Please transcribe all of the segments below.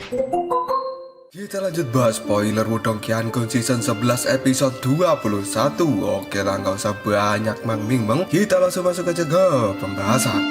Kita lanjut bahas spoiler Wudong Qiankun season 11 episode 21. Oke lah, nggak usah banyak meng, kita langsung masuk aja ke pembahasan.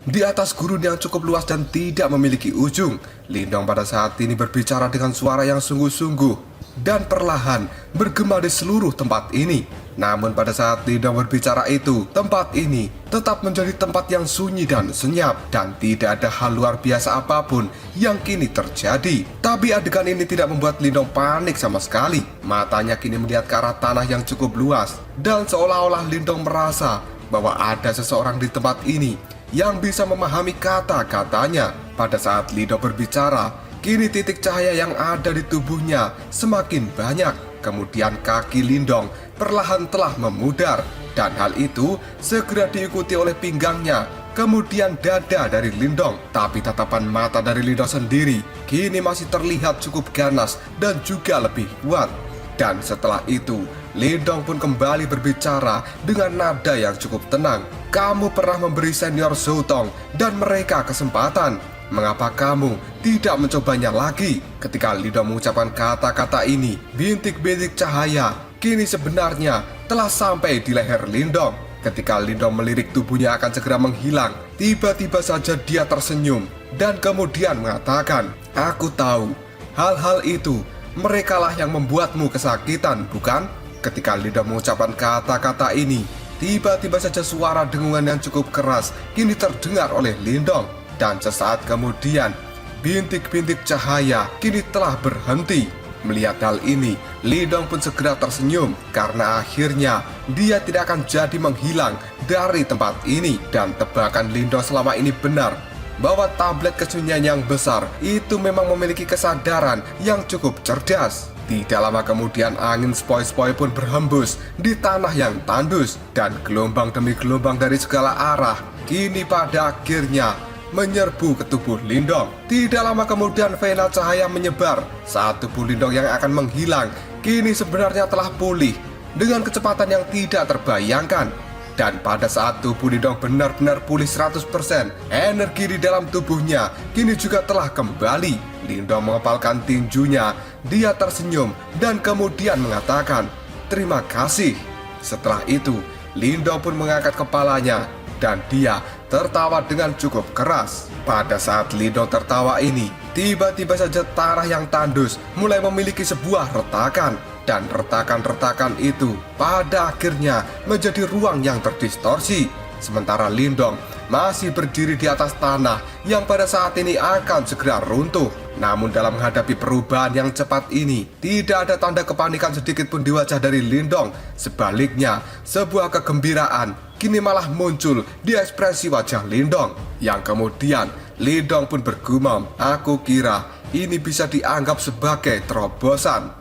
Di atas gurun yang cukup luas dan tidak memiliki ujung, Lindong pada saat ini berbicara dengan suara yang sungguh-sungguh dan perlahan bergema di seluruh tempat ini. Namun pada saat Lindong berbicara itu, tempat ini tetap menjadi tempat yang sunyi dan senyap, dan tidak ada hal luar biasa apapun yang kini terjadi. Tapi adegan ini tidak membuat Lindong panik sama sekali. Matanya kini melihat ke arah tanah yang cukup luas, dan seolah-olah Lindong merasa bahwa ada seseorang di tempat ini yang bisa memahami kata-katanya. Pada saat Lindong berbicara, kini titik cahaya yang ada di tubuhnya semakin banyak. Kemudian kaki Lindong perlahan telah memudar, dan hal itu segera diikuti oleh pinggangnya, kemudian dada dari Lindong. Tapi tatapan mata dari Lindong sendiri kini masih terlihat cukup ganas dan juga lebih kuat. Dan setelah itu, Lindong pun kembali berbicara dengan nada yang cukup tenang. Kamu pernah memberi senior Zoutong dan mereka kesempatan. Mengapa kamu tidak mencobanya lagi? Ketika Lindong mengucapkan kata-kata ini, bintik-bintik cahaya kini sebenarnya telah sampai di leher Lindong. Ketika Lindong melirik tubuhnya akan segera menghilang, tiba-tiba saja dia tersenyum dan kemudian mengatakan, "Aku tahu, hal-hal itu merekalah yang membuatmu kesakitan, bukan?" Ketika Lindong mengucapkan kata-kata ini, tiba-tiba saja suara dengungan yang cukup keras kini terdengar oleh Lindong. Dan sesaat kemudian, bintik-bintik cahaya kini telah berhenti. Melihat hal ini, Lindong pun segera tersenyum karena akhirnya dia tidak akan jadi menghilang dari tempat ini. Dan tebakan Lindong selama ini benar, bahwa tablet kesunyian yang besar itu memang memiliki kesadaran yang cukup cerdas. Tidak lama kemudian angin sepoi-sepoi pun berhembus di tanah yang tandus, dan gelombang demi gelombang dari segala arah kini pada akhirnya menyerbu ke tubuh Lindong. Tidak lama kemudian vena cahaya menyebar saat tubuh Lindong yang akan menghilang kini sebenarnya telah pulih dengan kecepatan yang tidak terbayangkan. Dan pada saat tubuh Lindong benar-benar pulih 100%, energi di dalam tubuhnya kini juga telah kembali. Lindong mengepalkan tinjunya, dia tersenyum dan kemudian mengatakan, "Terima kasih." Setelah itu, Lindong pun mengangkat kepalanya dan dia tertawa dengan cukup keras. Pada saat Lindong tertawa ini, tiba-tiba saja tanah yang tandus mulai memiliki sebuah retakan. Dan retakan-retakan itu pada akhirnya menjadi ruang yang terdistorsi. Sementara Lindong masih berdiri di atas tanah yang pada saat ini akan segera runtuh. Namun dalam menghadapi perubahan yang cepat ini, tidak ada tanda kepanikan sedikit pun di wajah dari Lindong. Sebaliknya, sebuah kegembiraan kini malah muncul di ekspresi wajah Lindong. Yang kemudian Lindong pun bergumam, "Aku kira ini bisa dianggap sebagai terobosan."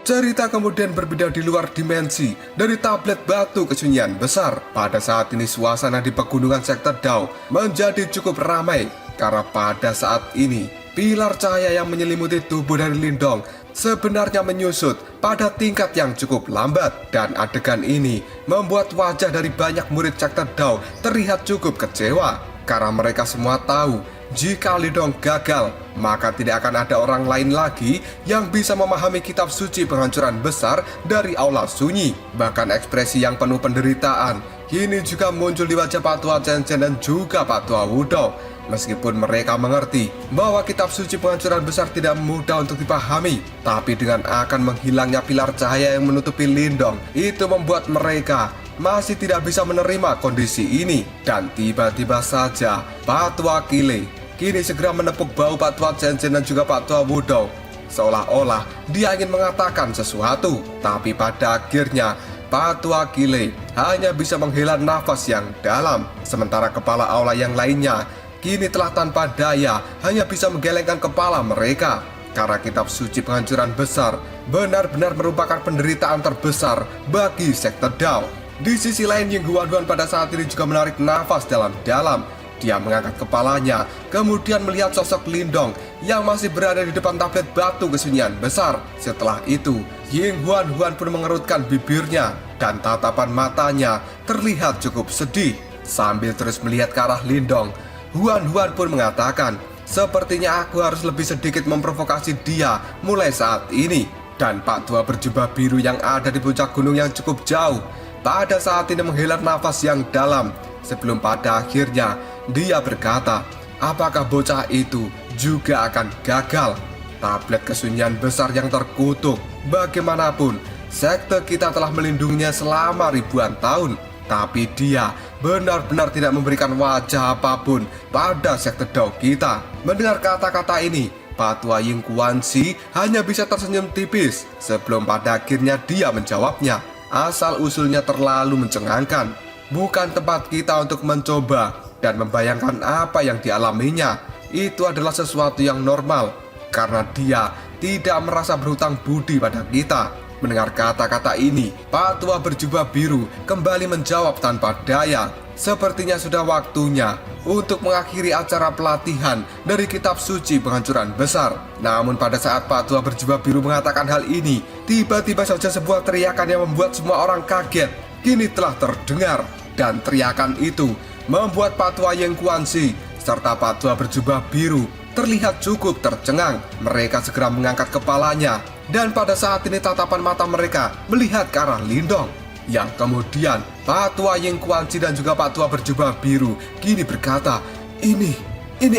Cerita kemudian berbeda di luar dimensi dari tablet batu kesunyian besar. Pada saat ini suasana di pegunungan sektor Dao menjadi cukup ramai karena pada saat ini pilar cahaya yang menyelimuti tubuh dari Lindong sebenarnya menyusut pada tingkat yang cukup lambat. Dan adegan ini membuat wajah dari banyak murid sektor Dao terlihat cukup kecewa karena mereka semua tahu jika Lindong gagal, maka tidak akan ada orang lain lagi yang bisa memahami kitab suci penghancuran besar dari aula sunyi. Bahkan ekspresi yang penuh penderitaan kini juga muncul di wajah Pak Tua Chen Chen dan juga Pak Tua Wudong. Meskipun mereka mengerti bahwa kitab suci penghancuran besar tidak mudah untuk dipahami, tapi dengan akan menghilangnya pilar cahaya yang menutupi Lindong, itu membuat mereka masih tidak bisa menerima kondisi ini. Dan tiba-tiba saja Pak Tua Qilei kini segera menepuk bahu Pak Tua Chen Chen dan juga Pak Tua Wudong, seolah-olah dia ingin mengatakan sesuatu. Tapi pada akhirnya Pak Tua Qilei hanya bisa menghela nafas yang dalam. Sementara kepala aula yang lainnya kini telah tanpa daya hanya bisa menggelengkan kepala mereka. Karena kitab suci penghancuran besar benar-benar merupakan penderitaan terbesar bagi sektor Dao. Di sisi lain, Ying Huan pada saat ini juga menarik nafas dalam-dalam. Dia mengangkat kepalanya, kemudian melihat sosok Lindong yang masih berada di depan tablet batu kesunyian besar. Setelah itu, Ying Huan pun mengerutkan bibirnya dan tatapan matanya terlihat cukup sedih. Sambil terus melihat ke arah Lindong, Huan pun mengatakan, sepertinya aku harus lebih sedikit memprovokasi dia mulai saat ini. Dan Pak Tua berjubah biru yang ada di puncak gunung yang cukup jauh pada saat ini menghela nafas yang dalam sebelum pada akhirnya dia berkata, apakah bocah itu juga akan gagal? Tablet kesunyian besar yang terkutuk, bagaimanapun sekte kita telah melindunginya selama ribuan tahun, tapi dia benar-benar tidak memberikan wajah apapun pada sekte Dao kita. Mendengar kata-kata ini, Patua Ying Kuansi hanya bisa tersenyum tipis sebelum pada akhirnya dia menjawabnya. Asal-usulnya terlalu mencengangkan. Bukan tempat kita untuk mencoba dan membayangkan apa yang dialaminya. Itu adalah sesuatu yang normal karena dia tidak merasa berhutang budi pada kita. Mendengar kata-kata ini, Patua berjubah biru kembali menjawab tanpa daya. Sepertinya sudah waktunya untuk mengakhiri acara pelatihan dari kitab suci penghancuran besar. Namun pada saat Patua berjubah biru mengatakan hal ini, tiba-tiba saja sebuah teriakan yang membuat semua orang kaget kini telah terdengar. Dan teriakan itu membuat Patua Ying Kuansi serta Patua berjubah biru terlihat cukup tercengang. Mereka segera mengangkat kepalanya dan pada saat ini tatapan mata mereka melihat ke arah Lindong. Yang kemudian Patua Ying Kuansi dan juga Patua berjubah biru kini berkata, ini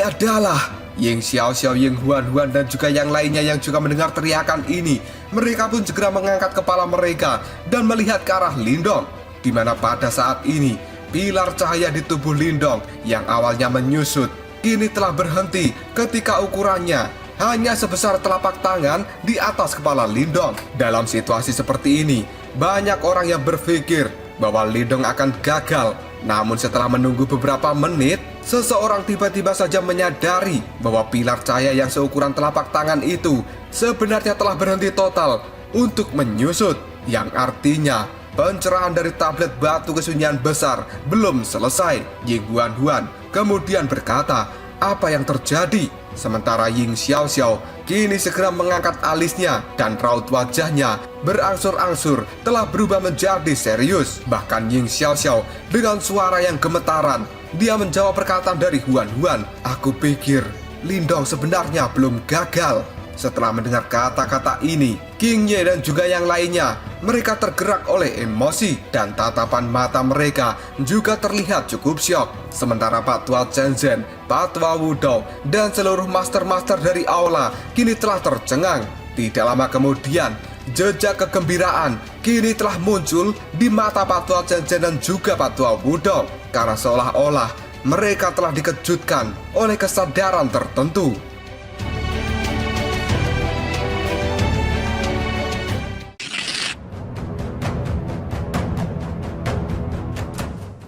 adalah Ying Xiao, Ying Huan dan juga yang lainnya yang juga mendengar teriakan ini. Mereka pun segera mengangkat kepala mereka dan melihat ke arah Lindong, di mana pada saat ini pilar cahaya di tubuh Lindong yang awalnya menyusut kini telah berhenti ketika ukurannya hanya sebesar telapak tangan di atas kepala Lindong. Dalam situasi seperti ini, banyak orang yang berpikir bahwa Lindong akan gagal. Namun setelah menunggu beberapa menit, seseorang tiba-tiba saja menyadari bahwa pilar cahaya yang seukuran telapak tangan itu sebenarnya telah berhenti total untuk menyusut. Yang artinya pencerahan dari tablet batu kesunyian besar belum selesai. Ying Huan kemudian berkata, apa yang terjadi? Sementara Ying Xiao kini segera mengangkat alisnya dan raut wajahnya berangsur-angsur telah berubah menjadi serius. Bahkan Ying Xiao dengan suara yang gemetaran, dia menjawab perkataan dari Huan, aku pikir Lindong sebenarnya belum gagal. Setelah mendengar kata-kata ini, King Ye dan juga yang lainnya, mereka tergerak oleh emosi dan tatapan mata mereka juga terlihat cukup syok. Sementara Pak Tua Chen, Pak Tua Wudong, dan seluruh master-master dari aula kini telah tercengang. Tidak lama kemudian, jejak kegembiraan kini telah muncul di mata Pak Tua Chen dan juga Pak Tua Wudong, karena seolah-olah mereka telah dikejutkan oleh kesadaran tertentu.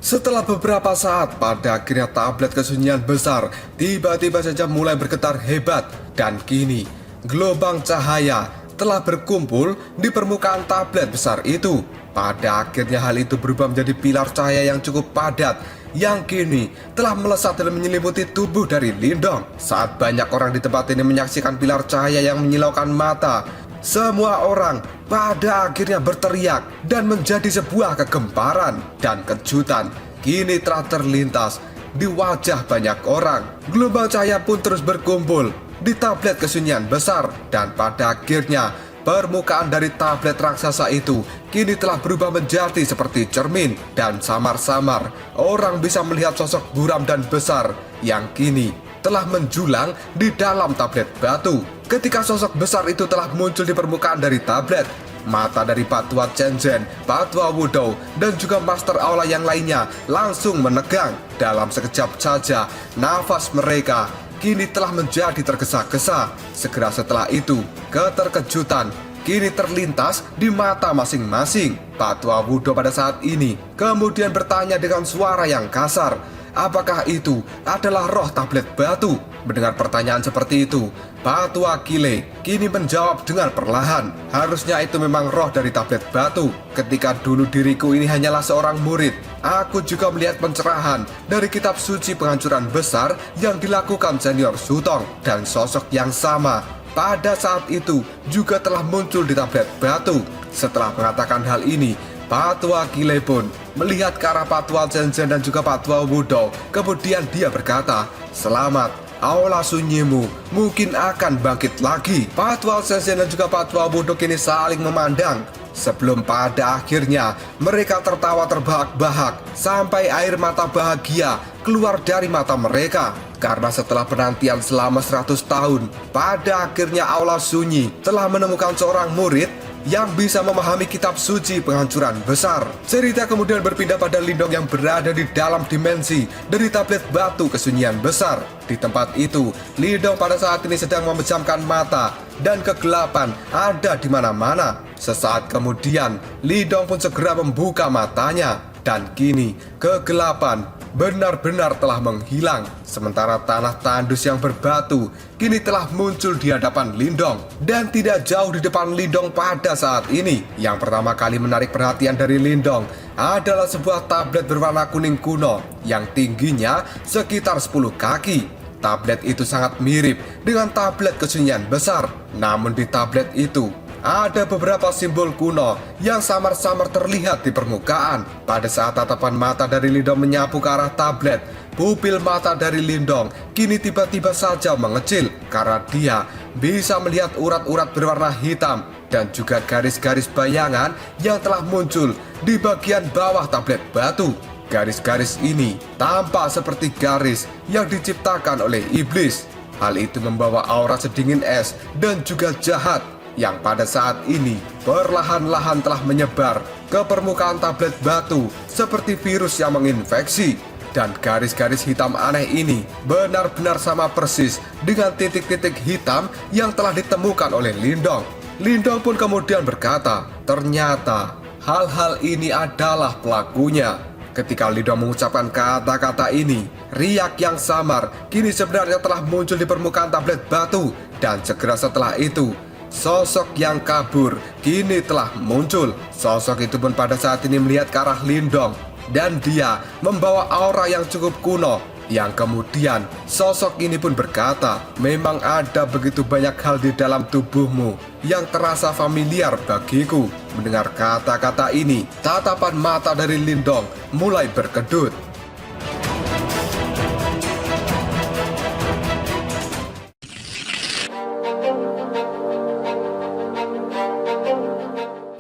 Setelah beberapa saat, pada akhirnya tablet kesunyian besar tiba-tiba saja mulai bergetar hebat. Dan kini, gelombang cahaya telah berkumpul di permukaan tablet besar itu. Pada akhirnya hal itu berubah menjadi pilar cahaya yang cukup padat, yang kini telah melesat dan menyelimuti tubuh dari Lindong. Saat banyak orang di tempat ini menyaksikan pilar cahaya yang menyilaukan mata, semua orang pada akhirnya berteriak dan menjadi sebuah kegemparan dan kejutan kini telah terlintas di wajah banyak orang. Gelombang cahaya pun terus berkumpul di tablet kesunyian besar dan pada akhirnya permukaan dari tablet raksasa itu kini telah berubah menjadi seperti cermin dan samar-samar orang bisa melihat sosok buram dan besar yang kini telah menjulang di dalam tablet batu. Ketika sosok besar itu telah muncul di permukaan dari tablet, mata dari Pak Tua Chen, Pak Tua Wudong, dan juga master aula yang lainnya langsung menegang. Dalam sekejap saja, nafas mereka kini telah menjadi tergesa-gesa. Segera setelah itu, keterkejutan kini terlintas di mata masing-masing. Pak Tua Wudong pada saat ini kemudian bertanya dengan suara yang kasar, apakah itu adalah roh tablet batu? Mendengar pertanyaan seperti itu, Batu Akile kini menjawab dengan perlahan. Harusnya itu memang roh dari tablet batu. Ketika dulu diriku ini hanyalah seorang murid, aku juga melihat pencerahan dari kitab suci penghancuran besar yang dilakukan senior Sutong. Dan sosok yang sama pada saat itu juga telah muncul di tablet batu. Setelah mengatakan hal ini, Batu Akile pun melihat ke arah Patua Zenzen dan juga Patua Wudo. Kemudian dia berkata, "Selamat, aula sunyimu mungkin akan bangkit lagi." Patua Zenzen dan juga Patua Wudo kini saling memandang sebelum pada akhirnya mereka tertawa terbahak-bahak sampai air mata bahagia keluar dari mata mereka. Karena setelah penantian selama 100 tahun, pada akhirnya aula sunyi telah menemukan seorang murid yang bisa memahami kitab suci penghancuran besar. Cerita kemudian berpindah pada Lindong yang berada di dalam dimensi dari tablet batu kesunyian besar. Di tempat itu, Lindong pada saat ini sedang memejamkan mata dan kegelapan ada di mana-mana. Sesaat kemudian, Lindong pun segera membuka matanya dan kini kegelapan benar-benar telah menghilang. Sementara tanah tandus yang berbatu kini telah muncul di hadapan Lindong. Dan tidak jauh di depan Lindong pada saat ini, yang pertama kali menarik perhatian dari Lindong adalah sebuah tablet berwarna kuning kuno yang tingginya sekitar 10 kaki. Tablet itu sangat mirip dengan tablet kesunyian besar. Namun di tablet itu ada beberapa simbol kuno yang samar-samar terlihat di permukaan. Pada saat tatapan mata dari Lindong menyapu ke arah tablet, pupil mata dari Lindong kini tiba-tiba saja mengecil karena dia bisa melihat urat-urat berwarna hitam dan juga garis-garis bayangan yang telah muncul di bagian bawah tablet batu. Garis-garis ini tampak seperti garis yang diciptakan oleh iblis. Hal itu membawa aura sedingin es dan juga jahat yang pada saat ini perlahan-lahan telah menyebar ke permukaan tablet batu seperti virus yang menginfeksi. Dan garis-garis hitam aneh ini benar-benar sama persis dengan titik-titik hitam yang telah ditemukan oleh Lindong. Lindong pun kemudian berkata, ternyata hal-hal ini adalah pelakunya. Ketika Lindong mengucapkan kata-kata ini, riak yang samar kini sebenarnya telah muncul di permukaan tablet batu. Dan segera setelah itu, sosok yang kabur kini telah muncul. Sosok itu pun pada saat ini melihat ke arah Lindong dan dia membawa aura yang cukup kuno. Yang kemudian sosok ini pun berkata, memang ada begitu banyak hal di dalam tubuhmu yang terasa familiar bagiku. Mendengar kata-kata ini, tatapan mata dari Lindong mulai berkedut.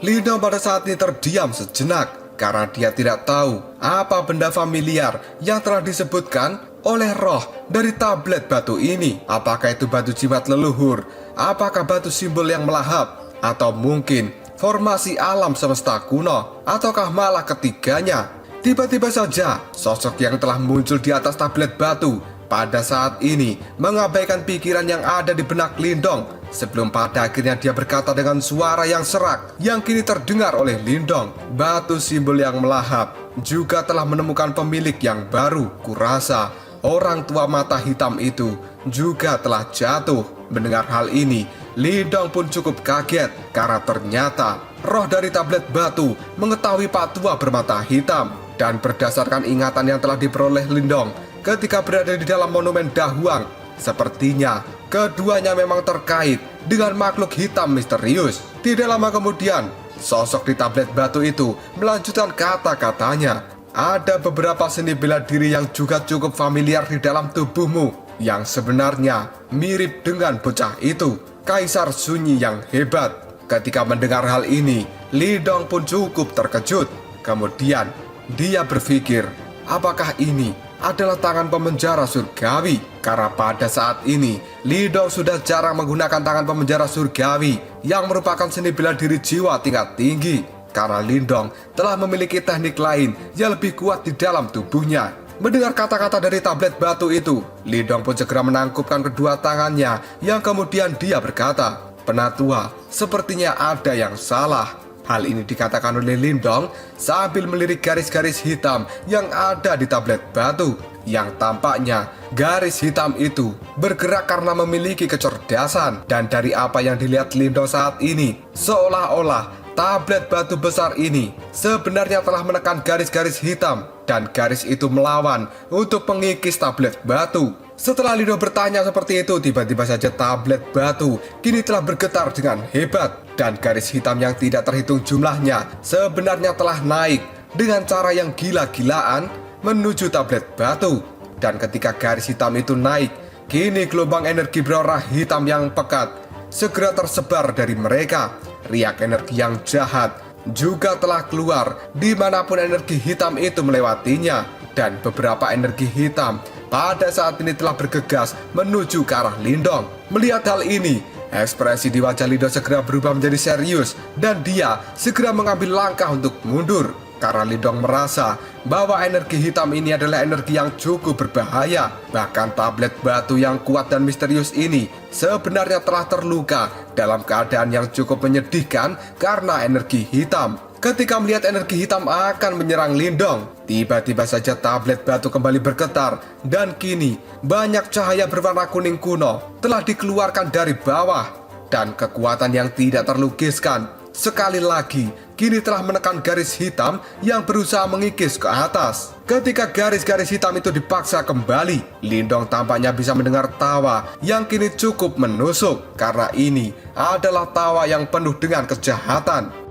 Lindong pada saat ini terdiam sejenak karena dia tidak tahu apa benda familiar yang telah disebutkan oleh roh dari tablet batu ini. Apakah itu batu jimat leluhur? Apakah batu simbol yang melahap? Atau mungkin formasi alam semesta kuno? Ataukah malah ketiganya? Tiba-tiba saja sosok yang telah muncul di atas tablet batu pada saat ini mengabaikan pikiran yang ada di benak Lindong. Sebelum pada akhirnya dia berkata dengan suara yang serak yang kini terdengar oleh Lindong, batu simbol yang melahap juga telah menemukan pemilik yang baru. Kurasa orang tua mata hitam itu juga telah jatuh. Mendengar hal ini, Lindong pun cukup kaget karena ternyata roh dari tablet batu mengetahui Pak Tua bermata hitam. Dan berdasarkan ingatan yang telah diperoleh Lindong ketika berada di dalam monumen Dahuang, sepertinya keduanya memang terkait dengan makhluk hitam misterius. Tidak lama kemudian, sosok di tablet batu itu melanjutkan kata-katanya. Ada beberapa seni bela diri yang juga cukup familiar di dalam tubuhmu, yang sebenarnya mirip dengan bocah itu, Kaisar Sunyi yang hebat. Ketika mendengar hal ini, Lindong pun cukup terkejut. Kemudian dia berpikir, apakah ini adalah tangan pemenjara surgawi? Karena pada saat ini Lindong sudah jarang menggunakan tangan pemenjara surgawi yang merupakan seni bela diri jiwa tingkat tinggi. Karena Lindong telah memiliki teknik lain yang lebih kuat di dalam tubuhnya. Mendengar kata-kata dari tablet batu itu, Lindong pun segera menangkupkan kedua tangannya yang kemudian dia berkata, Penatua, sepertinya ada yang salah. Hal ini dikatakan oleh Lindong sambil melirik garis-garis hitam yang ada di tablet batu. yang tampaknya garis hitam itu bergerak karena memiliki kecerdasan. Dan dari apa yang dilihat Lindong saat ini, seolah-olah tablet batu besar ini sebenarnya telah menekan garis-garis hitam, dan garis itu melawan untuk mengikis tablet batu. Setelah Lindong bertanya seperti itu, tiba-tiba saja tablet batu kini telah bergetar dengan hebat, dan garis hitam yang tidak terhitung jumlahnya sebenarnya telah naik dengan cara yang gila-gilaan menuju tablet batu. Dan ketika garis hitam itu naik, kini gelombang energi berwarna hitam yang pekat segera tersebar dari mereka. Riak energi yang jahat juga telah keluar dimanapun energi hitam itu melewatinya, dan beberapa energi hitam pada saat ini telah bergegas menuju ke arah Lindong. Melihat hal ini, ekspresi di wajah Lindong segera berubah menjadi serius, dan dia segera mengambil langkah untuk mundur. Karena Lindong merasa bahwa energi hitam ini adalah energi yang cukup berbahaya. Bahkan tablet batu yang kuat dan misterius ini sebenarnya telah terluka dalam keadaan yang cukup menyedihkan karena energi hitam. Ketika melihat energi hitam akan menyerang Lindong, tiba-tiba saja tablet batu kembali bergetar, dan kini banyak cahaya berwarna kuning kuno telah dikeluarkan dari bawah, dan kekuatan yang tidak terlukiskan sekali lagi kini telah menekan garis hitam yang berusaha mengikis ke atas. Ketika garis-garis hitam itu dipaksa kembali, Lindong tampaknya bisa mendengar tawa yang kini cukup menusuk, karena ini adalah tawa yang penuh dengan kejahatan.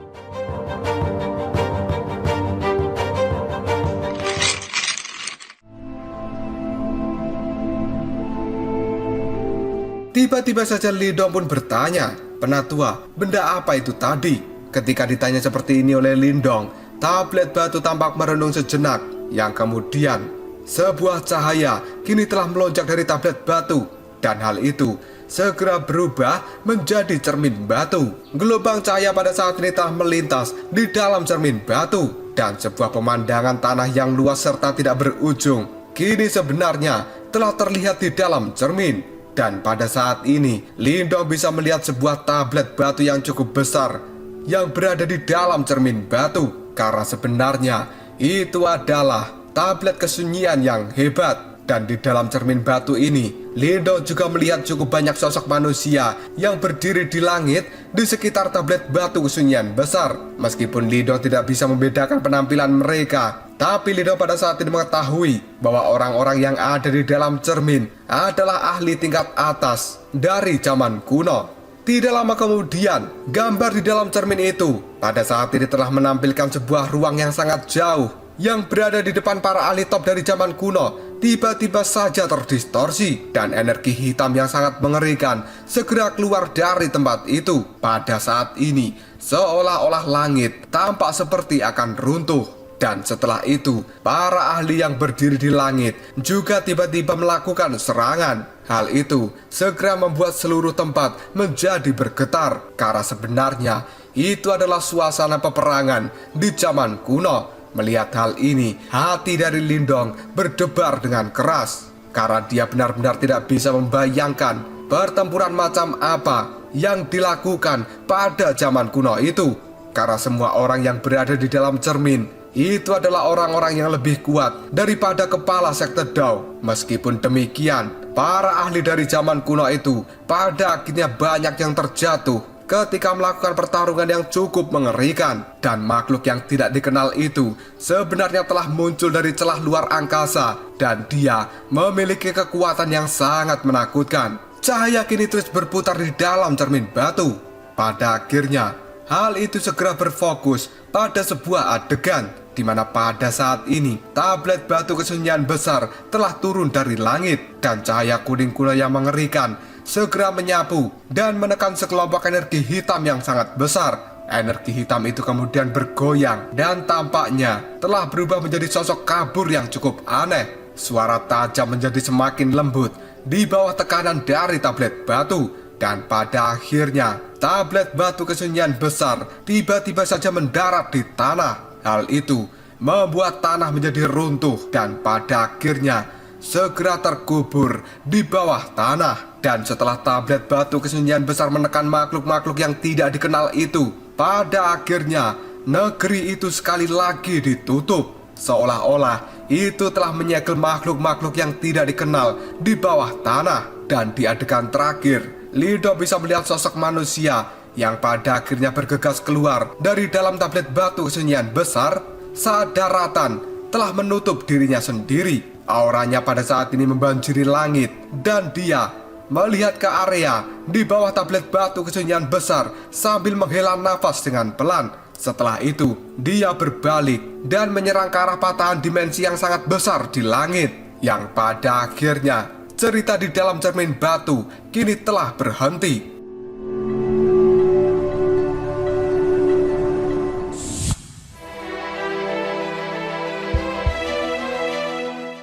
Tiba-tiba saja Lindong pun bertanya, "Penatua, benda apa itu tadi?" Ketika ditanya seperti ini oleh Lindong, tablet batu tampak merenung sejenak. Yang kemudian, sebuah cahaya kini telah melonjak dari tablet batu, dan hal itu segera berubah menjadi cermin batu. Gelombang cahaya pada saat ini telah melintas di dalam cermin batu, dan sebuah pemandangan tanah yang luas serta tidak berujung kini sebenarnya telah terlihat di dalam cermin. Dan pada saat ini, Lindong bisa melihat sebuah tablet batu yang cukup besar yang berada di dalam cermin batu. Karena sebenarnya itu adalah tablet kesunyian yang hebat. Dan di dalam cermin batu ini, Lindong juga melihat cukup banyak sosok manusia yang berdiri di langit di sekitar tablet batu kesunyian besar. Meskipun Lindong tidak bisa membedakan penampilan mereka, tapi Lindong pada saat ini mengetahui bahwa orang-orang yang ada di dalam cermin adalah ahli tingkat atas dari zaman kuno. Tidak lama kemudian, gambar di dalam cermin itu pada saat ini telah menampilkan sebuah ruang yang sangat jauh yang berada di depan para ahli top dari zaman kuno. Tiba-tiba saja terdistorsi, dan energi hitam yang sangat mengerikan segera keluar dari tempat itu. Pada saat ini, seolah-olah langit tampak seperti akan runtuh. Dan setelah itu, para ahli yang berdiri di langit juga tiba-tiba melakukan serangan. Hal itu segera membuat seluruh tempat menjadi bergetar, karena sebenarnya itu adalah suasana peperangan di zaman kuno. Melihat hal ini, hati dari Lindong berdebar dengan keras, karena dia benar-benar tidak bisa membayangkan pertempuran macam apa yang dilakukan pada zaman kuno itu. Karena semua orang yang berada di dalam cermin itu adalah orang-orang yang lebih kuat daripada kepala sekte Dao. Meskipun demikian, para ahli dari zaman kuno itu pada akhirnya banyak yang terjatuh ketika melakukan pertarungan yang cukup mengerikan. Dan makhluk yang tidak dikenal itu sebenarnya telah muncul dari celah luar angkasa, dan dia memiliki kekuatan yang sangat menakutkan. Cahaya kini terus berputar di dalam cermin batu. Pada akhirnya, hal itu segera berfokus pada sebuah adegan di mana pada saat ini tablet batu kesunyian besar telah turun dari langit, dan cahaya kuning kuno yang mengerikan segera menyapu dan menekan sekelompok energi hitam yang sangat besar. Energi hitam itu kemudian bergoyang dan tampaknya telah berubah menjadi sosok kabur yang cukup aneh. Suara tajam menjadi semakin lembut di bawah tekanan dari tablet batu, dan pada akhirnya tablet batu kesunyian besar tiba-tiba saja mendarat di tanah. Hal itu membuat tanah menjadi runtuh dan pada akhirnya segera terkubur di bawah tanah. Dan setelah tablet batu kesunyian besar menekan makhluk-makhluk yang tidak dikenal itu, pada akhirnya negeri itu sekali lagi ditutup. Seolah-olah itu telah menyegel makhluk-makhluk yang tidak dikenal di bawah tanah. Dan di adegan terakhir, Lindong bisa melihat sosok manusia yang pada akhirnya bergegas keluar dari dalam tablet batu kesunyian besar saat daratan telah menutup dirinya sendiri. Auranya pada saat ini membanjiri langit dan dia melihat ke area di bawah tablet batu kesunyian besar sambil menghela nafas dengan pelan. Setelah itu, dia berbalik dan menyerang ke arah patahan dimensi yang sangat besar di langit. Yang pada akhirnya, cerita di dalam cermin batu kini telah berhenti.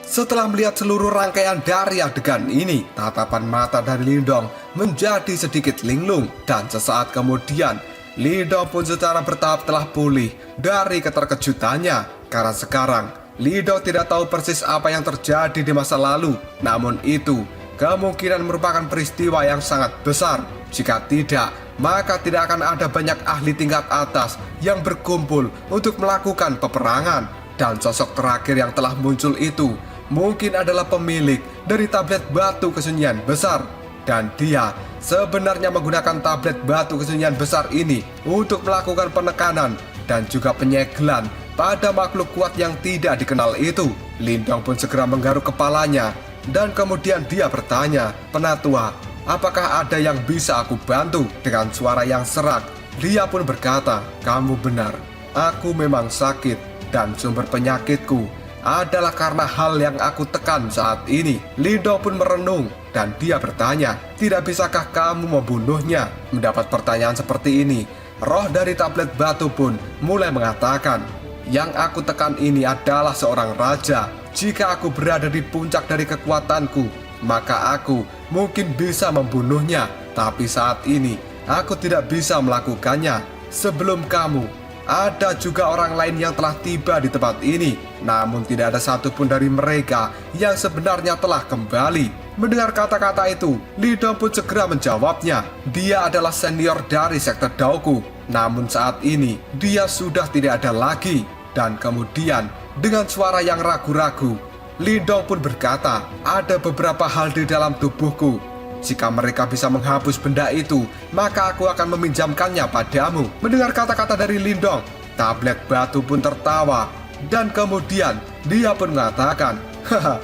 Setelah melihat seluruh rangkaian dari adegan ini, tatapan mata dari Lindong menjadi sedikit linglung. Dan sesaat kemudian, Lindong pun secara bertahap telah pulih dari keterkejutannya. Karena sekarang, Lindong tidak tahu persis apa yang terjadi di masa lalu. Namun itu, kemungkinan merupakan peristiwa yang sangat besar. Jika tidak, maka tidak akan ada banyak ahli tingkat atas yang berkumpul untuk melakukan peperangan. Dan sosok terakhir yang telah muncul itu mungkin adalah pemilik dari tablet batu kesunyian besar. Dan dia sebenarnya menggunakan tablet batu kesunyian besar ini untuk melakukan penekanan dan juga penyegelan pada makhluk kuat yang tidak dikenal itu. Lindong pun segera menggaruk kepalanya dan kemudian dia bertanya, "Penatua, apakah ada yang bisa aku bantu?" Dengan suara yang serak, dia pun berkata, "Kamu benar, aku memang sakit dan sumber penyakitku adalah karena hal yang aku tekan saat ini." Lindong pun merenung dan dia bertanya, "Tidak bisakah kamu membunuhnya?" Mendapat pertanyaan seperti ini, roh dari tablet batu pun mulai mengatakan, "Yang aku tekan ini adalah seorang raja. Jika aku berada di puncak dari kekuatanku, maka aku mungkin bisa membunuhnya. Tapi saat ini aku tidak bisa melakukannya. Sebelum kamu, ada juga orang lain yang telah tiba di tempat ini, namun tidak ada satupun dari mereka yang sebenarnya telah kembali." Mendengar kata-kata itu, Lindong pun segera menjawabnya. Dia adalah senior dari sektor Daoku, namun saat ini dia sudah tidak ada lagi. Dan kemudian dengan suara yang ragu-ragu, Lindong pun berkata, "Ada beberapa hal di dalam tubuhku. Jika mereka bisa menghapus benda itu, maka aku akan meminjamkannya padamu." Mendengar kata-kata dari Lindong, tablet batu pun tertawa. Dan kemudian dia pun mengatakan, "Haha,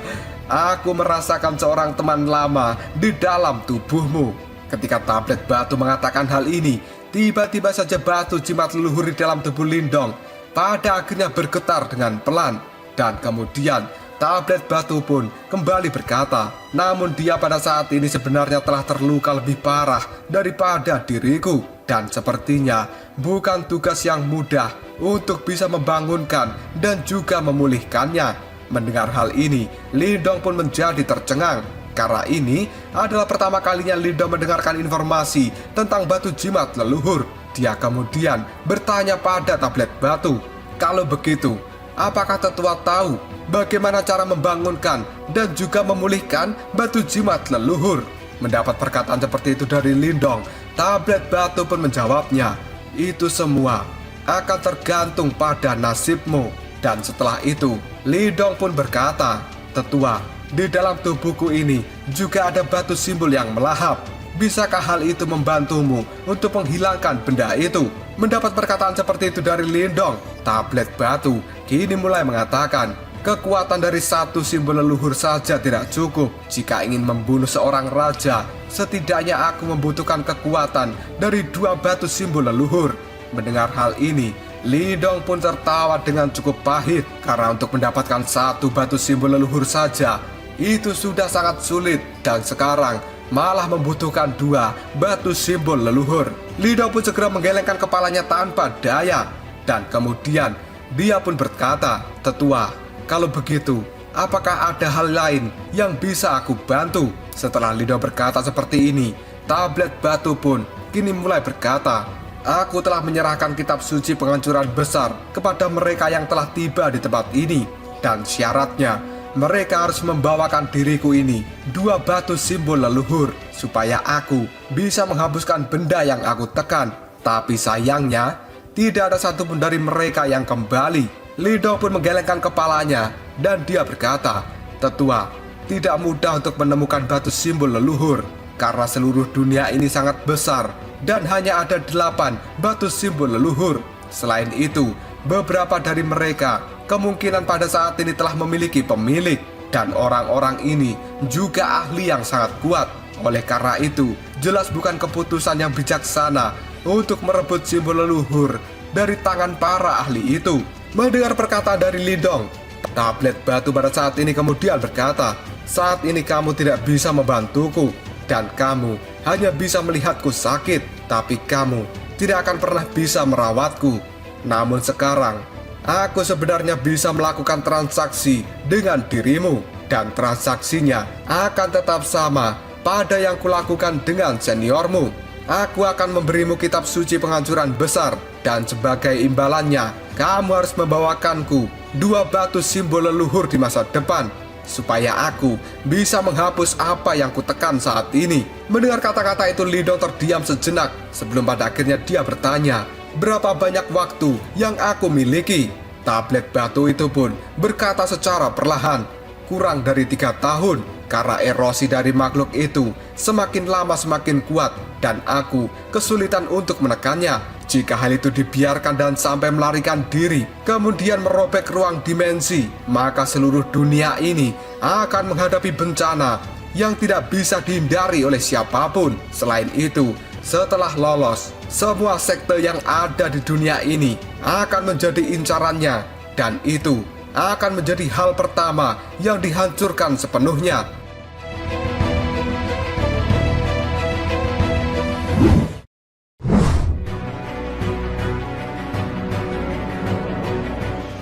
aku merasakan seorang teman lama di dalam tubuhmu." Ketika tablet batu mengatakan hal ini, tiba-tiba saja batu jimat leluhur di dalam tubuh Lindong pada akhirnya bergetar dengan pelan. Dan kemudian tablet batu pun kembali berkata, "Namun dia pada saat ini sebenarnya telah terluka lebih parah daripada diriku. Dan sepertinya bukan tugas yang mudah untuk bisa membangunkan dan juga memulihkannya." Mendengar hal ini, Lindong pun menjadi tercengang. Karena ini adalah pertama kalinya Lindong mendengarkan informasi tentang batu jimat leluhur. Dia kemudian bertanya pada tablet batu, "Kalau begitu, apakah tetua tahu bagaimana cara membangunkan dan juga memulihkan batu jimat leluhur?" Mendapat perkataan seperti itu dari Lindong, tablet batu pun menjawabnya, "Itu semua akan tergantung pada nasibmu." Dan setelah itu, Lindong pun berkata, "Tetua, di dalam tubuhku ini juga ada batu simbol yang melahap. Bisakah hal itu membantumu untuk menghilangkan benda itu?" Mendapat perkataan seperti itu dari Lindong, tablet batu kini mulai mengatakan, "Kekuatan dari satu simbol leluhur saja tidak cukup. Jika ingin membunuh seorang raja, setidaknya aku membutuhkan kekuatan dari 2 batu simbol leluhur." Mendengar hal ini, Lindong pun tertawa dengan cukup pahit, karena untuk mendapatkan 1 batu simbol leluhur saja itu sudah sangat sulit, dan sekarang malah membutuhkan 2 batu simbol leluhur. Lindong pun segera menggelengkan kepalanya tanpa daya, dan kemudian dia pun berkata, "Tetua, kalau begitu, apakah ada hal lain yang bisa aku bantu?" Setelah Lindong berkata seperti ini, tablet batu pun kini mulai berkata, "Aku telah menyerahkan kitab suci penghancuran besar kepada mereka yang telah tiba di tempat ini. Dan syaratnya, mereka harus membawakan diriku ini 2 batu simbol leluhur, supaya aku bisa menghapuskan benda yang aku tekan. Tapi sayangnya, tidak ada satupun dari mereka yang kembali." Lindong pun menggelengkan kepalanya dan dia berkata, "Tetua, tidak mudah untuk menemukan batu simbol leluhur karena seluruh dunia ini sangat besar dan hanya ada 8 batu simbol leluhur. Selain itu, beberapa dari mereka kemungkinan pada saat ini telah memiliki pemilik dan orang-orang ini juga ahli yang sangat kuat. Oleh karena itu, jelas bukan keputusan yang bijaksana untuk merebut simbol leluhur dari tangan para ahli itu." Mendengar perkataan dari Lindong, tablet batu pada saat ini kemudian berkata, "Saat ini kamu tidak bisa membantuku dan kamu hanya bisa melihatku sakit, tapi kamu tidak akan pernah bisa merawatku. Namun sekarang, aku sebenarnya bisa melakukan transaksi dengan dirimu dan transaksinya akan tetap sama pada yang kulakukan dengan seniormu. Aku akan memberimu kitab suci penghancuran besar dan sebagai imbalannya, kamu harus membawakanku 2 batu simbol leluhur di masa depan supaya aku bisa menghapus apa yang kutekan saat ini." Mendengar kata-kata itu, Lindong terdiam sejenak sebelum pada akhirnya dia bertanya, "Berapa banyak waktu yang aku miliki?" Tablet batu itu pun berkata secara perlahan, "Kurang dari 3 tahun, karena erosi dari makhluk itu semakin lama semakin kuat dan aku kesulitan untuk menekannya. Jika hal itu dibiarkan dan sampai melarikan diri, kemudian merobek ruang dimensi, maka seluruh dunia ini akan menghadapi bencana yang tidak bisa dihindari oleh siapapun. Selain itu, setelah lolos, semua sekte yang ada di dunia ini akan menjadi incarannya, dan itu akan menjadi hal pertama yang dihancurkan sepenuhnya."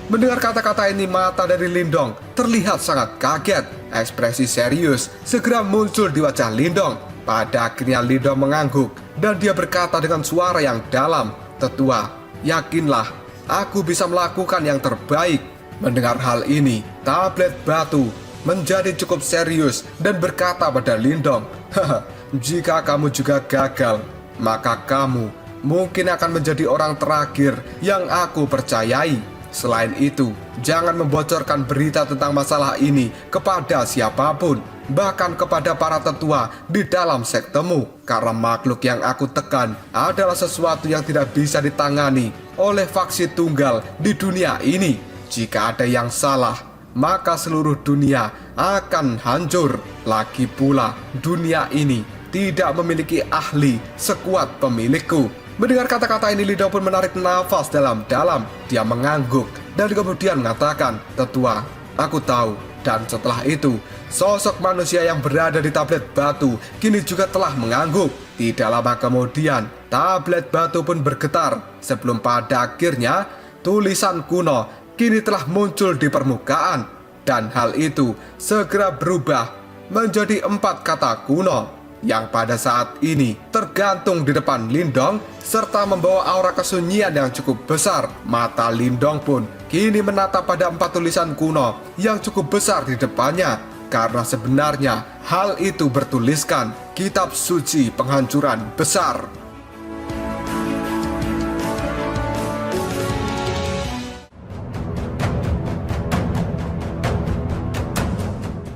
Mendengar kata-kata ini, mata dari Lindong terlihat sangat kaget. Ekspresi serius segera muncul di wajah Lindong. Pada akhirnya Lindong mengangguk dan dia berkata dengan suara yang dalam, "Tetua, yakinlah aku bisa melakukan yang terbaik." Mendengar hal ini, tablet batu menjadi cukup serius dan berkata pada Lindong, "Haha, jika kamu juga gagal, maka kamu mungkin akan menjadi orang terakhir yang aku percayai. Selain itu, jangan membocorkan berita tentang masalah ini kepada siapapun, bahkan kepada para tetua di dalam sektemu, karena makhluk yang aku tekan adalah sesuatu yang tidak bisa ditangani oleh faksi tunggal di dunia ini. Jika ada yang salah, maka seluruh dunia akan hancur. Lagi pula, dunia ini tidak memiliki ahli sekuat pemilikku." Mendengar kata-kata ini, Lindong pun menarik nafas dalam-dalam. Dia mengangguk dan kemudian mengatakan, "Tetua, aku tahu." Dan setelah itu, sosok manusia yang berada di tablet batu kini juga telah mengangguk. Tidak lama kemudian, tablet batu pun bergetar sebelum pada akhirnya tulisan kuno kini telah muncul di permukaan. Dan hal itu segera berubah menjadi 4 kata kuno yang pada saat ini tergantung di depan Lindong serta membawa aura kesunyian yang cukup besar. Mata Lindong pun kini menatap pada 4 tulisan kuno yang cukup besar di depannya, karena sebenarnya hal itu bertuliskan kitab suci penghancuran besar.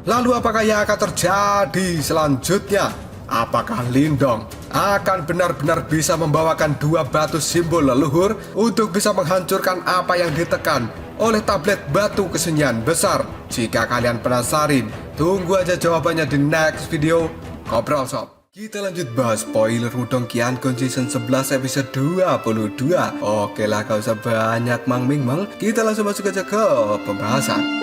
Lalu apakah yang akan terjadi selanjutnya? Apakah Lindong akan benar-benar bisa membawakan 2 batu simbol leluhur untuk bisa menghancurkan apa yang ditekan oleh tablet batu kesunyian besar? Jika kalian penasaran, tunggu aja jawabannya di next video Ngobrol Sob. Kita lanjut bahas spoiler Wudong Qiankun Season 11 episode 22. Oke lah, gak usah banyak mang-ming-mang, kita langsung masuk aja ke pembahasan.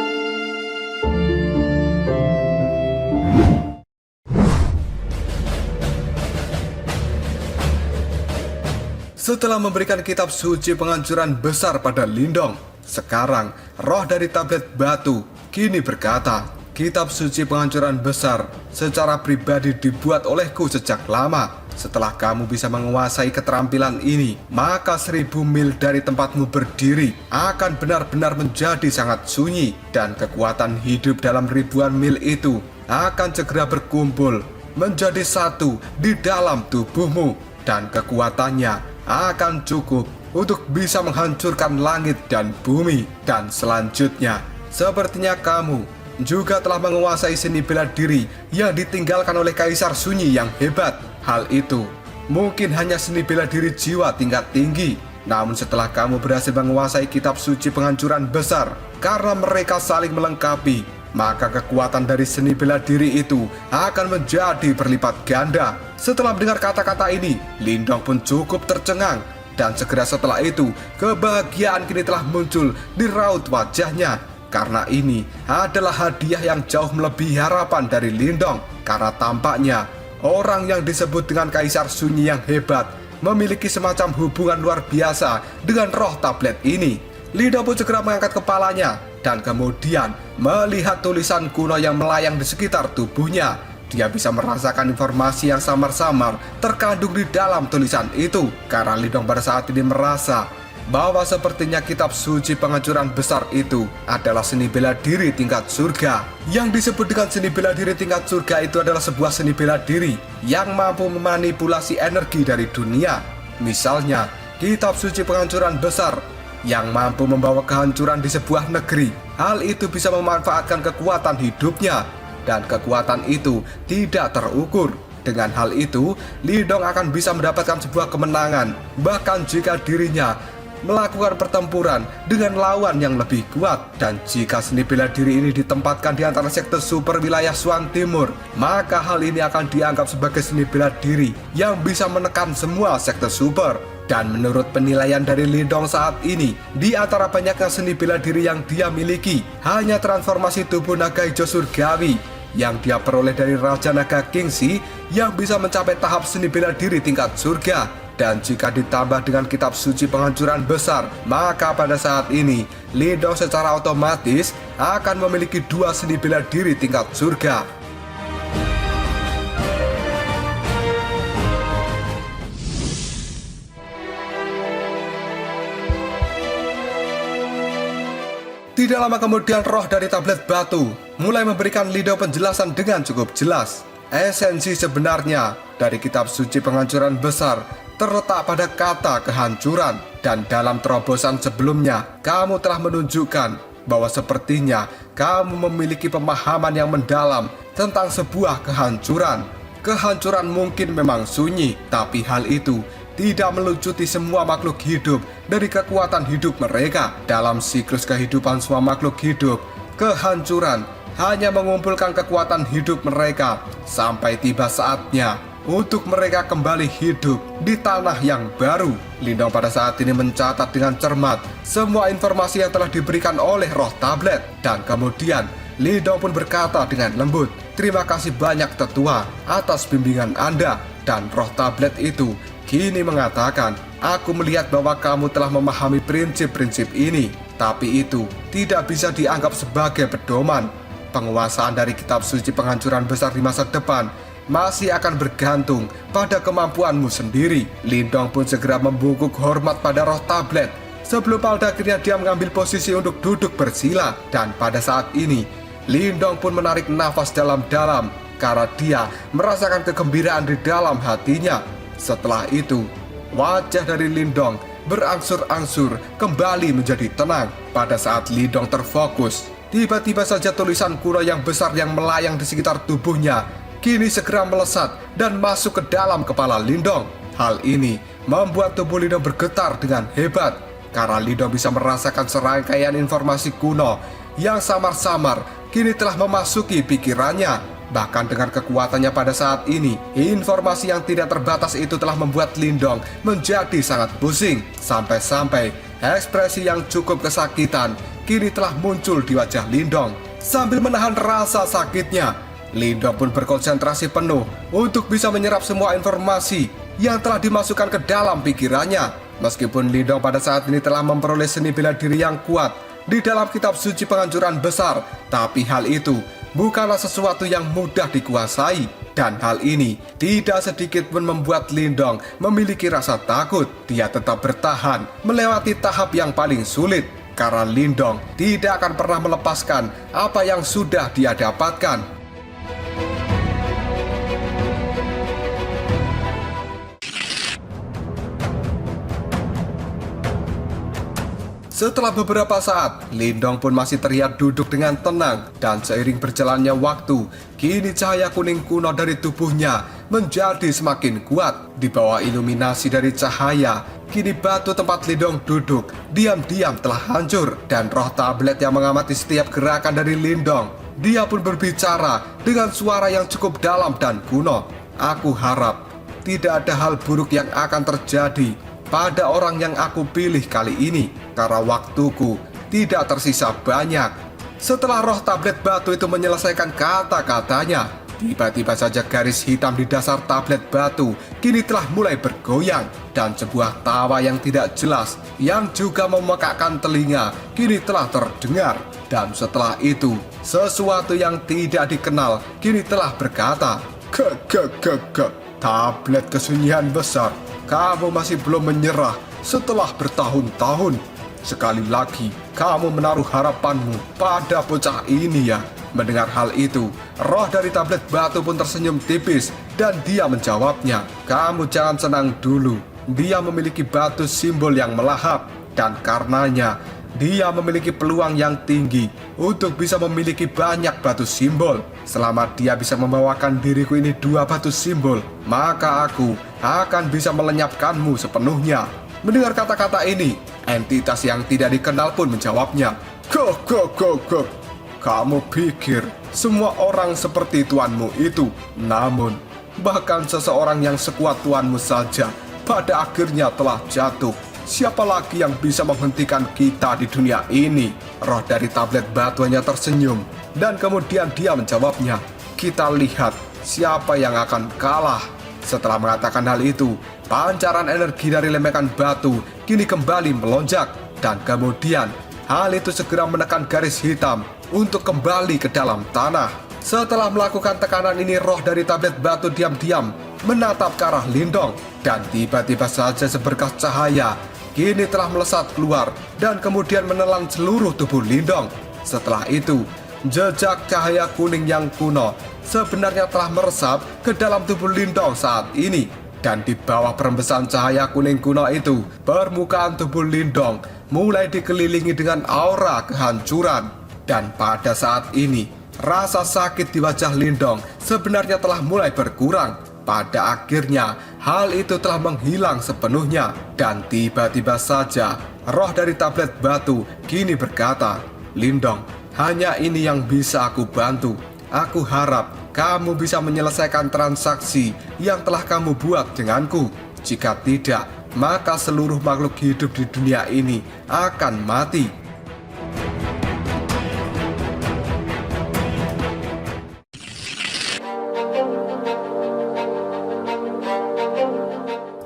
Setelah memberikan kitab suci penghancuran besar pada Lindong, sekarang roh dari tablet batu kini berkata, "Kitab suci penghancuran besar secara pribadi dibuat olehku sejak lama. Setelah kamu bisa menguasai keterampilan ini, maka 1000 mil dari tempatmu berdiri akan benar-benar menjadi sangat sunyi, dan kekuatan hidup dalam ribuan mil itu akan segera berkumpul menjadi satu di dalam tubuhmu, dan kekuatannya akan cukup untuk bisa menghancurkan langit dan bumi, dan selanjutnya Sepertinya kamu juga telah menguasai seni bela diri yang ditinggalkan oleh Kaisar Sunyi yang hebat. Hal itu mungkin hanya seni bela diri jiwa tingkat tinggi. Namun setelah kamu berhasil menguasai kitab suci penghancuran besar, karena mereka saling melengkapi, maka kekuatan dari seni bela diri itu akan menjadi berlipat ganda. Setelah mendengar kata-kata ini, Lindong pun cukup tercengang. Dan segera setelah itu, kebahagiaan kini telah muncul di raut wajahnya. Karena ini adalah hadiah yang jauh melebihi harapan dari Lindong. Karena tampaknya orang yang disebut dengan Kaisar Sunyi yang hebat memiliki semacam hubungan luar biasa dengan roh tablet ini. Lindong pun segera mengangkat kepalanya dan kemudian melihat tulisan kuno yang melayang di sekitar tubuhnya. Dia bisa merasakan informasi yang samar-samar terkandung di dalam tulisan itu. Karena Lindong pada saat ini merasa bahwa sepertinya kitab suci penghancuran besar itu adalah seni bela diri tingkat surga. Yang disebut dengan seni bela diri tingkat surga itu adalah sebuah seni bela diri yang mampu memanipulasi energi dari dunia. Misalnya, kitab suci penghancuran besar yang mampu membawa kehancuran di sebuah negeri. Hal itu bisa memanfaatkan kekuatan hidupnya, dan kekuatan itu tidak terukur. Dengan hal itu, Lindong akan bisa mendapatkan sebuah kemenangan, bahkan jika dirinya melakukan pertempuran dengan lawan yang lebih kuat. Dan jika seni bela diri ini ditempatkan di antara sekte super wilayah Swan Timur, maka hal ini akan dianggap sebagai seni bela diri yang bisa menekan semua sekte super. Dan menurut penilaian dari Lindong saat ini, di antara banyaknya seni bela diri yang dia miliki, hanya transformasi tubuh naga hijau surgawi yang dia peroleh dari Raja Naga Kingxi yang bisa mencapai tahap seni bela diri tingkat surga. Dan jika ditambah dengan kitab suci penghancuran besar, maka pada saat ini Lindong secara otomatis akan memiliki 2 seni bela diri tingkat surga. Tidak lama kemudian roh dari tablet batu mulai memberikan Lindong penjelasan dengan cukup jelas. Esensi sebenarnya dari kitab suci penghancuran besar terletak pada kata kehancuran. Dan dalam terobosan sebelumnya, kamu telah menunjukkan bahwa sepertinya kamu memiliki pemahaman yang mendalam tentang sebuah kehancuran. Kehancuran mungkin memang sunyi, tapi hal itu tidak melucuti semua makhluk hidup dari kekuatan hidup mereka. Dalam siklus kehidupan semua makhluk hidup, kehancuran hanya mengumpulkan kekuatan hidup mereka sampai tiba saatnya untuk mereka kembali hidup di tanah yang baru. Lindong pada saat ini mencatat dengan cermat semua informasi yang telah diberikan oleh roh tablet. Dan kemudian Lindong pun berkata dengan lembut, "Terima kasih banyak tetua atas bimbingan Anda." Dan roh tablet itu kini mengatakan, "Aku melihat bahwa kamu telah memahami prinsip-prinsip ini, tapi itu tidak bisa dianggap sebagai pedoman. Penguasaan dari kitab suci penghancuran besar di masa depan masih akan bergantung pada kemampuanmu sendiri." Lindong pun segera membungkuk hormat pada roh tablet. Sebelum pada akhirnya dia mengambil posisi untuk duduk bersila. Dan pada saat ini Lindong pun menarik nafas dalam-dalam karena dia merasakan kegembiraan di dalam hatinya. Setelah itu wajah dari Lindong berangsur-angsur kembali menjadi tenang. Pada saat Lindong terfokus, tiba-tiba saja tulisan kuno yang besar yang melayang di sekitar tubuhnya kini segera melesat dan masuk ke dalam kepala Lindong. Hal ini membuat tubuh Lindong bergetar dengan hebat, karena Lindong bisa merasakan serangkaian informasi kuno yang samar-samar kini telah memasuki pikirannya. Bahkan dengan kekuatannya pada saat ini, informasi yang tidak terbatas itu telah membuat Lindong menjadi sangat pusing. Sampai-sampai ekspresi yang cukup kesakitan kini telah muncul di wajah Lindong. Sambil menahan rasa sakitnya, Lindong pun berkonsentrasi penuh untuk bisa menyerap semua informasi yang telah dimasukkan ke dalam pikirannya. Meskipun Lindong pada saat ini telah memperoleh seni bela diri yang kuat di dalam kitab suci penghancuran besar, tapi hal itu bukanlah sesuatu yang mudah dikuasai. Dan hal ini tidak sedikit pun membuat Lindong memiliki rasa takut. Dia tetap bertahan melewati tahap yang paling sulit, karena Lindong tidak akan pernah melepaskan apa yang sudah dia dapatkan. Setelah beberapa saat, Lindong pun masih terlihat duduk dengan tenang, dan seiring berjalannya waktu, kini cahaya kuning kuno dari tubuhnya menjadi semakin kuat. Di bawah iluminasi dari cahaya, kini batu tempat Lindong duduk diam-diam telah hancur, dan roh tablet yang mengamati setiap gerakan dari Lindong, dia pun berbicara dengan suara yang cukup dalam dan kuno. Aku harap tidak ada hal buruk yang akan terjadi pada orang yang aku pilih kali ini, karena waktuku tidak tersisa banyak. Setelah roh tablet batu itu menyelesaikan kata-katanya, tiba-tiba saja garis hitam di dasar tablet batu kini telah mulai bergoyang, dan sebuah tawa yang tidak jelas yang juga memekakkan telinga kini telah terdengar. Dan setelah itu, sesuatu yang tidak dikenal kini telah berkata, tablet kesunyian besar, kamu masih belum menyerah setelah bertahun-tahun. Sekali lagi, kamu menaruh harapanmu pada bocah ini ya. Mendengar hal itu, roh dari tablet batu pun tersenyum tipis dan dia menjawabnya, kamu jangan senang dulu. Dia memiliki batu simbol yang melahap, dan karenanya dia memiliki peluang yang tinggi untuk bisa memiliki banyak batu simbol. Selama dia bisa membawakan diriku ini 2 batu simbol, maka aku akan bisa melenyapkanmu sepenuhnya. Mendengar kata-kata ini, entitas yang tidak dikenal pun menjawabnya, kamu pikir semua orang seperti tuanmu itu? Namun, bahkan seseorang yang sekuat tuanmu saja pada akhirnya telah jatuh. Siapa lagi yang bisa menghentikan kita di dunia ini? Roh dari tablet batu hanya tersenyum, dan kemudian dia menjawabnya, kita lihat siapa yang akan kalah. Setelah mengatakan hal itu, pancaran energi dari lempengan batu kini kembali melonjak, dan kemudian hal itu segera menekan garis hitam untuk kembali ke dalam tanah. Setelah melakukan tekanan ini, roh dari tablet batu diam-diam menatap ke arah Lindong, dan tiba-tiba saja seberkas cahaya kini telah melesat keluar dan kemudian menelan seluruh tubuh Lindong. Setelah itu, jejak cahaya kuning yang kuno sebenarnya telah meresap ke dalam tubuh Lindong saat ini. Dan di bawah perembesan cahaya kuning kuno itu, permukaan tubuh Lindong mulai dikelilingi dengan aura kehancuran. Dan pada saat ini, rasa sakit di wajah Lindong sebenarnya telah mulai berkurang. Pada akhirnya, hal itu telah menghilang sepenuhnya, dan tiba-tiba saja roh dari tablet batu kini berkata, Lindong, hanya ini yang bisa aku bantu. Aku harap kamu bisa menyelesaikan transaksi yang telah kamu buat denganku. Jika tidak, maka seluruh makhluk hidup di dunia ini akan mati.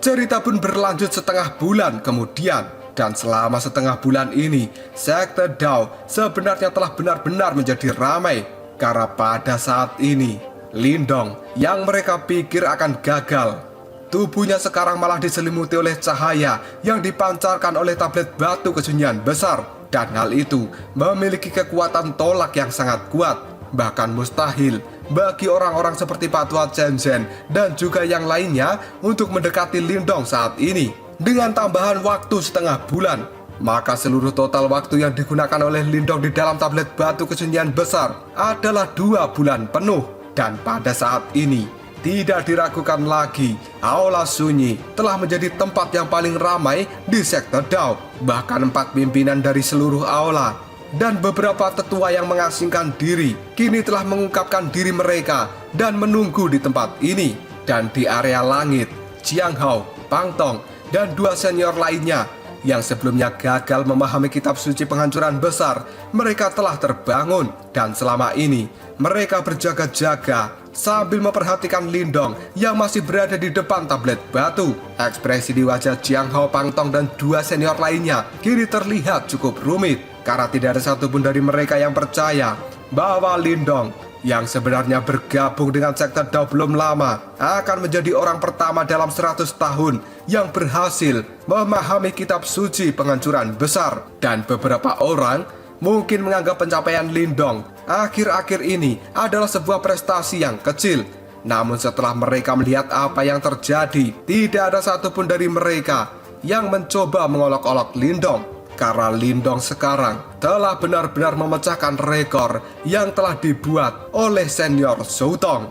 Cerita pun berlanjut setengah bulan kemudian, dan selama setengah bulan ini, sekte Dao sebenarnya telah benar-benar menjadi ramai. Karena pada saat ini, Lindong yang mereka pikir akan gagal, tubuhnya sekarang malah diselimuti oleh cahaya yang dipancarkan oleh tablet batu kesunyian besar. Dan hal itu memiliki kekuatan tolak yang sangat kuat, bahkan mustahil bagi orang-orang seperti Pak Tua Chen Zhen dan juga yang lainnya untuk mendekati Lindong saat ini. Dengan tambahan waktu setengah bulan, maka seluruh total waktu yang digunakan oleh Lindong di dalam tablet batu kesunyian besar adalah 2 bulan penuh. Dan pada saat ini, tidak diragukan lagi, Aula Sunyi telah menjadi tempat yang paling ramai di sekte Dao. Bahkan 4 pimpinan dari seluruh aula dan beberapa tetua yang mengasingkan diri kini telah mengungkapkan diri mereka dan menunggu di tempat ini. Dan di area langit, Jiang Hao, Pang Tong, dan 2 senior lainnya yang sebelumnya gagal memahami kitab suci penghancuran besar, mereka telah terbangun. Dan selama ini mereka berjaga-jaga sambil memperhatikan Lindong yang masih berada di depan tablet batu. Ekspresi di wajah Jiang Hao, Pang Tong, dan 2 senior lainnya kini terlihat cukup rumit, karena tidak ada satupun dari mereka yang percaya bahwa Lindong yang sebenarnya bergabung dengan sekte Dao belum lama akan menjadi orang pertama dalam 100 tahun yang berhasil memahami kitab suci penghancuran besar. Dan beberapa orang mungkin menganggap pencapaian Lindong akhir-akhir ini adalah sebuah prestasi yang kecil. Namun setelah mereka melihat apa yang terjadi, tidak ada satupun dari mereka yang mencoba mengolok-olok Lindong. karena Lindong sekarang telah benar-benar memecahkan rekor yang telah dibuat oleh senior Shoutong.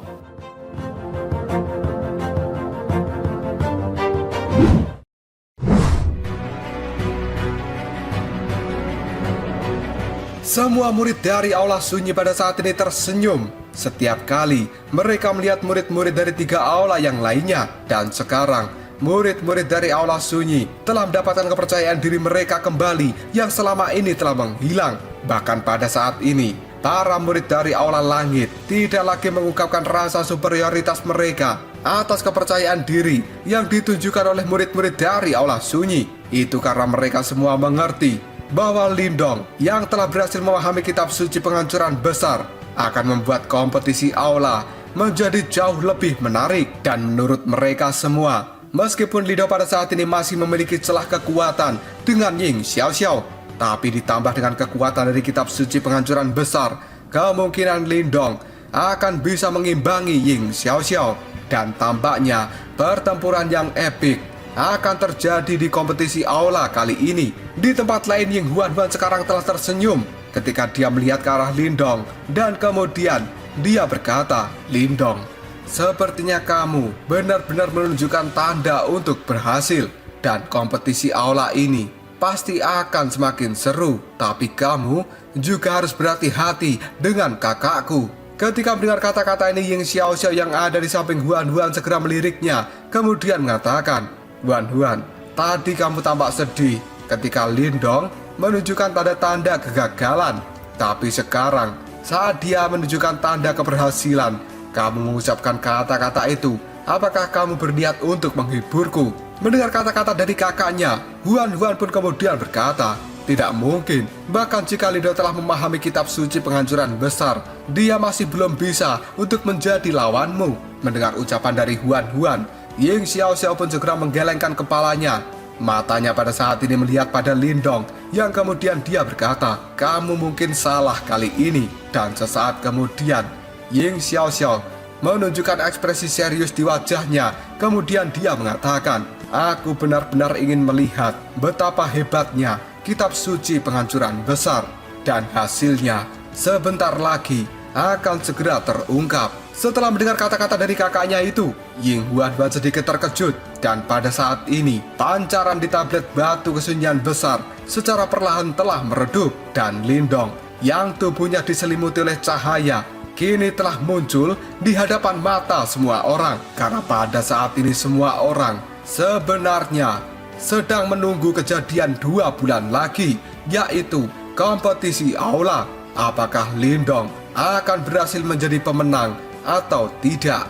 Semua murid dari Aula Sunyi pada saat ini tersenyum setiap kali mereka melihat murid-murid dari 3 aula yang lainnya. Dan sekarang, murid-murid dari Aula Sunyi telah mendapatkan kepercayaan diri mereka kembali yang selama ini telah menghilang. Bahkan pada saat ini, para murid dari Aula Langit tidak lagi mengungkapkan rasa superioritas mereka atas kepercayaan diri yang ditunjukkan oleh murid-murid dari Aula Sunyi. Itu karena mereka semua mengerti bahwa Lindong yang telah berhasil memahami kitab suci penghancuran besar akan membuat kompetisi aula menjadi jauh lebih menarik. Dan menurut mereka semua, meskipun Lindong pada saat ini masih memiliki celah kekuatan dengan Ying Xiaoxiao, tapi ditambah dengan kekuatan dari kitab suci penghancuran besar, kemungkinan Lindong akan bisa mengimbangi Ying Xiaoxiao. Dan tampaknya pertempuran yang epik akan terjadi di kompetisi aula kali ini. Di tempat lain, Ying Huan-Huan sekarang telah tersenyum ketika dia melihat ke arah Lindong, dan kemudian dia berkata, "Lindong, sepertinya kamu benar-benar menunjukkan tanda untuk berhasil, dan kompetisi aula ini pasti akan semakin seru. Tapi kamu juga harus berhati-hati dengan kakakku." Ketika mendengar kata-kata ini, Ying Xiaoxiao yang ada di samping Huan-Huan segera meliriknya, kemudian mengatakan, "Huan-Huan, tadi kamu tampak sedih ketika Lindong menunjukkan tanda-tanda kegagalan. Tapi sekarang, saat dia menunjukkan tanda keberhasilan, kamu mengucapkan kata-kata itu. Apakah kamu berniat untuk menghiburku?" Mendengar kata-kata dari kakaknya, Huan-Huan pun kemudian berkata, "Tidak mungkin. Bahkan jika Lindong telah memahami kitab suci penghancuran besar, dia masih belum bisa untuk menjadi lawanmu." Mendengar ucapan dari Huan-Huan, Ying Xiaoxiao pun segera menggelengkan kepalanya. Matanya pada saat ini melihat pada Lindong, yang kemudian dia berkata, "Kamu mungkin salah kali ini." Dan sesaat kemudian, Ying Xiaoxiao menunjukkan ekspresi serius di wajahnya. Kemudian dia mengatakan, "Aku benar-benar ingin melihat betapa hebatnya kitab suci penghancuran besar. Dan hasilnya sebentar lagi akan segera terungkap." Setelah mendengar kata-kata dari kakaknya itu, Ying Huan-Huan sedikit terkejut. Dan pada saat ini, pancaran di tablet batu kesunyian besar secara perlahan telah meredup. Dan Lindong yang tubuhnya diselimuti oleh cahaya kini telah muncul di hadapan mata semua orang. Karena pada saat ini semua orang sebenarnya sedang menunggu kejadian 2 bulan lagi, yaitu kompetisi aula. Apakah Lindong akan berhasil menjadi pemenang atau tidak?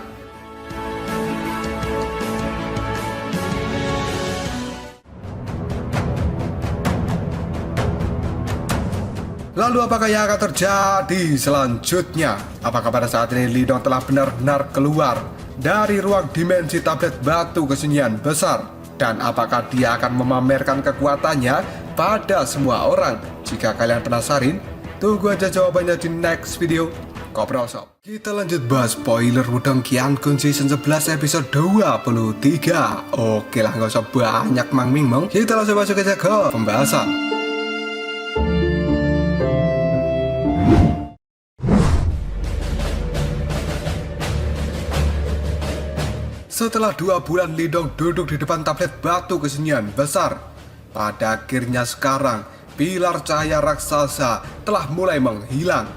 Lalu apakah yang akan terjadi selanjutnya? Apakah pada saat ini Lindong telah benar-benar keluar dari ruang dimensi tablet batu kesunyian besar? Dan apakah dia akan memamerkan kekuatannya pada semua orang? Jika kalian penasaran, tunggu aja jawabannya di next video. Koprol Shop. Kita lanjut bahas spoiler Wudong Qiankun Season 11 episode 23. Oke lah, gak usah banyak mang-ming-mong, kita langsung masuk aja ke pembahasan. Setelah 2 bulan Lindong duduk di depan tablet batu kesunyian besar, pada akhirnya sekarang pilar cahaya raksasa telah mulai menghilang.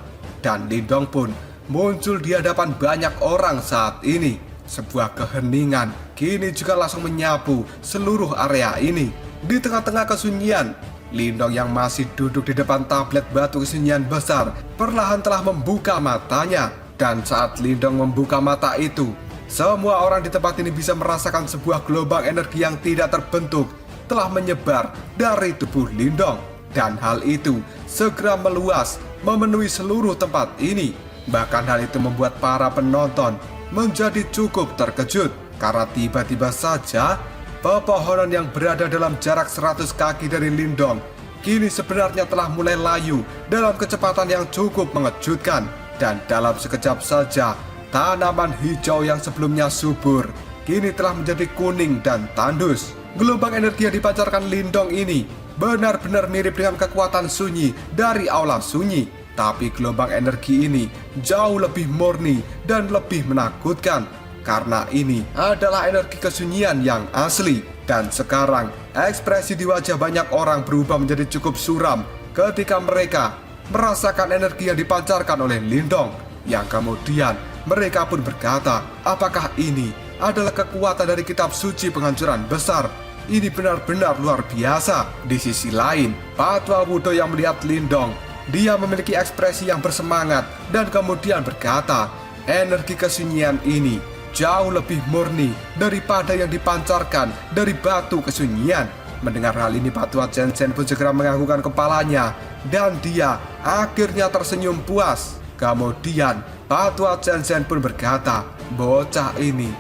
Dan Lindong pun muncul di hadapan banyak orang saat ini. Sebuah keheningan kini juga langsung menyapu seluruh area ini. Di tengah-tengah kesunyian, Lindong yang masih duduk di depan tablet batu kesunyian besar perlahan telah membuka matanya. Dan saat Lindong membuka mata itu, semua orang di tempat ini bisa merasakan sebuah gelombang energi yang tidak terbentuk telah menyebar dari tubuh Lindong. Dan hal itu segera meluas memenuhi seluruh tempat ini. Bahkan hal itu membuat para penonton menjadi cukup terkejut. Karena tiba-tiba saja pepohonan yang berada dalam jarak 100 kaki dari Lindong kini sebenarnya telah mulai layu dalam kecepatan yang cukup mengejutkan. Dan dalam sekejap saja, tanaman hijau yang sebelumnya subur kini telah menjadi kuning dan tandus. Gelombang energi yang dipancarkan Lindong ini benar-benar mirip dengan kekuatan sunyi dari aula sunyi. Tapi gelombang energi ini jauh lebih murni dan lebih menakutkan, karena ini adalah energi kesunyian yang asli. Dan sekarang ekspresi di wajah banyak orang berubah menjadi cukup suram ketika mereka merasakan energi yang dipancarkan oleh Lindong. Yang kemudian mereka pun berkata, apakah ini adalah kekuatan dari kitab suci penghancuran besar? Ini benar-benar luar biasa. Di sisi lain, Patwa Wudou yang melihat Lindong, dia memiliki ekspresi yang bersemangat dan kemudian berkata, energi kesunyian ini jauh lebih murni daripada yang dipancarkan dari batu kesunyian. Mendengar hal ini, Patwa Zhen pun segera menganggukkan kepalanya dan dia akhirnya tersenyum puas. Kemudian Patwa Zhen pun berkata, bocah ini,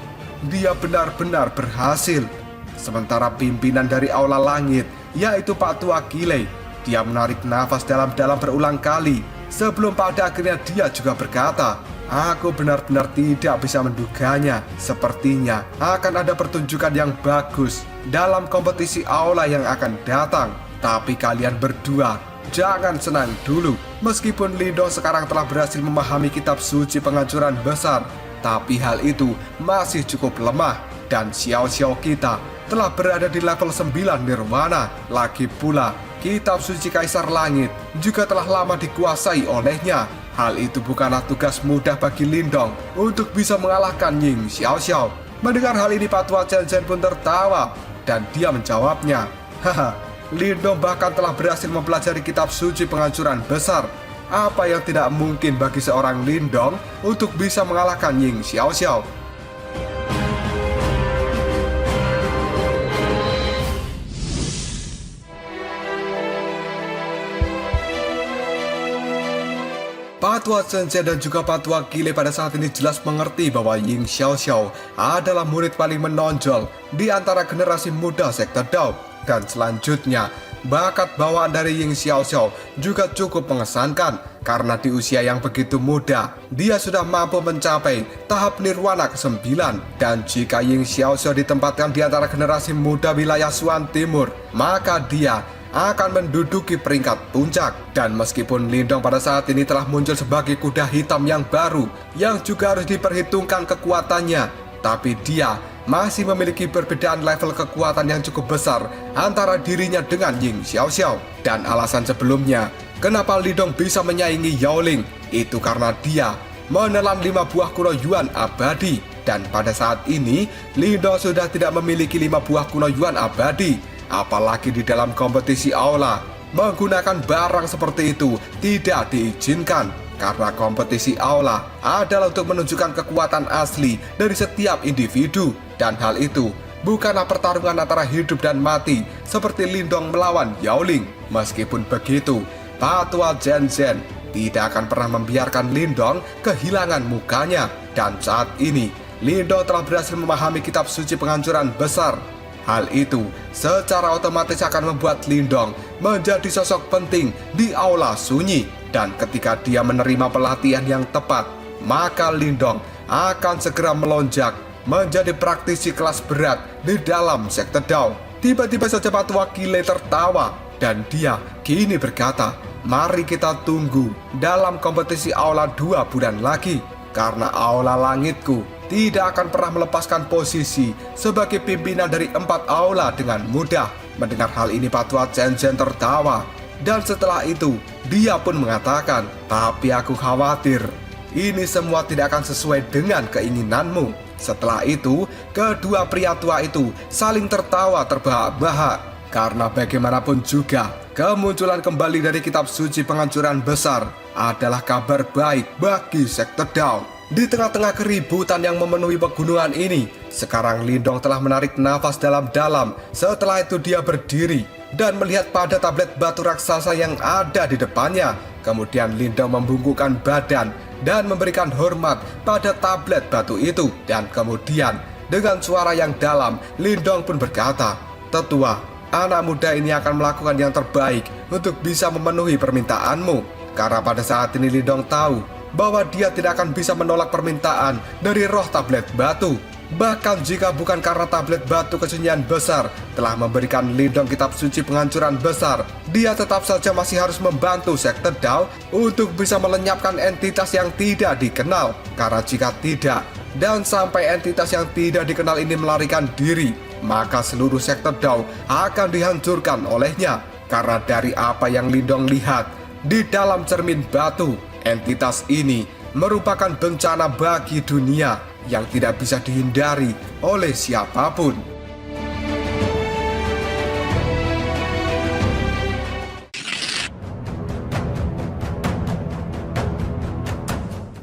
dia benar-benar berhasil. Sementara pimpinan dari aula langit, yaitu Patwa Qilei, dia menarik nafas dalam-dalam berulang kali sebelum pada akhirnya dia juga berkata, aku benar-benar tidak bisa menduganya. Sepertinya akan ada pertunjukan yang bagus dalam kompetisi aula yang akan datang. Tapi kalian berdua jangan senang dulu. Meskipun Lindong sekarang telah berhasil memahami kitab suci penghancuran besar, tapi hal itu masih cukup lemah. Dan Xiao Xiao kita telah berada di level 9 Nirwana. Lagi pula kitab suci Kaisar Langit juga telah lama dikuasai olehnya. Hal itu bukanlah tugas mudah bagi Lindong untuk bisa mengalahkan Ying Xiao Xiao. Mendengar hal ini, Patwa Zhen pun tertawa dan dia menjawabnya, haha, Lindong bahkan telah berhasil mempelajari kitab suci penghancuran besar. Apa yang tidak mungkin bagi seorang Lindong untuk bisa mengalahkan Ying Xiao Xiao? Patwa Zhen dan juga Patwa Qilei pada saat ini jelas mengerti bahwa Ying Xiao Xiao adalah murid paling menonjol di antara generasi muda sekte Dao. Dan selanjutnya, bakat bawaan dari Ying Xiao Xiao juga cukup mengesankan, karena di usia yang begitu muda, dia sudah mampu mencapai tahap Nirwana ke-9. Dan jika Ying Xiao Xiao ditempatkan di antara generasi muda wilayah Suan Timur, maka dia akan menduduki peringkat puncak. Dan meskipun Lindong pada saat ini telah muncul sebagai kuda hitam yang baru, yang juga harus diperhitungkan kekuatannya, tapi dia masih memiliki perbedaan level kekuatan yang cukup besar antara dirinya dengan Ying Xiao Xiao. Dan alasan sebelumnya, kenapa Lindong bisa menyaingi Yaoling, itu karena dia menelan 5 buah kuno Yuan abadi. Dan pada saat ini, Lindong sudah tidak memiliki 5 buah kuno Yuan abadi. Apalagi di dalam kompetisi aula, menggunakan barang seperti itu tidak diizinkan, karena kompetisi aula adalah untuk menunjukkan kekuatan asli dari setiap individu. Dan hal itu bukanlah pertarungan antara hidup dan mati seperti Lindong melawan Yaoling. Meskipun begitu, Patwa Zhen tidak akan pernah membiarkan Lindong kehilangan mukanya. Dan saat ini Lindong telah berhasil memahami kitab suci penghancuran besar. Hal itu secara otomatis akan membuat Lindong menjadi sosok penting di aula sunyi. Dan ketika dia menerima pelatihan yang tepat, maka Lindong akan segera melonjak menjadi praktisi kelas berat di dalam sekte Dao. Tiba-tiba saja Patwa Qilei tertawa dan dia kini berkata, mari kita tunggu dalam kompetisi aula 2 bulan lagi, karena aula langitku tidak akan pernah melepaskan posisi sebagai pimpinan dari 4 aula dengan mudah. Mendengar hal ini, Patwa Zhen tertawa, dan setelah itu dia pun mengatakan, tapi aku khawatir ini semua tidak akan sesuai dengan keinginanmu. Setelah itu, kedua pria tua itu saling tertawa terbahak-bahak, karena bagaimanapun juga kemunculan kembali dari kitab suci penghancuran besar adalah kabar baik bagi sekte Dao. Di tengah-tengah keributan yang memenuhi pegunungan ini, sekarang Lindong telah menarik nafas dalam-dalam. Setelah itu dia berdiri dan melihat pada tablet batu raksasa yang ada di depannya. Kemudian Lindong membungkukkan badan dan memberikan hormat pada tablet batu itu. Dan kemudian dengan suara yang dalam, Lindong pun berkata, tetua, anak muda ini akan melakukan yang terbaik untuk bisa memenuhi permintaanmu. Karena pada saat ini Lindong tahu bahwa dia tidak akan bisa menolak permintaan dari roh tablet batu. Bahkan jika bukan karena tablet batu kesunyian besar telah memberikan Lindong kitab suci penghancuran besar, dia tetap saja masih harus membantu sekte Dao untuk bisa melenyapkan entitas yang tidak dikenal. Karena jika tidak, dan sampai entitas yang tidak dikenal ini melarikan diri, maka seluruh sekte Dao akan dihancurkan olehnya. Karena dari apa yang Lindong lihat di dalam cermin batu, entitas ini merupakan bencana bagi dunia yang tidak bisa dihindari oleh siapapun.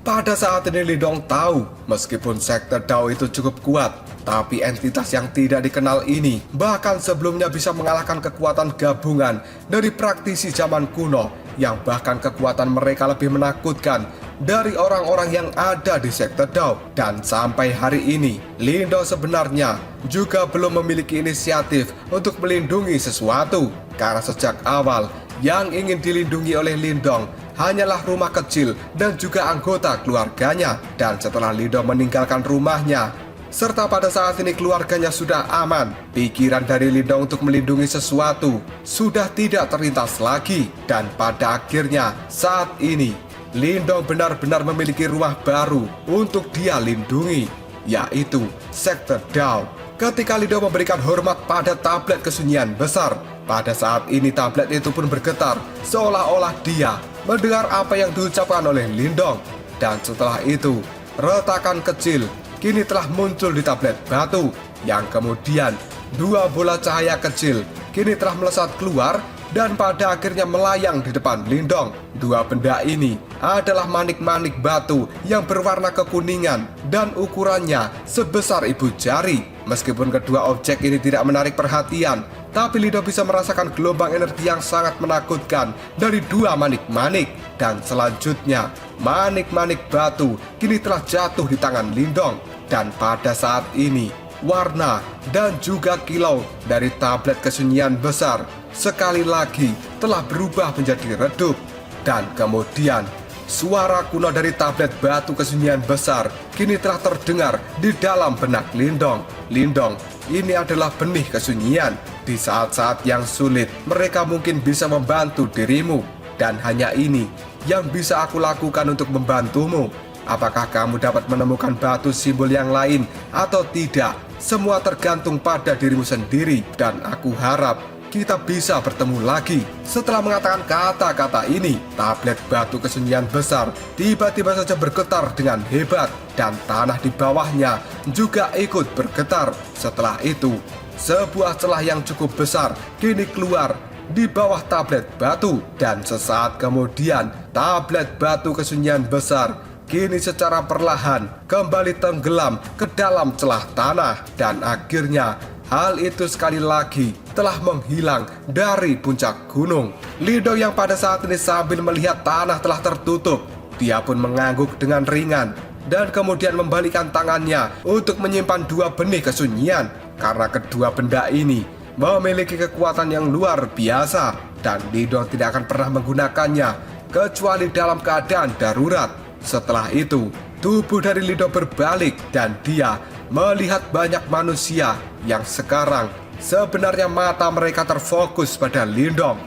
Pada saat ini Lindong tahu, meskipun sekte Dao itu cukup kuat, tapi entitas yang tidak dikenal ini bahkan sebelumnya bisa mengalahkan kekuatan gabungan dari praktisi zaman kuno, yang bahkan kekuatan mereka lebih menakutkan dari orang-orang yang ada di sekte Dao. Dan sampai hari ini, Lindong sebenarnya juga belum memiliki inisiatif untuk melindungi sesuatu. Karena sejak awal, yang ingin dilindungi oleh Lindong hanyalah rumah kecil dan juga anggota keluarganya. Dan setelah Lindong meninggalkan rumahnya, serta pada saat ini keluarganya sudah aman, pikiran dari Lindong untuk melindungi sesuatu sudah tidak terlintas lagi. Dan pada akhirnya saat ini Lindong benar-benar memiliki rumah baru untuk dia lindungi, yaitu sekte Dao. Ketika Lindong memberikan hormat pada tablet kesunyian besar, pada saat ini tablet itu pun bergetar seolah-olah dia mendengar apa yang diucapkan oleh Lindong. Dan setelah itu, retakan kecil kini telah muncul di tablet batu, yang kemudian dua bola cahaya kecil kini telah melesat keluar dan pada akhirnya melayang di depan Lindong. Dua benda ini adalah manik-manik batu yang berwarna kekuningan dan ukurannya sebesar ibu jari. Meskipun kedua objek ini tidak menarik perhatian, tapi Lindong bisa merasakan gelombang energi yang sangat menakutkan dari dua manik-manik. Dan selanjutnya, manik-manik batu kini telah jatuh di tangan Lindong. Dan pada saat ini, warna dan juga kilau dari tablet kesunyian besar sekali lagi telah berubah menjadi redup. Dan kemudian suara kuno dari tablet batu kesunyian besar kini telah terdengar di dalam benak Lindong. Lindong, ini adalah benih kesunyian. Di saat-saat yang sulit, mereka mungkin bisa membantu dirimu. Dan hanya ini yang bisa aku lakukan untuk membantumu. Apakah kamu dapat menemukan batu simbol yang lain atau tidak? Semua tergantung pada dirimu sendiri. Dan aku harap kita bisa bertemu lagi. Setelah mengatakan kata-kata ini, tablet batu kesunyian besar tiba-tiba saja bergetar dengan hebat. Dan tanah di bawahnya juga ikut bergetar. Setelah itu, sebuah celah yang cukup besar kini keluar di bawah tablet batu. Dan sesaat kemudian, tablet batu kesunyian besar kini secara perlahan kembali tenggelam ke dalam celah tanah. Dan akhirnya hal itu sekali lagi telah menghilang dari puncak gunung. Lindong yang pada saat ini sambil melihat tanah telah tertutup, dia pun mengangguk dengan ringan dan kemudian membalikkan tangannya untuk menyimpan dua benih kesunyian. Karena kedua benda ini memiliki kekuatan yang luar biasa dan Lindong tidak akan pernah menggunakannya kecuali dalam keadaan darurat. Setelah itu, tubuh dari Lindong berbalik dan dia melihat banyak manusia yang sekarang sebenarnya mata mereka terfokus pada Lindong.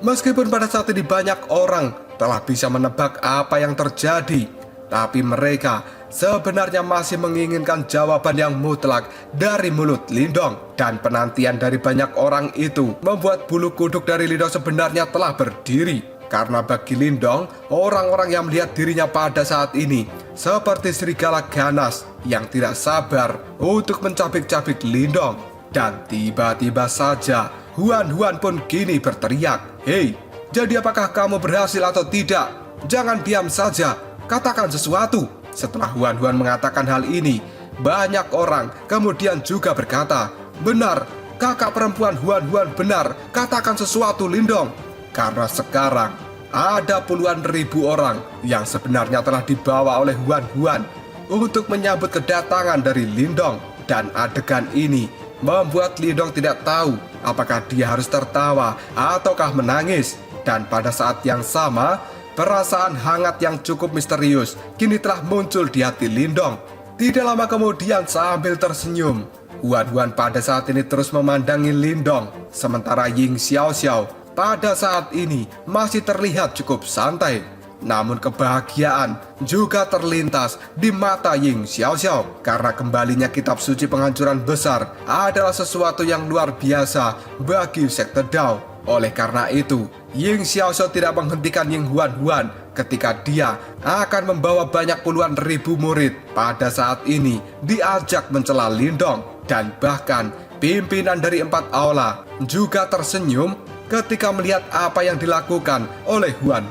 Meskipun pada saat ini banyak orang telah bisa menebak apa yang terjadi, tapi mereka sebenarnya masih menginginkan jawaban yang mutlak dari mulut Lindong. Dan penantian dari banyak orang itu membuat bulu kuduk dari Lindong sebenarnya telah berdiri. Karena bagi Lindong, orang-orang yang melihat dirinya pada saat ini seperti serigala ganas yang tidak sabar untuk mencabik-cabik Lindong. Dan tiba-tiba saja Huan-Huan pun kini berteriak, "Hei, jadi apakah kamu berhasil atau tidak? Jangan diam saja, katakan sesuatu." Setelah Huan-Huan mengatakan hal ini, banyak orang kemudian juga berkata, "Benar, kakak perempuan Huan-Huan benar, katakan sesuatu Lindong." Karena sekarang ada puluhan ribu orang yang sebenarnya telah dibawa oleh Huan-Huan untuk menyambut kedatangan dari Lindong. Dan adegan ini membuat Lindong tidak tahu apakah dia harus tertawa ataukah menangis. Dan pada saat yang sama, perasaan hangat yang cukup misterius kini telah muncul di hati Lindong. Tidak lama kemudian sambil tersenyum, Huan pada saat ini terus memandangi Lindong. Sementara Ying Xiaoxiao pada saat ini masih terlihat cukup santai. Namun kebahagiaan juga terlintas di mata Ying Xiaoxiao karena kembalinya kitab suci penghancuran besar adalah sesuatu yang luar biasa bagi sekte Dao. Oleh karena itu, Ying Xiaoxiao tidak menghentikan Ying Huan ketika dia akan membawa banyak puluhan ribu murid pada saat ini diajak mencela Lindong. Dan bahkan pimpinan dari 4 aula juga tersenyum ketika melihat apa yang dilakukan oleh Huan.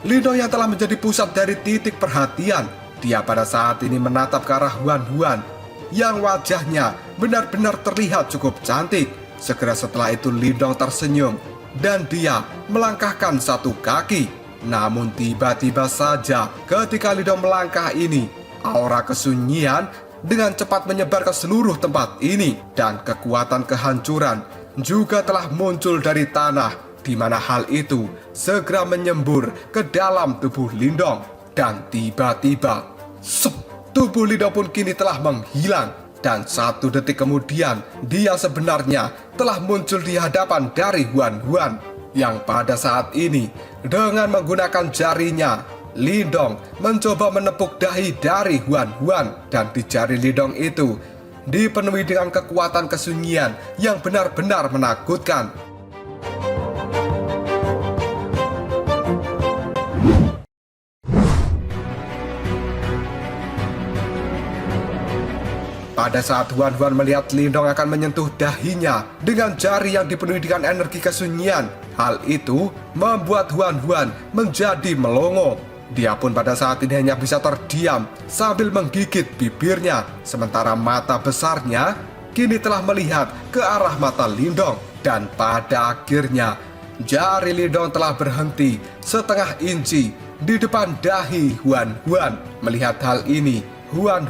Lindong yang telah menjadi pusat dari titik perhatian, dia pada saat ini menatap ke arah Huan yang wajahnya benar-benar terlihat cukup cantik. Segera setelah itu Lindong tersenyum dan dia melangkahkan satu kaki. Namun tiba-tiba saja ketika Lindong melangkah ini, aura kesunyian dengan cepat menyebar ke seluruh tempat ini dan kekuatan kehancuran juga telah muncul dari tanah, di mana hal itu segera menyembur ke dalam tubuh Lindong. Dan tiba-tiba, tubuh Lindong pun kini telah menghilang. Dan 1 detik kemudian, dia sebenarnya telah muncul di hadapan dari Huan yang pada saat ini dengan menggunakan jarinya, Lindong mencoba menepuk dahi dari Huan dan di jari Lindong itu dipenuhi dengan kekuatan kesunyian yang benar-benar menakutkan. Pada saat Huan melihat Lindong akan menyentuh dahinya dengan jari yang dipenuhi dengan energi kesunyian, hal itu membuat Huan menjadi melongo. Dia pun pada saat ini hanya bisa terdiam sambil menggigit bibirnya, sementara mata besarnya kini telah melihat ke arah mata Lindong. Dan pada akhirnya, jari Lindong telah berhenti setengah inci di depan dahi Huan. Melihat hal ini, Huan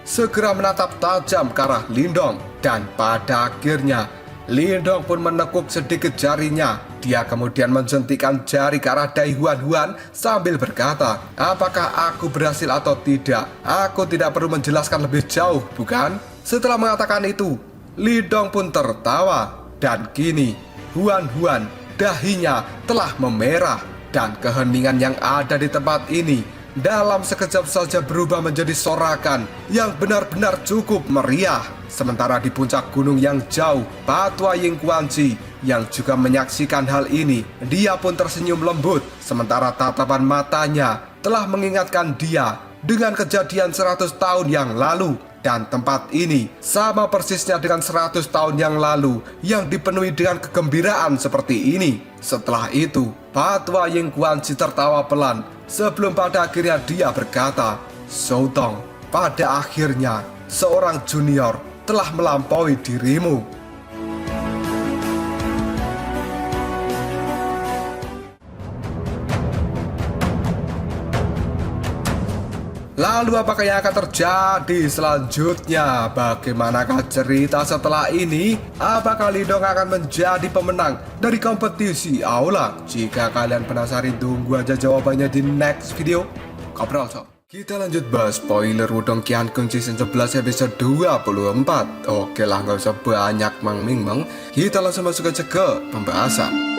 segera menatap tajam ke arah Lindong. Dan pada akhirnya Lindong pun menekuk sedikit jarinya. Dia kemudian mensuntikkan jari ke arah dahi Huan sambil berkata, "Apakah aku berhasil atau tidak? Aku tidak perlu menjelaskan lebih jauh, bukan?" Setelah mengatakan itu, Lindong pun tertawa. Dan kini Huan dahinya telah memerah. Dan keheningan yang ada di tempat ini dalam sekejap saja berubah menjadi sorakan yang benar-benar cukup meriah. Sementara di puncak gunung yang jauh, Patua Ying Kuanci yang juga menyaksikan hal ini, dia pun tersenyum lembut, sementara tatapan matanya telah mengingatkan dia dengan kejadian 100 tahun yang lalu. Dan tempat ini sama persisnya dengan 100 tahun yang lalu yang dipenuhi dengan kegembiraan seperti ini. Setelah itu, Patua Ying Kuanci tertawa pelan sebelum pada akhirnya dia berkata, "Shoutong, pada akhirnya seorang junior telah melampaui dirimu." Lalu apakah yang akan terjadi selanjutnya? Bagaimanakah cerita setelah ini? Apakah Lindong akan menjadi pemenang dari kompetisi aula? Jika kalian penasaran, tunggu aja jawabannya di next video. Kaprol so. Kita lanjut bahas spoiler Wudong Qiankun Season 11 episode 24. Oke lah, gak usah banyak meng. Kita langsung masuk aja ke pembahasan.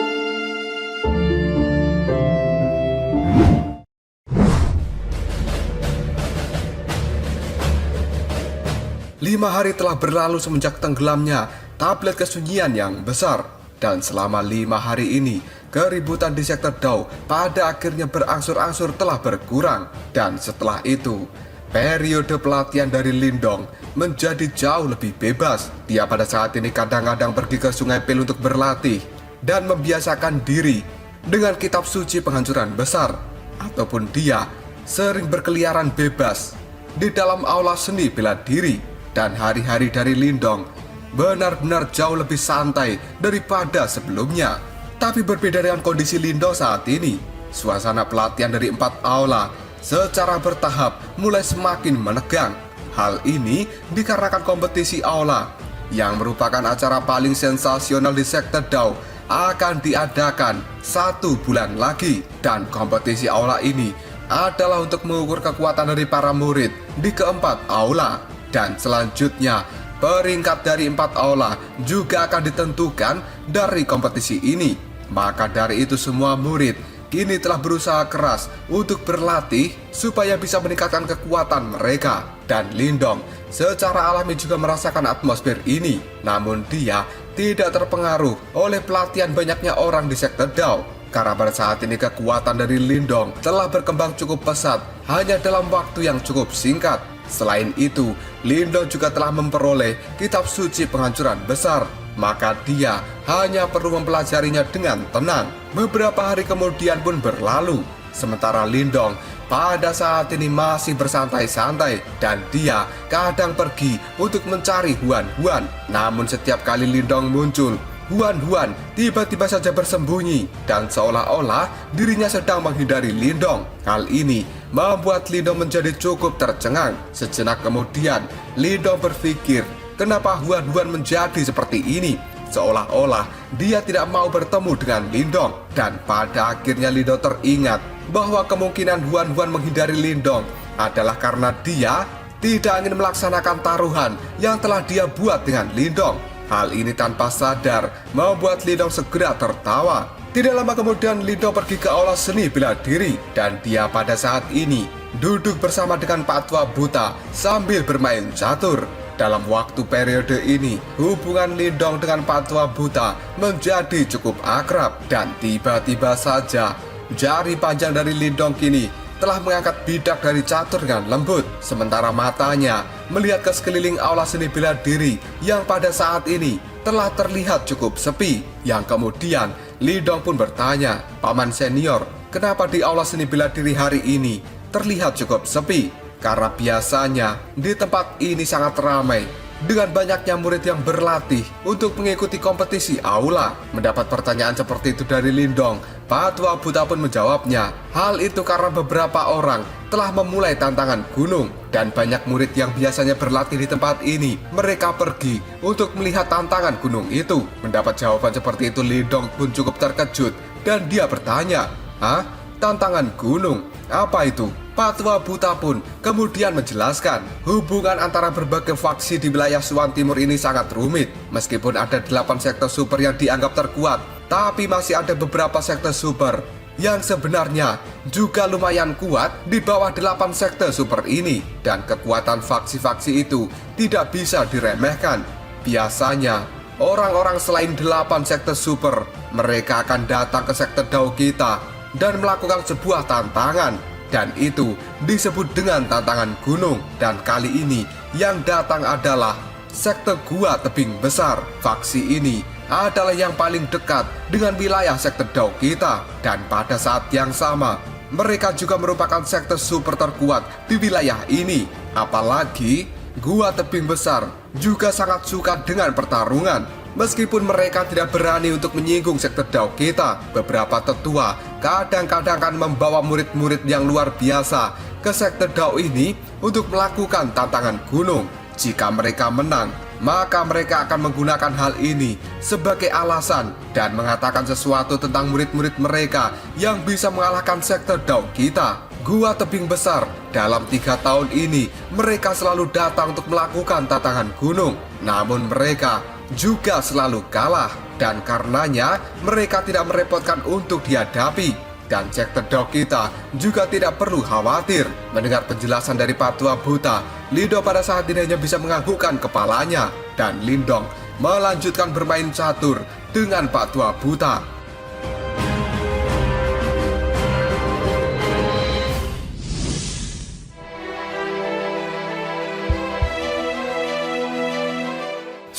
5 hari telah berlalu semenjak tenggelamnya tablet kesunyian yang besar. Dan selama 5 hari ini, keributan di sektor Dao pada akhirnya berangsur-angsur telah berkurang. Dan setelah itu, periode pelatihan dari Lindong menjadi jauh lebih bebas. Dia pada saat ini kadang-kadang pergi ke Sungai Pil untuk berlatih dan membiasakan diri dengan kitab suci penghancuran besar. Ataupun dia sering berkeliaran bebas di dalam aula seni bela diri. Dan hari-hari dari Lindong benar-benar jauh lebih santai daripada sebelumnya. Tapi berbeda dengan kondisi Lindong saat ini, suasana pelatihan dari 4 aula secara bertahap mulai semakin menegang. Hal ini dikarenakan kompetisi aula yang merupakan acara paling sensasional di sektor Dao, akan diadakan 1 bulan lagi. Dan kompetisi aula ini adalah untuk mengukur kekuatan dari para murid di keempat aula. Dan selanjutnya, peringkat dari 4 aula juga akan ditentukan dari kompetisi ini. Maka dari itu semua murid kini telah berusaha keras untuk berlatih supaya bisa meningkatkan kekuatan mereka. Dan Lindong secara alami juga merasakan atmosfer ini. Namun dia tidak terpengaruh oleh pelatihan banyaknya orang di sektor Dao. Karena pada saat ini kekuatan dari Lindong telah berkembang cukup pesat hanya dalam waktu yang cukup singkat. Selain itu, Lindong juga telah memperoleh kitab suci penghancuran besar. Maka dia hanya perlu mempelajarinya dengan tenang. Beberapa hari kemudian pun berlalu. Sementara Lindong pada saat ini masih bersantai-santai dan dia kadang pergi untuk mencari Huan-Huan. Namun setiap kali Lindong muncul, Huan-Huan tiba-tiba saja bersembunyi dan seolah-olah dirinya sedang menghindari Lindong. Hal ini membuat Lindong menjadi cukup tercengang. Sejenak kemudian, Lindong berpikir, kenapa Huan-Huan menjadi seperti ini? Seolah-olah dia tidak mau bertemu dengan Lindong. Dan pada akhirnya Lindong teringat bahwa kemungkinan Huan-Huan menghindari Lindong adalah karena dia tidak ingin melaksanakan taruhan yang telah dia buat dengan Lindong. Hal ini tanpa sadar membuat Lindong segera tertawa. Tidak lama kemudian Lindong pergi ke aula seni bela diri dan dia pada saat ini duduk bersama dengan Pak Tua Buta sambil bermain catur. Dalam waktu periode ini, hubungan Lindong dengan Pak Tua Buta menjadi cukup akrab. Dan tiba-tiba saja, jari panjang dari Lindong kini telah mengangkat bidak dari catur dengan lembut. Sementara matanya melihat ke sekeliling aula seni bela diri yang pada saat ini telah terlihat cukup sepi. Yang kemudian Lindong pun bertanya, "Paman senior, kenapa di aula seni bela diri hari ini terlihat cukup sepi?" Karena biasanya di tempat ini sangat ramai dengan banyaknya murid yang berlatih untuk mengikuti kompetisi aula. Mendapat pertanyaan seperti itu dari Lindong, Pak Tua Buta pun menjawabnya, hal itu karena beberapa orang telah memulai tantangan gunung dan banyak murid yang biasanya berlatih di tempat ini, mereka pergi untuk melihat tantangan gunung itu. Mendapat jawaban seperti itu, Lindong pun cukup terkejut dan dia bertanya, "Hah? Tantangan gunung? Apa itu?" Pak Tua Buta pun kemudian menjelaskan, hubungan antara berbagai faksi di wilayah Suan Timur ini sangat rumit. Meskipun ada 8 sektor super yang dianggap terkuat, tapi masih ada beberapa sektor super yang sebenarnya juga lumayan kuat di bawah 8 sektor super ini. Dan kekuatan faksi-faksi itu tidak bisa diremehkan. Biasanya, orang-orang selain 8 sektor super, mereka akan datang ke sektor Dao kita dan melakukan sebuah tantangan. Dan itu disebut dengan tantangan gunung. Dan kali ini yang datang adalah sektor Gua Tebing Besar. Faksi ini adalah yang paling dekat dengan wilayah sektor Dao kita. Dan pada saat yang sama, mereka juga merupakan sektor super terkuat di wilayah ini. Apalagi Gua Tebing Besar juga sangat suka dengan pertarungan. Meskipun mereka tidak berani untuk menyinggung sektor Dao kita, beberapa tetua kadang-kadang akan membawa murid-murid yang luar biasa ke sektor Dao ini untuk melakukan tantangan gunung. Jika mereka menang, maka mereka akan menggunakan hal ini sebagai alasan dan mengatakan sesuatu tentang murid-murid mereka yang bisa mengalahkan sektor Dao kita. Gua Tebing Besar, dalam 3 tahun ini mereka selalu datang untuk melakukan tantangan gunung. Namun mereka juga selalu kalah dan karenanya mereka tidak merepotkan untuk dihadapi. Dan sektor Dao kita juga tidak perlu khawatir. Mendengar penjelasan dari Pak Tua Buta, Lindong pada saat ini hanya bisa menganggukkan kepalanya. Dan Lindong melanjutkan bermain catur dengan Pak Tua Buta.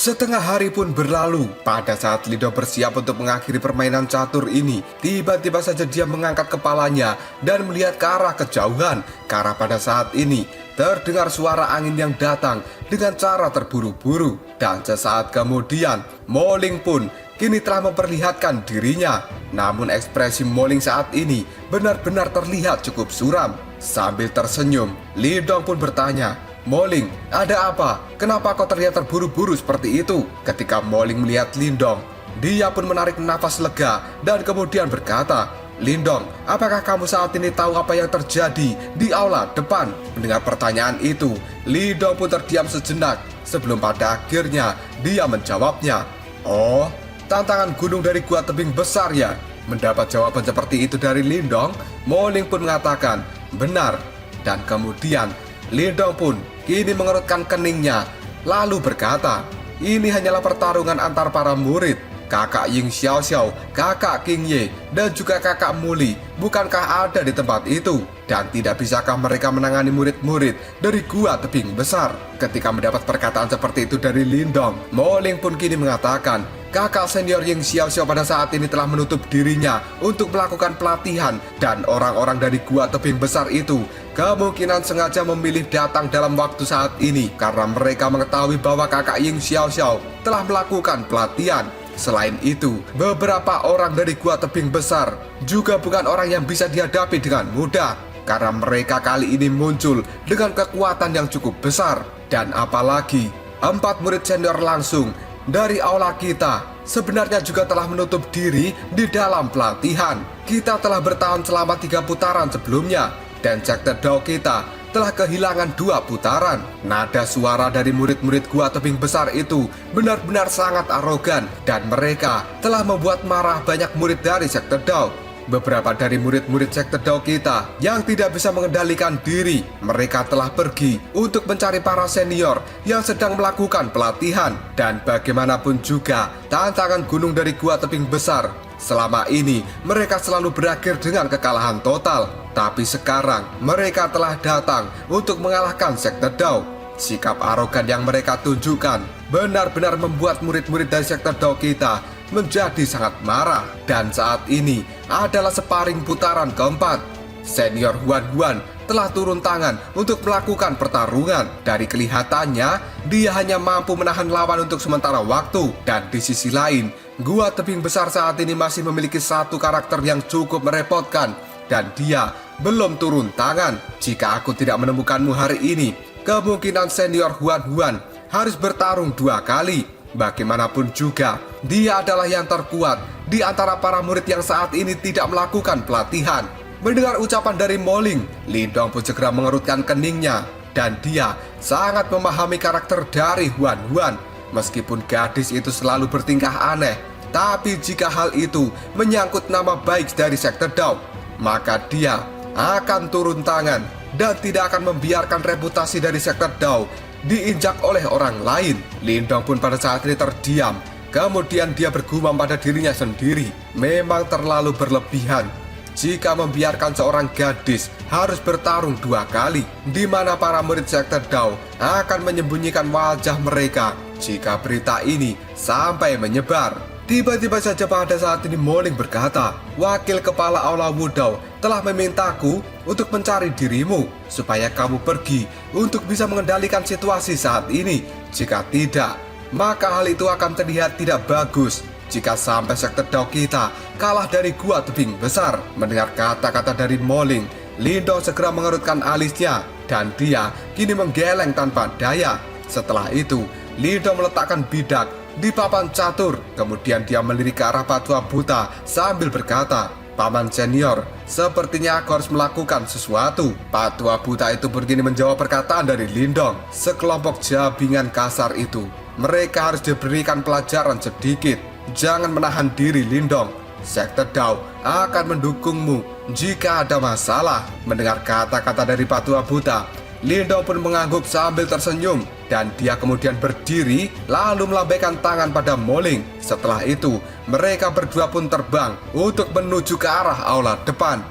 Setengah hari pun berlalu. Pada saat Lindong bersiap untuk mengakhiri permainan catur ini, tiba-tiba saja dia mengangkat kepalanya dan melihat ke arah kejauhan. Karena pada saat ini terdengar suara angin yang datang dengan cara terburu-buru. Dan sesaat kemudian, Moling pun kini telah memperlihatkan dirinya. Namun ekspresi Moling saat ini benar-benar terlihat cukup suram. Sambil tersenyum, Lindong pun bertanya, "Moling, ada apa? Kenapa kau terlihat terburu-buru seperti itu?" Ketika Moling melihat Lindong, dia pun menarik nafas lega dan kemudian berkata, "Lindong, apakah kamu saat ini tahu apa yang terjadi di aula depan?" Mendengar pertanyaan itu, Lindong pun terdiam sejenak sebelum pada akhirnya dia menjawabnya. "Oh, tantangan gunung dari gua tebing besar ya?" Mendapat jawaban seperti itu dari Lindong, Moling pun mengatakan, "Benar." Dan kemudian Lindong pun kini mengerutkan keningnya lalu berkata, "Ini hanyalah pertarungan antar para murid. Kakak Ying Xiaoxiao, kakak King Ye, dan juga kakak Muli bukankah ada di tempat itu? Dan tidak bisakah mereka menangani murid-murid dari gua tebing besar?" Ketika mendapat perkataan seperti itu dari Lindong, Moling pun kini mengatakan, kakak senior Ying Xiaoxiao pada saat ini telah menutup dirinya untuk melakukan pelatihan, dan orang-orang dari gua tebing besar itu kemungkinan sengaja memilih datang dalam waktu saat ini karena mereka mengetahui bahwa kakak Ying Xiaoxiao telah melakukan pelatihan. Selain itu, beberapa orang dari gua tebing besar juga bukan orang yang bisa dihadapi dengan mudah karena mereka kali ini muncul dengan kekuatan yang cukup besar. Dan apalagi 4 murid senior langsung dari aula kita sebenarnya juga telah menutup diri di dalam pelatihan. Kita telah bertahan selama 3 putaran sebelumnya dan sekte Dao kita telah kehilangan 2 putaran. Nada suara dari murid-murid gua tebing besar itu benar-benar sangat arogan dan mereka telah membuat marah banyak murid dari sekte Dao. Beberapa dari murid-murid sekte Dao kita yang tidak bisa mengendalikan diri, mereka telah pergi untuk mencari para senior yang sedang melakukan pelatihan. Dan bagaimanapun juga, tantangan gunung dari gua tebing besar selama ini mereka selalu berakhir dengan kekalahan total. Tapi sekarang mereka telah datang untuk mengalahkan sekte Dao. Sikap arogan yang mereka tunjukkan benar-benar membuat murid-murid dari sekte Dao kita menjadi sangat marah. Dan saat ini adalah sparring putaran keempat. Senior Huan telah turun tangan untuk melakukan pertarungan. Dari kelihatannya, dia hanya mampu menahan lawan untuk sementara waktu. Dan di sisi lain, gua tebing besar saat ini masih memiliki satu karakter yang cukup merepotkan. Dan dia belum turun tangan. Jika aku tidak menemukanmu hari ini, kemungkinan senior Huan harus bertarung 2 kali. Bagaimanapun juga, dia adalah yang terkuat di antara para murid yang saat ini tidak melakukan pelatihan. Mendengar ucapan dari Moling, Lindong pun segera mengerutkan keningnya. Dan dia sangat memahami karakter dari Huan. Meskipun gadis itu selalu bertingkah aneh, tapi jika hal itu menyangkut nama baik dari sekte Dao, maka dia akan turun tangan dan tidak akan membiarkan reputasi dari sekte Dao diinjak oleh orang lain. Lindong pun pada saat ini terdiam. Kemudian dia bergumam pada dirinya sendiri, memang terlalu berlebihan jika membiarkan seorang gadis harus bertarung 2 kali, di mana para murid sekte Dao akan menyembunyikan wajah mereka jika berita ini sampai menyebar. Tiba-tiba saja pada saat ini Moling berkata, "Wakil kepala aula Wudao telah memintaku untuk mencari dirimu supaya kamu pergi untuk bisa mengendalikan situasi saat ini. Jika tidak, maka hal itu akan terlihat tidak bagus jika sampai sekte Dao kita kalah dari gua tebing besar." Mendengar kata-kata dari Moling, Lindong segera mengerutkan alisnya dan dia kini menggeleng tanpa daya. Setelah itu, Lindong meletakkan bidak di papan catur. Kemudian dia melirik ke arah Patua Buta sambil berkata, "Paman senior, sepertinya aku harus melakukan sesuatu." Patua Buta itu begini menjawab perkataan dari Lindong. "Sekelompok jabingan kasar itu, mereka harus diberikan pelajaran sedikit. Jangan menahan diri, Lindong. Sekte Dao akan mendukungmu jika ada masalah." Mendengar kata-kata dari Patua Buta, Lindong pun mengangguk sambil tersenyum. Dan dia kemudian berdiri lalu melambaikan tangan pada Moling. Setelah itu, mereka berdua pun terbang untuk menuju ke arah aula depan.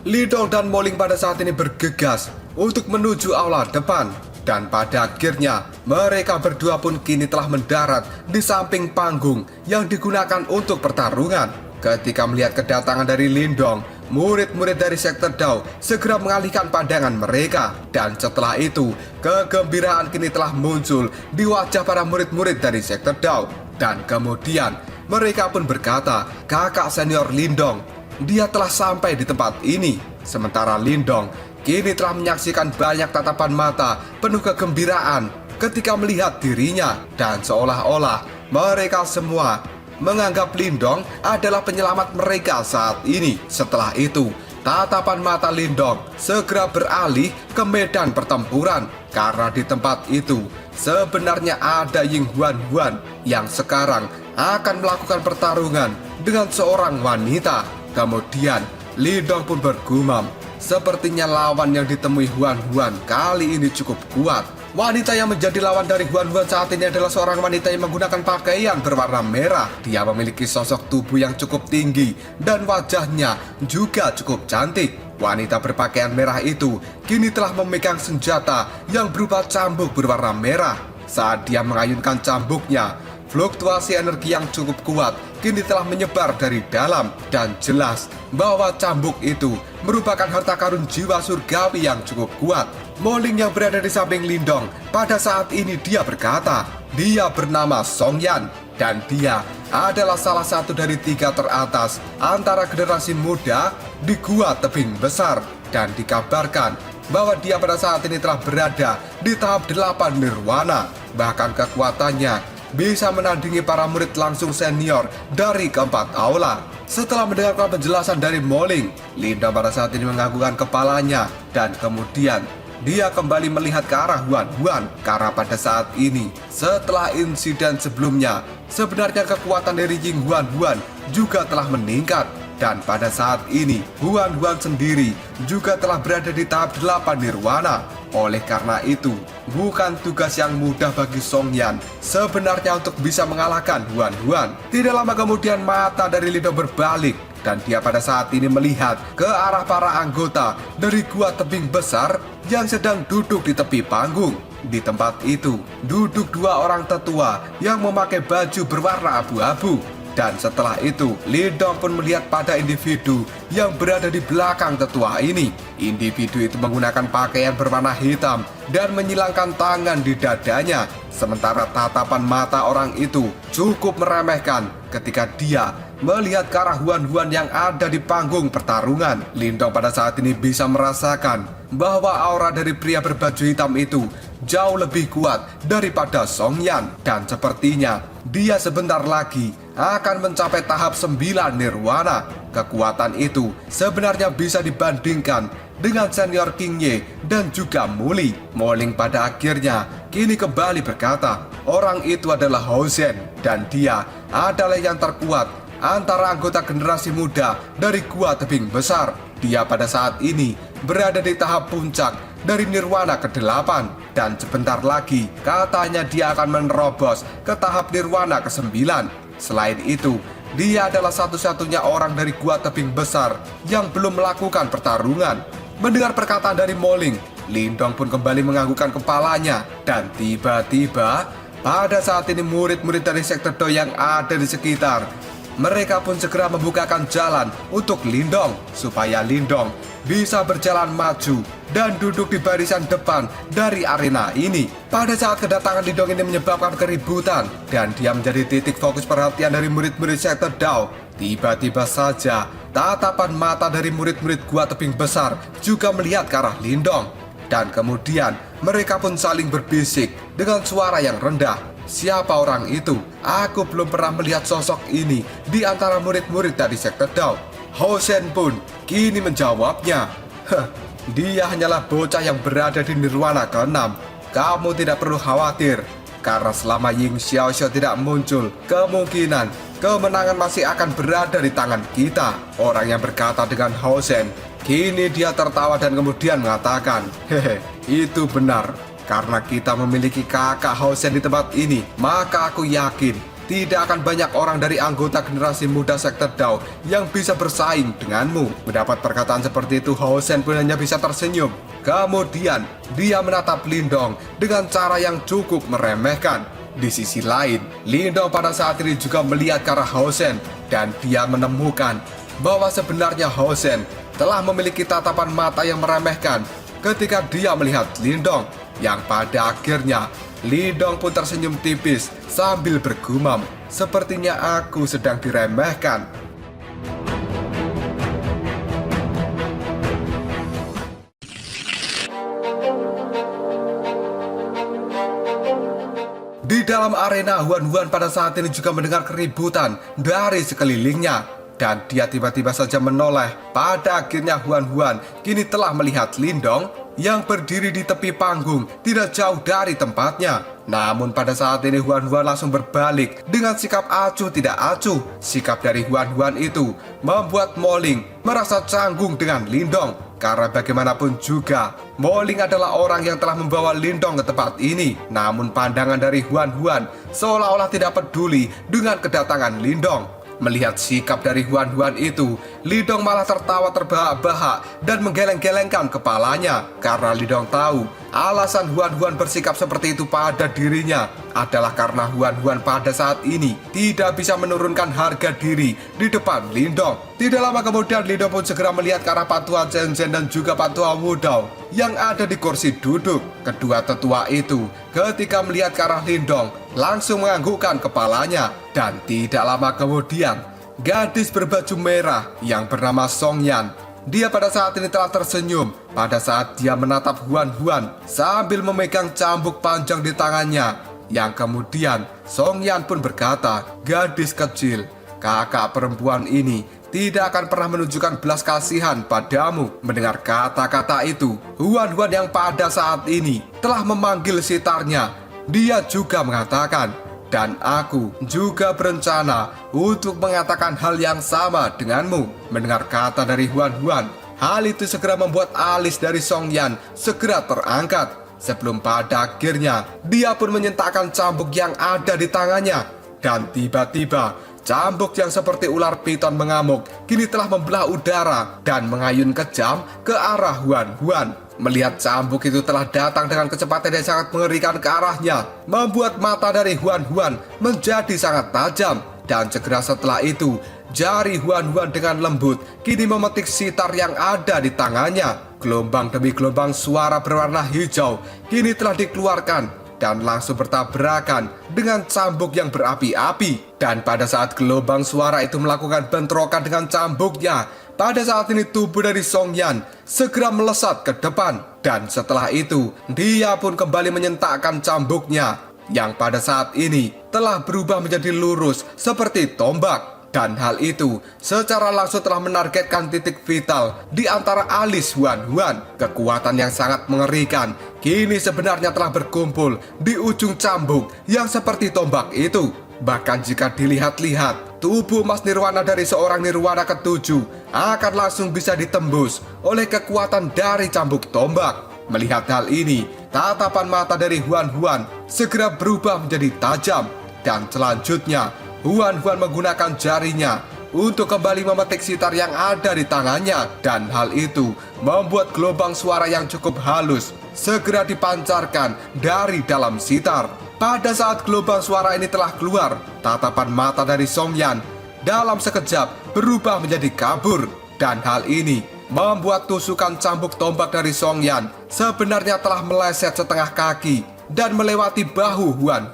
Lindong dan Moling pada saat ini bergegas untuk menuju aula depan. Dan pada akhirnya, mereka berdua pun kini telah mendarat di samping panggung yang digunakan untuk pertarungan. Ketika melihat kedatangan dari Lindong, murid-murid dari sekte Dao segera mengalihkan pandangan mereka. Dan setelah itu, kegembiraan kini telah muncul di wajah para murid-murid dari sekte Dao. Dan kemudian, mereka pun berkata, kakak senior Lindong, dia telah sampai di tempat ini. Sementara Lindong kini telah menyaksikan banyak tatapan mata penuh kegembiraan ketika melihat dirinya, dan seolah-olah mereka semua menganggap Lindong adalah penyelamat mereka saat ini. Setelah itu, tatapan mata Lindong segera beralih ke medan pertempuran, karena di tempat itu sebenarnya ada Ying Huan yang sekarang akan melakukan pertarungan dengan seorang wanita. Kemudian Lindong pun bergumam, sepertinya lawan yang ditemui Huan kali ini cukup kuat. Wanita yang menjadi lawan dari Huan saat ini adalah seorang wanita yang menggunakan pakaian berwarna merah. Dia memiliki sosok tubuh yang cukup tinggi dan wajahnya juga cukup cantik. Wanita berpakaian merah itu kini telah memegang senjata yang berupa cambuk berwarna merah. Saat dia mengayunkan cambuknya, fluktuasi energi yang cukup kuat kini telah menyebar dari dalam, dan jelas bahwa cambuk itu merupakan harta karun jiwa surgawi yang cukup kuat. Moling yang berada di samping Lindong pada saat ini dia berkata, dia bernama Song Yan dan dia adalah salah satu dari 3 teratas antara generasi muda di Gua Tebing Besar, dan dikabarkan bahwa dia pada saat ini telah berada di tahap 8 Nirwana. Bahkan kekuatannya bisa menandingi para murid langsung senior dari keempat aula. Setelah mendengarkan penjelasan dari Moling, Lindong pada saat ini menganggukkan kepalanya, dan kemudian dia kembali melihat ke arah Huan karena pada saat ini setelah insiden sebelumnya sebenarnya kekuatan dari Ying Huan juga telah meningkat, dan pada saat ini Huan sendiri juga telah berada di tahap 8 Nirwana. Oleh karena itu, bukan tugas yang mudah bagi Song Yan sebenarnya untuk bisa mengalahkan Huan. Tidak lama kemudian mata dari Lindong berbalik, dan dia pada saat ini melihat ke arah para anggota dari Gua Tebing Besar yang sedang duduk di tepi panggung. Di tempat itu duduk 2 orang tetua yang memakai baju berwarna abu-abu. Dan setelah itu, Lindong pun melihat pada individu yang berada di belakang tetua ini. Individu itu menggunakan pakaian berwarna hitam dan menyilangkan tangan di dadanya. Sementara tatapan mata orang itu cukup meremehkan ketika dia melihat ke arah Huan yang ada di panggung pertarungan. Lindong pada saat ini bisa merasakan bahwa aura dari pria berbaju hitam itu jauh lebih kuat daripada Song Yan, dan sepertinya dia sebentar lagi akan mencapai tahap 9 Nirwana. Kekuatan itu sebenarnya bisa dibandingkan dengan senior King Ye dan juga Muli. Moling pada akhirnya kini kembali berkata, orang itu adalah Hao Zhen, dan dia adalah yang terkuat antara anggota generasi muda dari Gua Tebing Besar. Dia pada saat ini berada di tahap puncak dari Nirwana ke-8, dan sebentar lagi katanya dia akan menerobos ke tahap Nirwana ke-9. Selain itu, dia adalah satu-satunya orang dari Gua Tebing Besar yang belum melakukan pertarungan. Mendengar perkataan dari Moling, Lindong pun kembali menganggukkan kepalanya, dan tiba-tiba pada saat ini murid-murid dari sektor Do yang ada di sekitar, mereka pun segera membukakan jalan untuk Lindong supaya Lindong bisa berjalan maju dan duduk di barisan depan dari arena ini. Pada saat kedatangan Lindong ini menyebabkan keributan dan dia menjadi titik fokus perhatian dari murid-murid sektor Dao. Tiba-tiba saja tatapan mata dari murid-murid Gua Tebing Besar juga melihat ke arah Lindong, dan kemudian mereka pun saling berbisik dengan suara yang rendah. Siapa orang itu? Aku belum pernah melihat sosok ini di antara murid-murid dari sektor Dao. Hao Zhen pun kini menjawabnya, dia hanyalah bocah yang berada di Nirwana ke-6. Kamu tidak perlu khawatir, karena selama Ying Xiaoxiao tidak muncul, kemungkinan kemenangan masih akan berada di tangan kita. Orang yang berkata dengan Hao Zhen, kini dia tertawa dan kemudian mengatakan, hehe, itu benar. Karena kita memiliki kakak Hao Zhen di tempat ini, maka aku yakin tidak akan banyak orang dari anggota generasi muda sektor Dao yang bisa bersaing denganmu. Mendapat perkataan seperti itu, Hao Zhen pun hanya bisa tersenyum. Kemudian dia menatap Lindong dengan cara yang cukup meremehkan. Di sisi lain, Lindong pada saat ini juga melihat ke arah Hao Zhen, dan dia menemukan bahwa sebenarnya Hao Zhen telah memiliki tatapan mata yang meremehkan ketika dia melihat Lindong, yang pada akhirnya Lindong pun tersenyum tipis sambil bergumam, sepertinya aku sedang diremehkan. Di dalam arena, Huan pada saat ini juga mendengar keributan dari sekelilingnya. Dan dia tiba-tiba saja menoleh. Pada akhirnya Huan kini telah melihat Lindong yang berdiri di tepi panggung tidak jauh dari tempatnya. Namun pada saat ini Huan langsung berbalik dengan sikap acuh tidak acuh. Sikap dari Huan itu membuat Mo Ling merasa canggung dengan Lindong. Karena bagaimanapun juga, Mo Ling adalah orang yang telah membawa Lindong ke tempat ini. Namun pandangan dari Huan seolah-olah tidak peduli dengan kedatangan Lindong. Melihat sikap dari Huan itu, Lindong malah tertawa terbahak-bahak dan menggeleng-gelengkan kepalanya. Karena Lindong tahu alasan Huan bersikap seperti itu pada dirinya adalah karena Huan pada saat ini tidak bisa menurunkan harga diri di depan Lindong. Tidak lama kemudian Lindong pun segera melihat ke arah Pak Tua Chen dan juga Pak Tua Wudao yang ada di kursi duduk. Kedua tetua itu ketika melihat ke arah Lindong langsung menganggukkan kepalanya. Dan tidak lama kemudian, gadis berbaju merah yang bernama Song Yan, dia pada saat ini telah tersenyum pada saat dia menatap Huan sambil memegang cambuk panjang di tangannya. Yang kemudian Song Yan pun berkata, "Gadis kecil, kakak perempuan ini tidak akan pernah menunjukkan belas kasihan padamu." Mendengar kata-kata itu, Huan yang pada saat ini telah memanggil sitarnya. Dia juga mengatakan, "Dan aku juga berencana untuk mengatakan hal yang sama denganmu." Mendengar kata dari Huan, hal itu segera membuat alis dari Song Yan segera terangkat. Sebelum pada akhirnya, dia pun menyentakkan cambuk yang ada di tangannya. Dan tiba-tiba, cambuk yang seperti ular piton mengamuk kini telah membelah udara dan mengayun kejam ke arah Huan. Melihat cambuk itu telah datang dengan kecepatan yang sangat mengerikan ke arahnya, membuat mata dari Huan menjadi sangat tajam. Dan segera setelah itu, jari Huan dengan lembut kini memetik sitar yang ada di tangannya. Gelombang demi gelombang suara berwarna hijau kini telah dikeluarkan dan langsung bertabrakan dengan cambuk yang berapi-api. Dan pada saat gelombang suara itu melakukan bentrokan dengan cambuknya, pada saat ini tubuh dari Song Yan segera melesat ke depan. Dan setelah itu, dia pun kembali menyentakkan cambuknya yang pada saat ini telah berubah menjadi lurus seperti tombak. Dan hal itu secara langsung telah menargetkan titik vital di antara alis Huan. Kekuatan yang sangat mengerikan kini sebenarnya telah berkumpul di ujung cambuk yang seperti tombak itu. Bahkan jika dilihat-lihat, tubuh emas nirwana dari seorang nirwana ketujuh akan langsung bisa ditembus oleh kekuatan dari cambuk tombak. Melihat hal ini, tatapan mata dari Huan segera berubah menjadi tajam. Dan selanjutnya, Huan menggunakan jarinya untuk kembali memetik sitar yang ada di tangannya. Dan hal itu membuat gelombang suara yang cukup halus segera dipancarkan dari dalam sitar. Pada saat gelombang suara ini telah keluar, tatapan mata dari Song Yan dalam sekejap berubah menjadi kabur. Dan hal ini membuat tusukan cambuk tombak dari Song Yan sebenarnya telah meleset setengah kaki dan melewati bahu Huan.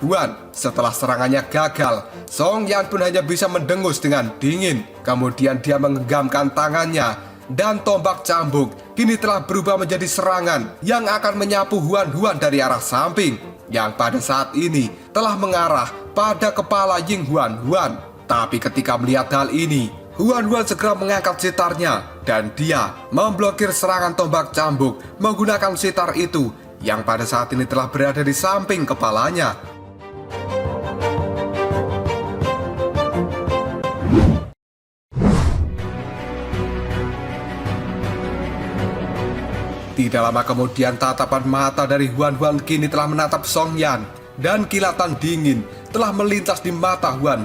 Setelah serangannya gagal, Song Yan pun hanya bisa mendengus dengan dingin. Kemudian dia menggenggamkan tangannya dan tombak cambuk kini telah berubah menjadi serangan yang akan menyapu Huan dari arah samping, yang pada saat ini telah mengarah pada kepala Ying Huan. Tapi ketika melihat hal ini, Huan segera mengangkat sitarnya dan dia memblokir serangan tombak cambuk menggunakan sitar itu yang pada saat ini telah berada di samping kepalanya. Tidak lama kemudian, tatapan mata dari Huan kini telah menatap Song Yan dan kilatan dingin telah melintas di mata Huan.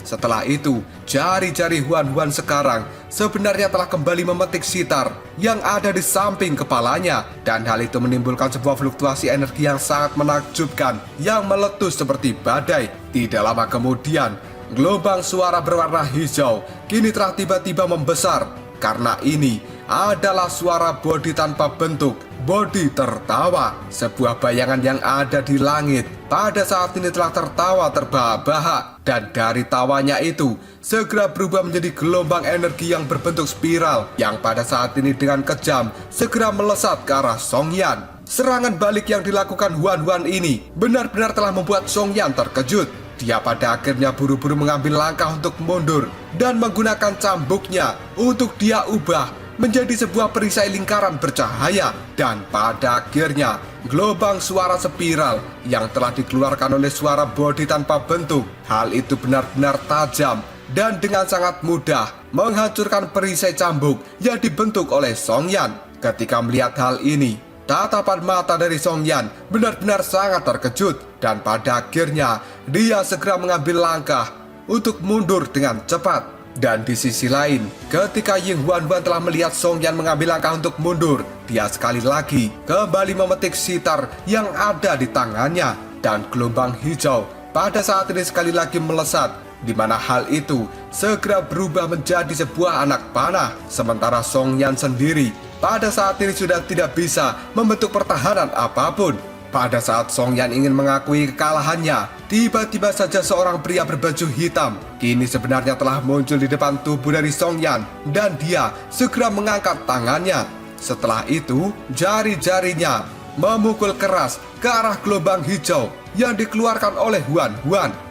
Setelah itu, jari-jari Huan sekarang sebenarnya telah kembali memetik sitar yang ada di samping kepalanya. Dan hal itu menimbulkan sebuah fluktuasi energi yang sangat menakjubkan yang meletus seperti badai. Tidak lama kemudian, gelombang suara berwarna hijau kini telah tiba-tiba membesar. Karena ini adalah suara bodi tanpa bentuk. Bodi tertawa, sebuah bayangan yang ada di langit. Pada saat ini telah tertawa terbahak-bahak, dan dari tawanya itu segera berubah menjadi gelombang energi yang berbentuk spiral, yang pada saat ini dengan kejam segera melesat ke arah Song Yan. Serangan balik yang dilakukan Huan ini benar-benar telah membuat Song Yan terkejut. Dia pada akhirnya buru-buru mengambil langkah untuk mundur dan menggunakan cambuknya untuk dia ubah menjadi sebuah perisai lingkaran bercahaya. Dan pada akhirnya gelombang suara spiral yang telah dikeluarkan oleh suara bodi tanpa bentuk, hal itu benar-benar tajam dan dengan sangat mudah menghancurkan perisai cambuk yang dibentuk oleh Song Yan. Ketika melihat hal ini, tatapan mata dari Song Yan benar-benar sangat terkejut, dan pada akhirnya dia segera mengambil langkah untuk mundur dengan cepat. Dan di sisi lain, ketika Ying Huan telah melihat Song Yan mengambil langkah untuk mundur, dia sekali lagi kembali memetik sitar yang ada di tangannya, dan gelombang hijau pada saat ini sekali lagi melesat, di mana hal itu segera berubah menjadi sebuah anak panah. Sementara Song Yan sendiri pada saat ini sudah tidak bisa membentuk pertahanan apapun. Pada saat Song Yan ingin mengakui kekalahannya, tiba-tiba saja seorang pria berbaju hitam kini sebenarnya telah muncul di depan tubuh dari Song Yan, dan dia segera mengangkat tangannya. Setelah itu, jari-jarinya memukul keras ke arah gelombang hijau yang dikeluarkan oleh Huan.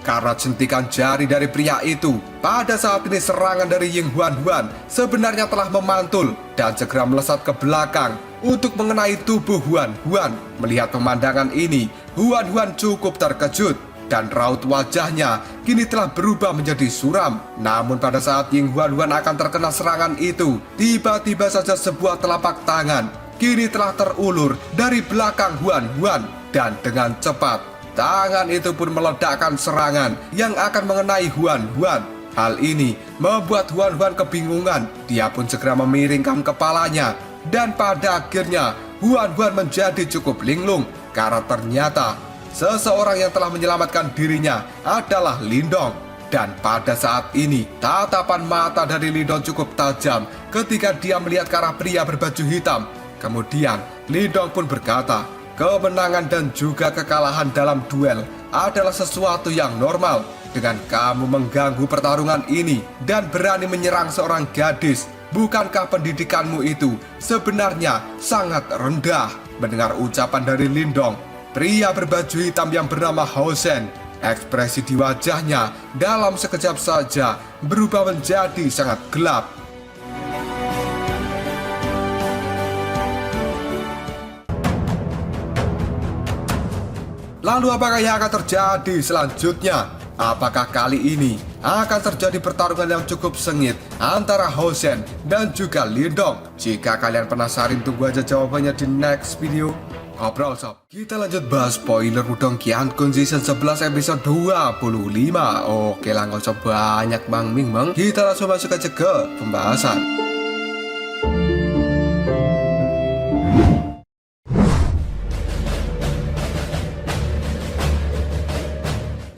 Karena sentikan jari dari pria itu, pada saat ini serangan dari Ying Huan sebenarnya telah memantul dan segera melesat ke belakang untuk mengenai tubuh Huan. Melihat pemandangan ini, Huan cukup terkejut dan raut wajahnya kini telah berubah menjadi suram. Namun pada saat Ying Huan akan terkena serangan itu, tiba-tiba saja sebuah telapak tangan kini telah terulur dari belakang Huan, dan dengan cepat tangan itu pun meledakkan serangan yang akan mengenai Huan. Hal ini membuat Huan kebingungan. Dia pun segera memiringkan kepalanya, dan pada akhirnya Huan menjadi cukup linglung karena ternyata seseorang yang telah menyelamatkan dirinya adalah Lindong. Dan pada saat ini tatapan mata dari Lindong cukup tajam ketika dia melihat ke arah pria berbaju hitam. Kemudian Lindong pun berkata, kemenangan dan juga kekalahan dalam duel adalah sesuatu yang normal. Dengan kamu mengganggu pertarungan ini dan berani menyerang seorang gadis, bukankah pendidikanmu itu sebenarnya sangat rendah? Mendengar ucapan dari Lindong, pria berbaju hitam yang bernama Hao Shen, ekspresi di wajahnya dalam sekejap saja berubah menjadi sangat gelap. Lalu apakah yang akan terjadi selanjutnya? Apakah kali ini akan terjadi pertarungan yang cukup sengit antara Hao Shen dan juga Lindong? Jika kalian penasaran, tunggu aja jawabannya di next video. Ngobrol sob. Kita lanjut bahas spoiler Wudong Qiankun season 11 episode 25. Oke lah, nggak usah banyak Bang Ming. Kita langsung masuk aja ke pembahasan.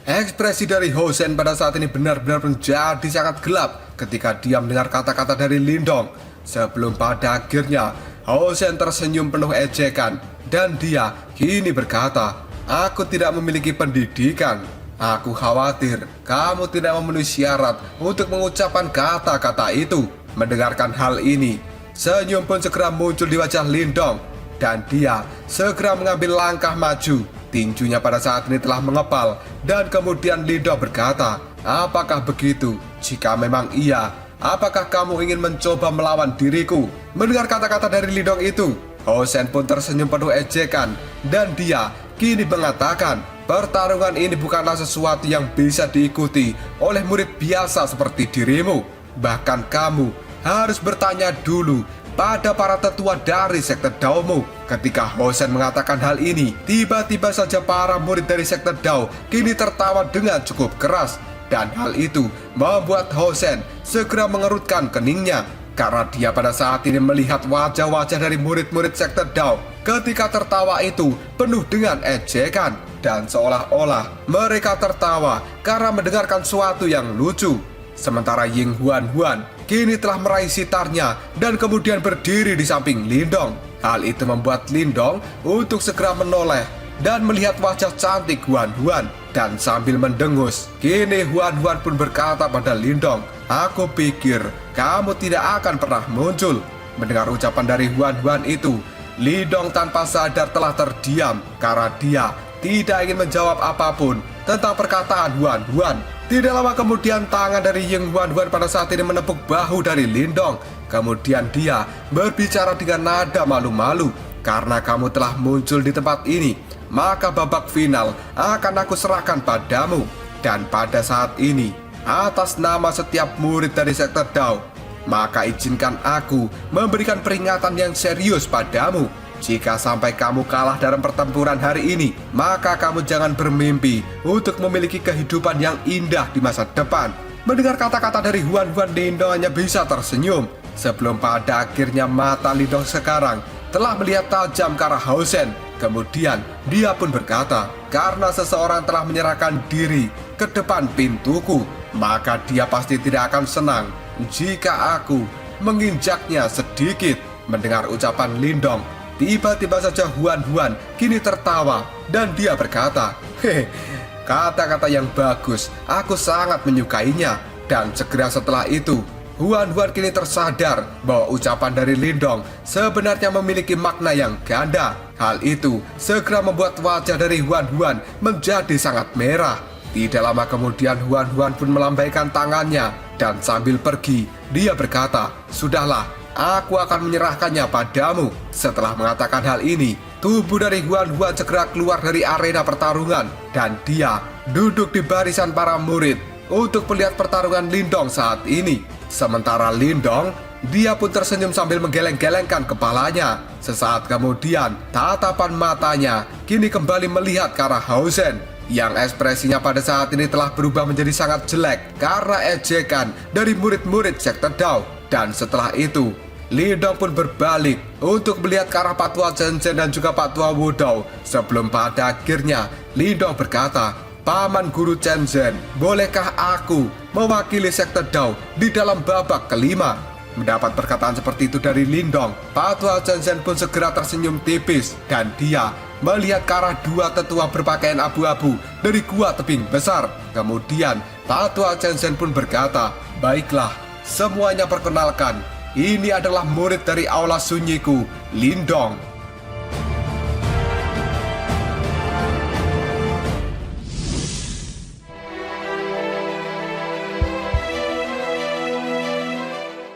Ekspresi dari Hao Shen pada saat ini benar-benar menjadi sangat gelap ketika dia mendengar kata-kata dari Lindong. Sebelum pada akhirnya Hao Shen tersenyum penuh ejekan, dan dia kini berkata, aku tidak memiliki pendidikan. Aku khawatir kamu tidak memenuhi syarat untuk mengucapkan kata-kata itu. Mendengarkan hal ini, senyum pun segera muncul di wajah Lindong, dan dia segera mengambil langkah maju. Tinjunya pada saat ini telah mengepal, dan kemudian Lindong berkata, apakah begitu? Jika memang iya, apakah kamu ingin mencoba melawan diriku? Mendengar kata-kata dari Lindong itu, Hao Shen pun tersenyum penuh ejekan, dan dia kini mengatakan, pertarungan ini bukanlah sesuatu yang bisa diikuti oleh murid biasa seperti dirimu. Bahkan kamu harus bertanya dulu pada para tetua dari sekte Daomu. Ketika Hao Shen mengatakan hal ini, tiba-tiba saja para murid dari sekte Dao kini tertawa dengan cukup keras. Dan hal itu membuat Hao Shen segera mengerutkan keningnya, karena dia pada saat ini melihat wajah-wajah dari murid-murid sekte Dao ketika tertawa itu penuh dengan ejekan, dan seolah-olah mereka tertawa karena mendengarkan sesuatu yang lucu. Sementara Ying Huan kini telah meraih sitarnya dan kemudian berdiri di samping Lindong. Hal itu membuat Lindong untuk segera menoleh dan melihat wajah cantik Huan Huan. Dan sambil mendengus, kini Huan Huan pun berkata pada Lindong, "Aku pikir kamu tidak akan pernah muncul." Mendengar ucapan dari Huan Huan itu, Lindong tanpa sadar telah terdiam karena dia tidak ingin menjawab apapun tentang perkataan Huan Huan. Tidak lama kemudian tangan dari Ying Huan Huan pada saat ini menepuk bahu dari Lindong. Kemudian dia berbicara dengan nada malu-malu, "Karena kamu telah muncul di tempat ini, maka babak final akan aku serahkan padamu. Dan pada saat ini, atas nama setiap murid dari sekte Dao, maka izinkan aku memberikan peringatan yang serius padamu. Jika sampai kamu kalah dalam pertempuran hari ini, maka kamu jangan bermimpi untuk memiliki kehidupan yang indah di masa depan." Mendengar kata-kata dari Huan Huan, Lindong hanya bisa tersenyum. Sebelum pada akhirnya mata Lindong sekarang telah melihat tajam ke arah Hao Shen. Kemudian dia pun berkata, "Karena seseorang telah menyerahkan diri ke depan pintuku, maka dia pasti tidak akan senang jika aku menginjaknya sedikit." Mendengar ucapan Lindong, tiba-tiba saja Huan Huan kini tertawa dan dia berkata, "Hehe, kata-kata yang bagus, aku sangat menyukainya." Dan segera setelah itu, Huan Huan kini tersadar bahwa ucapan dari Lindong sebenarnya memiliki makna yang ganda. Hal itu segera membuat wajah dari Huan Huan menjadi sangat merah. Tidak lama kemudian Huan Huan pun melambaikan tangannya dan sambil pergi, dia berkata, "Sudahlah, aku akan menyerahkannya padamu." Setelah mengatakan hal ini, tubuh dari Huan Huan segera keluar dari arena pertarungan dan dia duduk di barisan para murid untuk melihat pertarungan Lindong saat ini. Sementara Lindong, dia pun tersenyum sambil menggeleng-gelengkan kepalanya. Sesaat kemudian, tatapan matanya kini kembali melihat ke arah Hao Shen, yang ekspresinya pada saat ini telah berubah menjadi sangat jelek karena ejekan dari murid-murid sekte Dao. Dan setelah itu, Lindong pun berbalik untuk melihat ke arah Pak Tua Zhen dan juga Pak Tua Wudao. Sebelum pada akhirnya, Lindong berkata, "Paman Guru Chen Zhen, bolehkah aku mewakili sekte Dao di dalam babak kelima?" Mendapat perkataan seperti itu dari Lindong, Pak Tua Chen Zhen pun segera tersenyum tipis dan dia melihat ke arah dua tetua berpakaian abu-abu dari gua tebing besar. Kemudian Pak Tua Chen Zhen pun berkata, "Baiklah, semuanya perkenalkan, ini adalah murid dari aula sunyiku, Lindong."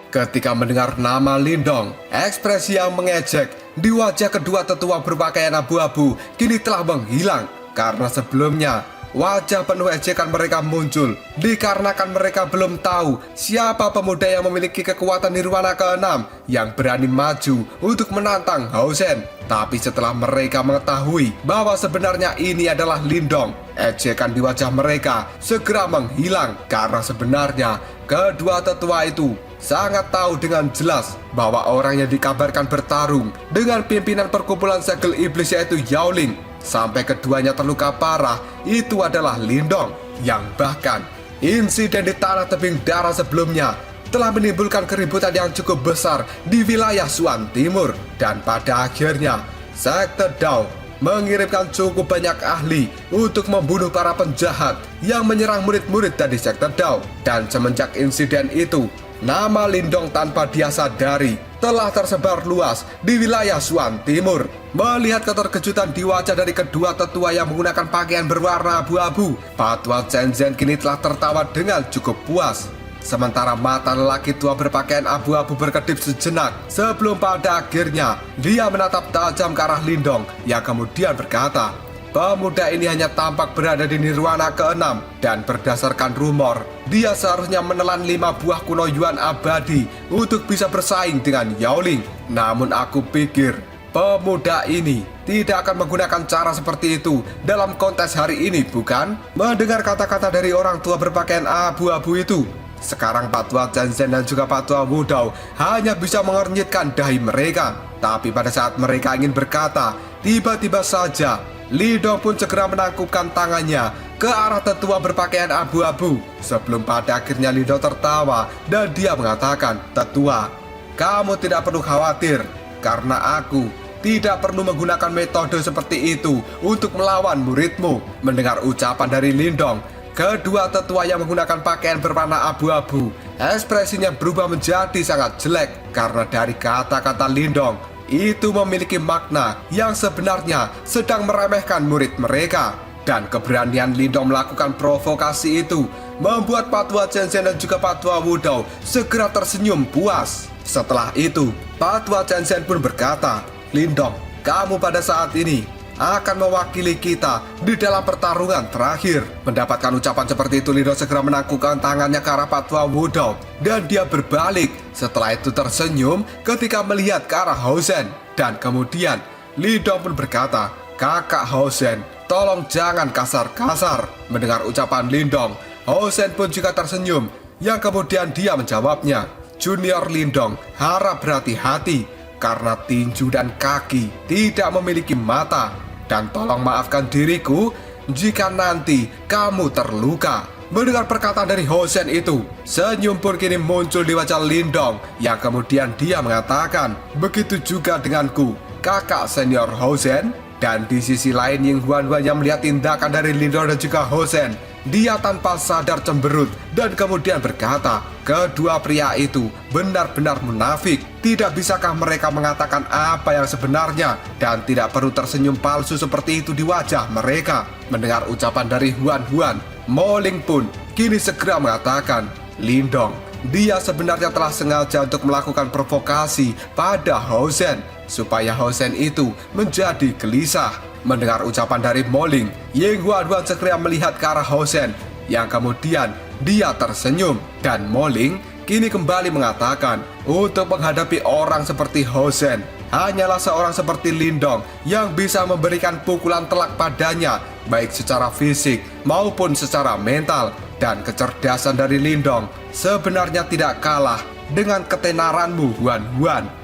Ketika mendengar nama Lindong, ekspresi yang mengejek di wajah kedua tetua berpakaian abu-abu kini telah menghilang. Karena sebelumnya, wajah penuh ejekan mereka muncul dikarenakan mereka belum tahu siapa pemuda yang memiliki kekuatan nirwana ke-6 yang berani maju untuk menantang Hao Shen. Tapi setelah mereka mengetahui bahwa sebenarnya ini adalah Lindong, ejekan di wajah mereka segera menghilang. Karena sebenarnya kedua tetua itu sangat tahu dengan jelas bahwa orang yang dikabarkan bertarung dengan pimpinan perkumpulan segel iblis yaitu Yaoling sampai keduanya terluka parah itu adalah Lindong, yang bahkan insiden di tanah tebing darah sebelumnya telah menimbulkan keributan yang cukup besar di wilayah Suan Timur. Dan pada akhirnya sekte Dao mengirimkan cukup banyak ahli untuk membunuh para penjahat yang menyerang murid-murid dari sekte Dao. Dan semenjak insiden itu, nama Lindong tanpa dia sadari telah tersebar luas di wilayah Suan Timur. Melihat keterkejutan di wajah dari kedua tetua yang menggunakan pakaian berwarna abu-abu, Pak Tua Chen Zhen kini telah tertawa dengan cukup puas. Sementara mata lelaki tua berpakaian abu-abu berkedip sejenak sebelum pada akhirnya dia menatap tajam ke arah Lindong yang kemudian berkata, "Pemuda ini hanya tampak berada di nirwana ke-6 dan berdasarkan rumor, dia seharusnya menelan 5 buah kuno Yuan abadi untuk bisa bersaing dengan Yaoling. Namun aku pikir pemuda ini tidak akan menggunakan cara seperti itu dalam kontes hari ini, bukan?" Mendengar kata-kata dari orang tua berpakaian abu-abu itu, sekarang Pak Tua Chen Zhen dan juga Pak Tua Wudao hanya bisa mengernyitkan dahi mereka. Tapi pada saat mereka ingin berkata, tiba-tiba saja Lindong pun segera menangkupkan tangannya ke arah tetua berpakaian abu-abu. Sebelum pada akhirnya Lindong tertawa dan dia mengatakan, "Tetua, kamu tidak perlu khawatir, karena aku tidak perlu menggunakan metode seperti itu untuk melawan muridmu." Mendengar ucapan dari Lindong, kedua tetua yang menggunakan pakaian berwarna abu-abu, ekspresinya berubah menjadi sangat jelek karena dari kata-kata Lindong itu memiliki makna yang sebenarnya sedang meremehkan murid mereka. Dan keberanian Lindong melakukan provokasi itu membuat Patua Chen-chen dan juga Patua Wudou segera tersenyum puas. Setelah itu, Patua Chen-chen pun berkata, "Lindong, kamu pada saat ini akan mewakili kita di dalam pertarungan terakhir." Mendapatkan ucapan seperti itu, Lindong segera menangkupkan tangannya ke arah Patua Wudou dan dia berbalik. Setelah itu tersenyum ketika melihat ke arah Hao-Shen. Dan kemudian Lindong pun berkata, "Kakak Hao-Shen, tolong jangan kasar-kasar." Mendengar ucapan Lindong, Hao-Shen pun juga tersenyum, yang kemudian dia menjawabnya, "Junior Lindong, harap berhati-hati karena tinju dan kaki tidak memiliki mata. Dan tolong maafkan diriku jika nanti kamu terluka." Mendengar perkataan dari Hao-Shen itu, senyum pun kini muncul di wajah Lindong, yang kemudian dia mengatakan, "Begitu juga denganku, kakak senior Hao-Shen." Dan di sisi lain, Ying Huan-Huan yang melihat tindakan dari Lindong dan juga Hao-Shen, dia tanpa sadar cemberut dan kemudian berkata, "Kedua pria itu benar-benar munafik. Tidak bisakah mereka mengatakan apa yang sebenarnya dan tidak perlu tersenyum palsu seperti itu di wajah mereka?" Mendengar ucapan dari Huan-Huan, Mo Ling pun kini segera mengatakan, "Lindong, dia sebenarnya telah sengaja untuk melakukan provokasi pada Hao-Shen supaya Hao-Shen itu menjadi gelisah." Mendengar ucapan dari Mo Ling, Ying Huan-Huan segera melihat ke arah Hao-Shen, yang kemudian dia tersenyum. Dan Mo Ling kini kembali mengatakan, untuk menghadapi orang seperti Hao-Shen, hanyalah seorang seperti Lindong yang bisa memberikan pukulan telak padanya, baik secara fisik maupun secara mental. Dan kecerdasan dari Lindong sebenarnya tidak kalah dengan ketenaranmu, Huan-Huan.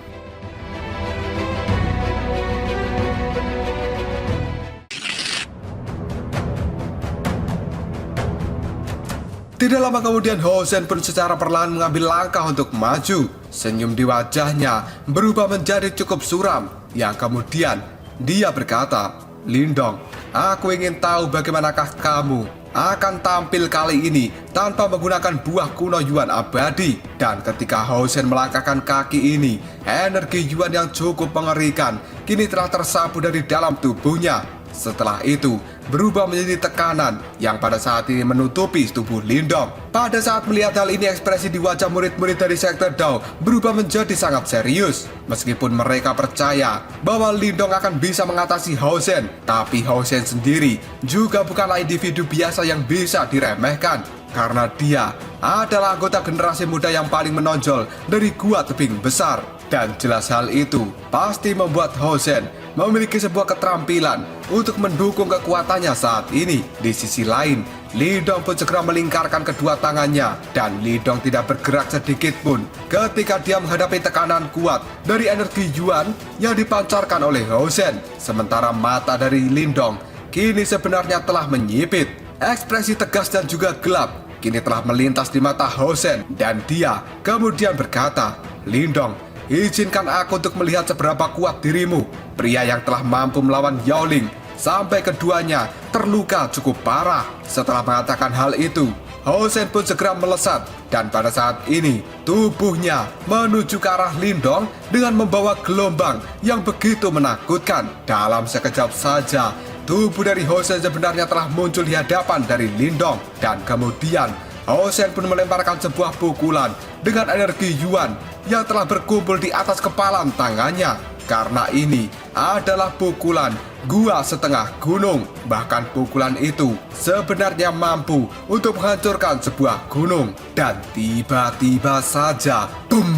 Tidak lama kemudian, Hao-Shen pun secara perlahan mengambil langkah untuk maju. Senyum di wajahnya berubah menjadi cukup suram, yang kemudian dia berkata, "Lindong, aku ingin tahu bagaimanakah kamu akan tampil kali ini tanpa menggunakan buah kuno Yuan abadi." Dan ketika Hao-Shen melangkahkan kaki ini, energi Yuan yang cukup mengerikan kini telah tersapu dari dalam tubuhnya. Setelah itu, berubah menjadi tekanan yang pada saat ini menutupi tubuh Lindong. Pada saat melihat hal ini, ekspresi di wajah murid-murid dari sektor Dao berubah menjadi sangat serius. Meskipun mereka percaya bahwa Lindong akan bisa mengatasi Hao-Shen, tapi Hao-Shen sendiri juga bukanlah individu biasa yang bisa diremehkan, karena dia adalah anggota generasi muda yang paling menonjol dari Gua Tebing Besar. Dan jelas hal itu pasti membuat Hao-Shen memiliki sebuah keterampilan untuk mendukung kekuatannya saat ini. Di sisi lain, Lindong pun segera melingkarkan kedua tangannya, dan Lindong tidak bergerak sedikit pun ketika dia menghadapi tekanan kuat dari energi Yuan yang dipancarkan oleh Hao-Shen. Sementara mata dari Lindong kini sebenarnya telah menyipit. Ekspresi tegas dan juga gelap kini telah melintas di mata Hao-Shen, dan dia kemudian berkata, "Lindong, izinkan aku untuk melihat seberapa kuat dirimu." Pria yang telah mampu melawan Yao Ling sampai keduanya terluka cukup parah. Setelah mengatakan hal itu, Hao-Shen pun segera melesat, dan pada saat ini tubuhnya menuju ke arah Lindong dengan membawa gelombang yang begitu menakutkan. Dalam sekejap saja, tubuh dari Hao-Shen sebenarnya telah muncul di hadapan dari Lindong, dan kemudian Hao-Shen pun melemparkan sebuah pukulan dengan energi Yuan yang telah berkumpul di atas kepalan tangannya. Karena ini adalah pukulan gua setengah gunung. Bahkan pukulan itu sebenarnya mampu untuk menghancurkan sebuah gunung. Dan tiba-tiba saja, boom!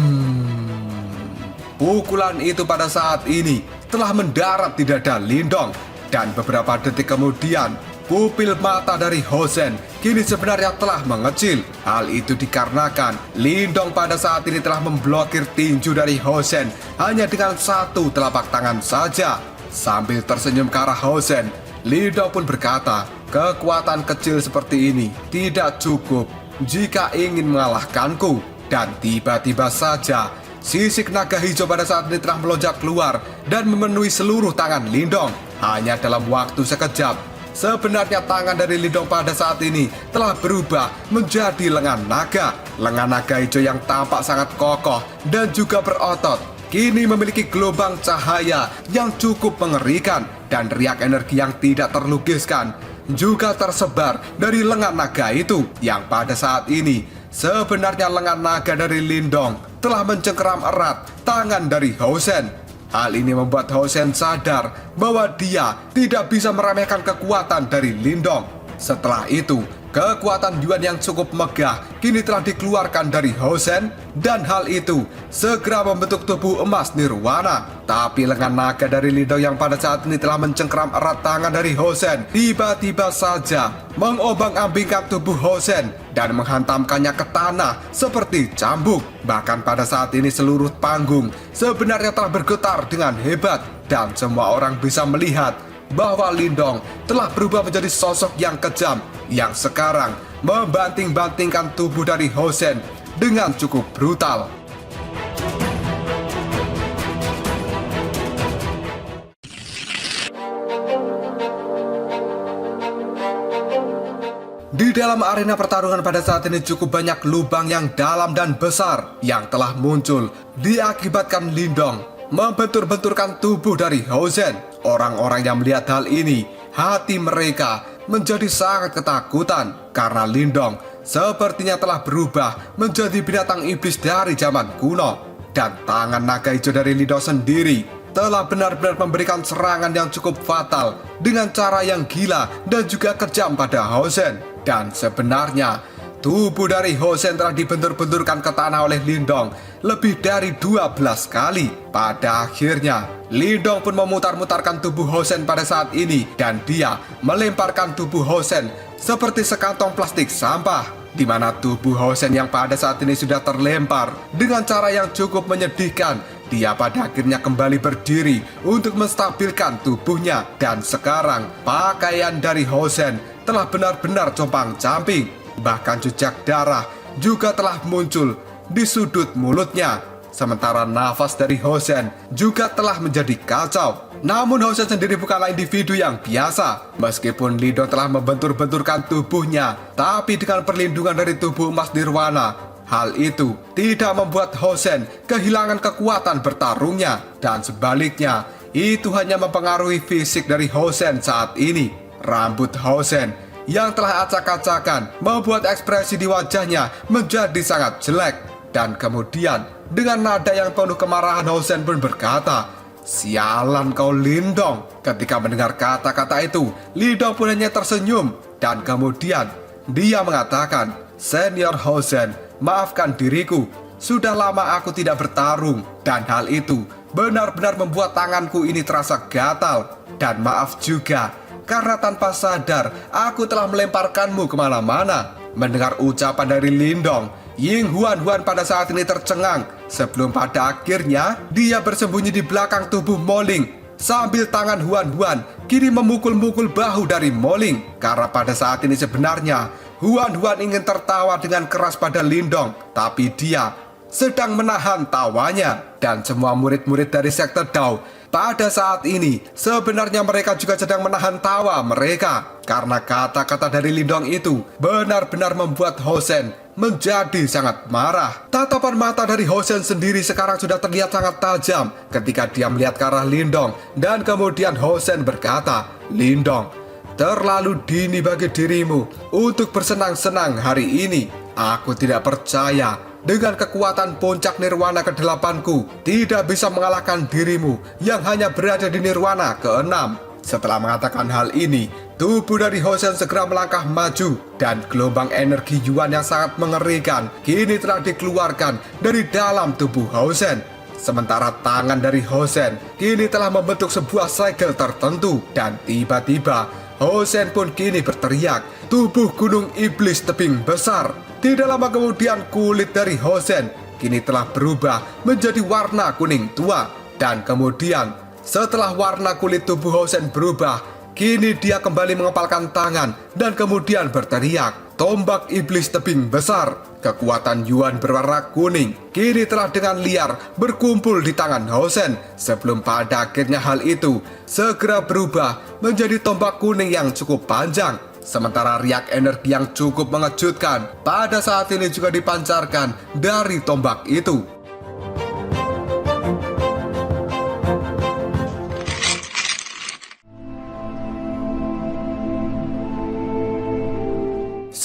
Pukulan itu pada saat ini telah mendarat di dada Lindong. Dan beberapa detik kemudian, pupil mata dari Hao-Shen kini sebenarnya telah mengecil. Hal itu dikarenakan Lindong pada saat ini telah memblokir tinju dari Hao-Shen hanya dengan satu telapak tangan saja. Sambil tersenyum ke arah Hao-Shen, Lindong pun berkata, kekuatan kecil seperti ini tidak cukup jika ingin mengalahkanku. Dan tiba-tiba saja, sisik naga hijau pada saat ini telah melonjak keluar dan memenuhi seluruh tangan Lindong. Hanya dalam waktu sekejap, sebenarnya tangan dari Lindong pada saat ini telah berubah menjadi lengan naga. Lengan naga hijau yang tampak sangat kokoh dan juga berotot, kini memiliki gelombang cahaya yang cukup mengerikan, dan riak energi yang tidak terlukiskan juga tersebar dari lengan naga itu, yang pada saat ini sebenarnya lengan naga dari Lindong telah mencengkeram erat tangan dari Hoshen. Hal ini membuat Hoshen sadar bahwa dia tidak bisa meremehkan kekuatan dari Lindong. Setelah itu, kekuatan Yuan yang cukup megah kini telah dikeluarkan dari Hoshen, dan hal itu segera membentuk tubuh emas nirwana. Tapi lengan naga dari Lindong yang pada saat ini telah mencengkeram erat tangan dari Hoshen tiba-tiba saja mengobang-ambingkan tubuh Hoshen dan menghantamkannya ke tanah seperti cambuk. Bahkan pada saat ini seluruh panggung sebenarnya telah bergetar dengan hebat, dan semua orang bisa melihat bahwa Lindong telah berubah menjadi sosok yang kejam yang sekarang membanting-bantingkan tubuh dari Hoshen dengan cukup brutal. Di dalam arena pertarungan pada saat ini cukup banyak lubang yang dalam dan besar yang telah muncul diakibatkan Lindong membentur-benturkan tubuh dari Hoshen. Orang-orang yang melihat hal ini, hati mereka menjadi sangat ketakutan karena Lindong sepertinya telah berubah menjadi binatang iblis dari zaman kuno. Dan tangan naga hijau dari Lindong sendiri telah benar-benar memberikan serangan yang cukup fatal dengan cara yang gila dan juga kejam pada Hoshen. Dan sebenarnya tubuh dari Hoshen telah dibentur-benturkan ke tanah oleh Lindong lebih dari 12 kali. Pada akhirnya, Lindong pun memutar-mutarkan tubuh Hoshen pada saat ini, dan dia melemparkan tubuh Hoshen seperti sekantong plastik sampah, di mana tubuh Hoshen yang pada saat ini sudah terlempar dengan cara yang cukup menyedihkan. Dia pada akhirnya kembali berdiri untuk menstabilkan tubuhnya, dan sekarang pakaian dari Hoshen telah benar-benar compang-camping. Bahkan jejak darah juga telah muncul di sudut mulutnya. Sementara nafas dari Hoshen juga telah menjadi kacau. Namun Hoshen sendiri bukanlah individu yang biasa. Meskipun Lindong telah membentur-benturkan tubuhnya, tapi dengan perlindungan dari tubuh emas nirwana, hal itu tidak membuat Hoshen kehilangan kekuatan bertarungnya. Dan sebaliknya, itu hanya mempengaruhi fisik dari Hoshen saat ini. Rambut Hoshen yang telah acak-acakan membuat ekspresi di wajahnya menjadi sangat jelek. Dan kemudian dengan nada yang penuh kemarahan, Hoshen pun berkata, "Sialan kau Lindong." Ketika mendengar kata-kata itu, Lindong pun hanya tersenyum. Dan kemudian dia mengatakan, "Senior Hoshen, maafkan diriku. Sudah lama aku tidak bertarung, dan hal itu benar-benar membuat tanganku ini terasa gatal. Dan maaf juga, karena tanpa sadar aku telah melemparkanmu kemana-mana." Mendengar ucapan dari Lindong, Ying Huan pada saat ini tercengang, sebelum pada akhirnya dia bersembunyi di belakang tubuh Moling, sambil tangan Huan kini memukul-mukul bahu dari Moling. Karena pada saat ini sebenarnya Huan ingin tertawa dengan keras pada Lindong, tapi dia sedang menahan tawanya. Dan semua murid-murid dari sekte Dao pada saat ini sebenarnya mereka juga sedang menahan tawa mereka, karena kata-kata dari Lindong itu benar-benar membuat Hoshen menjadi sangat marah. Tatapan mata dari Hoshen sendiri sekarang sudah terlihat sangat tajam ketika dia melihat ke arah Lindong. Dan kemudian Hoshen berkata, "Lindong, terlalu dini bagi dirimu untuk bersenang-senang hari ini. Aku tidak percaya dengan kekuatan puncak nirwana ke-8ku tidak bisa mengalahkan dirimu yang hanya berada di nirwana ke-6. Setelah mengatakan hal ini, tubuh dari Hoshen segera melangkah maju, dan gelombang energi Yuan yang sangat mengerikan kini telah dikeluarkan dari dalam tubuh Hoshen. Sementara tangan dari Hoshen kini telah membentuk sebuah segel tertentu, dan tiba-tiba Hoshen pun kini berteriak, "Tubuh gunung iblis tebing besar." Tidak lama kemudian kulit dari Hoshen kini telah berubah menjadi warna kuning tua. Dan kemudian setelah warna kulit tubuh Hoshen berubah, Kini dia kembali mengepalkan tangan dan kemudian berteriak, "Tombak iblis tebing besar!" Kekuatan Yuan berwarna kuning kini telah dengan liar berkumpul di tangan Hossein sebelum pada akhirnya hal itu segera berubah menjadi tombak kuning yang cukup panjang. Sementara riak energi yang cukup mengejutkan pada saat ini juga dipancarkan dari tombak itu.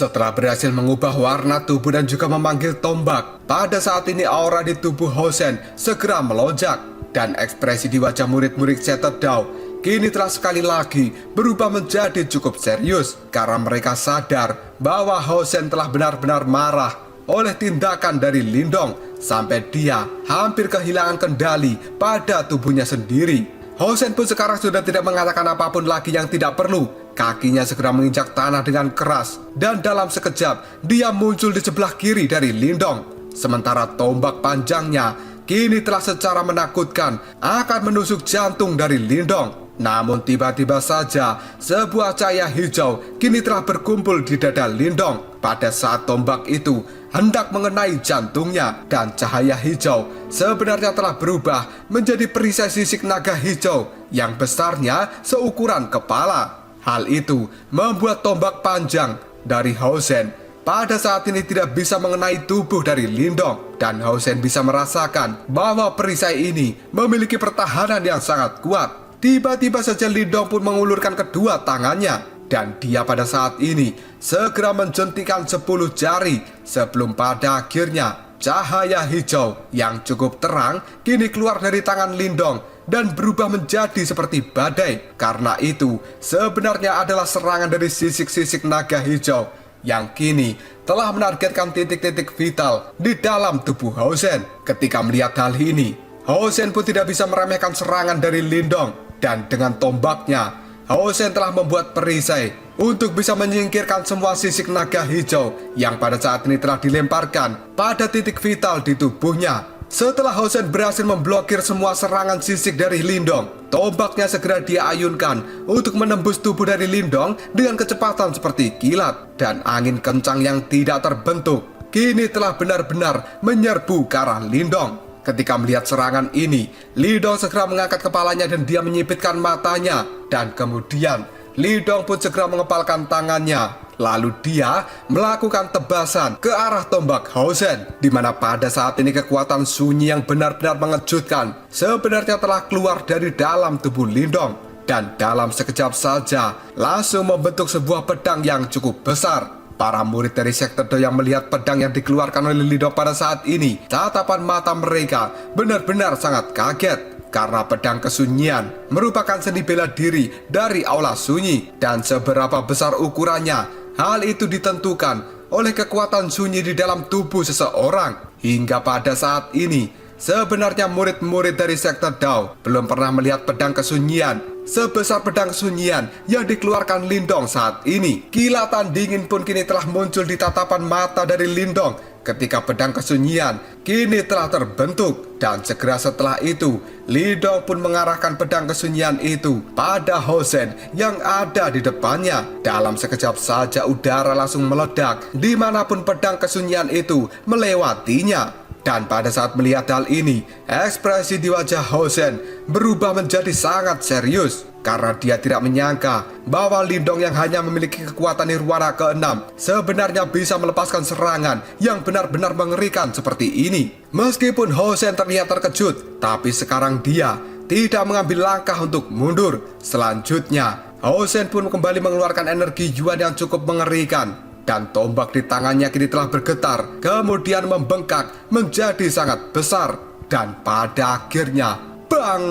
Setelah berhasil mengubah warna tubuh dan juga memanggil tombak, pada saat ini aura di tubuh Hossein segera melonjak dan ekspresi di wajah murid-murid Shattered Dawn kini telah sekali lagi berubah menjadi cukup serius karena mereka sadar bahwa Hossein telah benar-benar marah oleh tindakan dari Lindong sampai dia hampir kehilangan kendali pada tubuhnya sendiri. Hossein pun sekarang sudah tidak mengatakan apapun lagi yang tidak perlu. Kakinya segera menginjak tanah dengan keras dan dalam sekejap dia muncul di sebelah kiri dari Lindong. Sementara tombak panjangnya kini telah secara menakutkan akan menusuk jantung dari Lindong. Namun tiba-tiba saja sebuah cahaya hijau kini telah berkumpul di dada Lindong. Pada saat tombak itu hendak mengenai jantungnya dan cahaya hijau sebenarnya telah berubah menjadi perisai sisik naga hijau yang besarnya seukuran kepala. Hal itu membuat tombak panjang dari Hossein pada saat ini tidak bisa mengenai tubuh dari Lindong dan Hossein bisa merasakan bahwa perisai ini memiliki pertahanan yang sangat kuat. Tiba-tiba saja Lindong pun mengulurkan kedua tangannya dan dia pada saat ini segera menjentikan 10 jari sebelum pada akhirnya cahaya hijau yang cukup terang kini keluar dari tangan Lindong dan berubah menjadi seperti badai. Karena itu sebenarnya adalah serangan dari sisik-sisik naga hijau yang kini telah menargetkan titik-titik vital di dalam tubuh Hossein. Ketika melihat hal ini, Hossein pun tidak bisa meremehkan serangan dari Lindong dan dengan tombaknya Hossein telah membuat perisai untuk bisa menyingkirkan semua sisik naga hijau yang pada saat ini telah dilemparkan pada titik vital di tubuhnya. Setelah Hossein berhasil memblokir semua serangan sisik dari Lindong, tombaknya segera dia ayunkan untuk menembus tubuh dari Lindong dengan kecepatan seperti kilat dan angin kencang yang tidak terbentuk kini telah benar-benar menyerbu ke arah Lindong. Ketika melihat serangan ini, Lindong segera mengangkat kepalanya dan dia menyipitkan matanya dan kemudian Lindong pun segera mengepalkan tangannya. Lalu dia melakukan tebasan ke arah tombak Hossein, di mana pada saat ini kekuatan sunyi yang benar-benar mengejutkan sebenarnya telah keluar dari dalam tubuh Lindong dan dalam sekejap saja langsung membentuk sebuah pedang yang cukup besar. Para murid dari Shattered Dawn yang melihat pedang yang dikeluarkan oleh Lindong pada saat ini, tatapan mata mereka benar-benar sangat kaget. Karena pedang kesunyian merupakan seni bela diri dari aula sunyi dan seberapa besar ukurannya, hal itu ditentukan oleh kekuatan sunyi di dalam tubuh seseorang. Hingga pada saat ini, sebenarnya murid-murid dari Shattered Dawn belum pernah melihat pedang kesunyian sebesar pedang kesunyian yang dikeluarkan Lindong saat ini. Kilatan dingin pun kini telah muncul di tatapan mata dari Lindong ketika pedang kesunyian kini telah terbentuk. Dan segera setelah itu, Lindong pun mengarahkan pedang kesunyian itu pada Hossein yang ada di depannya. Dalam sekejap saja udara langsung meledak dimanapun pedang kesunyian itu melewatinya. Dan pada saat melihat hal ini, ekspresi di wajah Hossein berubah menjadi sangat serius karena dia tidak menyangka bahwa Lindong yang hanya memiliki kekuatan nirwana ke-6 sebenarnya bisa melepaskan serangan yang benar-benar mengerikan seperti ini. Meskipun Hossein terlihat terkejut, tapi sekarang dia tidak mengambil langkah untuk mundur. Selanjutnya, Hossein pun kembali mengeluarkan energi Yuan yang cukup mengerikan. Dan tombak di tangannya kini telah bergetar, kemudian membengkak menjadi sangat besar. Dan pada akhirnya, bang!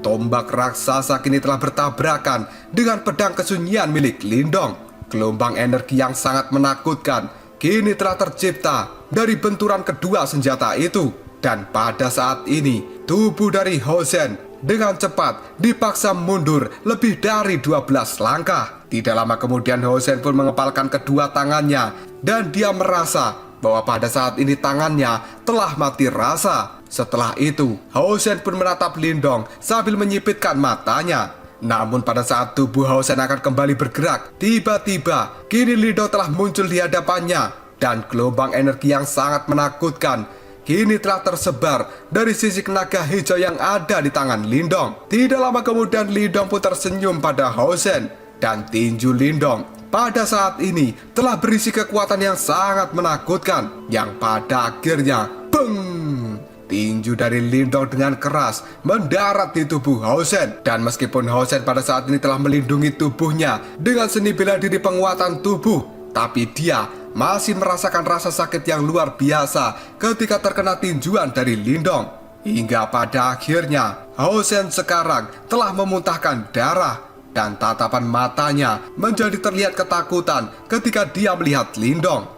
Tombak raksasa kini telah bertabrakan dengan pedang kesunyian milik Lindong. Gelombang energi yang sangat menakutkan kini telah tercipta dari benturan kedua senjata itu. Dan pada saat ini, tubuh dari Hossein dengan cepat dipaksa mundur lebih dari 12 langkah. Tidak lama kemudian Hossein pun mengepalkan kedua tangannya dan dia merasa bahwa pada saat ini tangannya telah mati rasa. Setelah itu, Hossein pun menatap Lindong sambil menyipitkan matanya. Namun pada saat tubuh Hao-Shen akan kembali bergerak, tiba-tiba kini Lindong telah muncul di hadapannya. Dan gelombang energi yang sangat menakutkan kini telah tersebar dari sisik naga hijau yang ada di tangan Lindong. Tidak lama kemudian Lindong pun tersenyum pada Hao-Shen. Dan tinju Lindong pada saat ini telah berisi kekuatan yang sangat menakutkan, yang pada akhirnya beng! Tinju dari Lindong dengan keras mendarat di tubuh Hao-Shen. Dan meskipun Hao-Shen pada saat ini telah melindungi tubuhnya dengan seni bela diri penguatan tubuh, tapi dia masih merasakan rasa sakit yang luar biasa ketika terkena tinjuan dari Lindong. Hingga pada akhirnya Hao-Shen sekarang telah memuntahkan darah dan tatapan matanya menjadi terlihat ketakutan ketika dia melihat Lindong.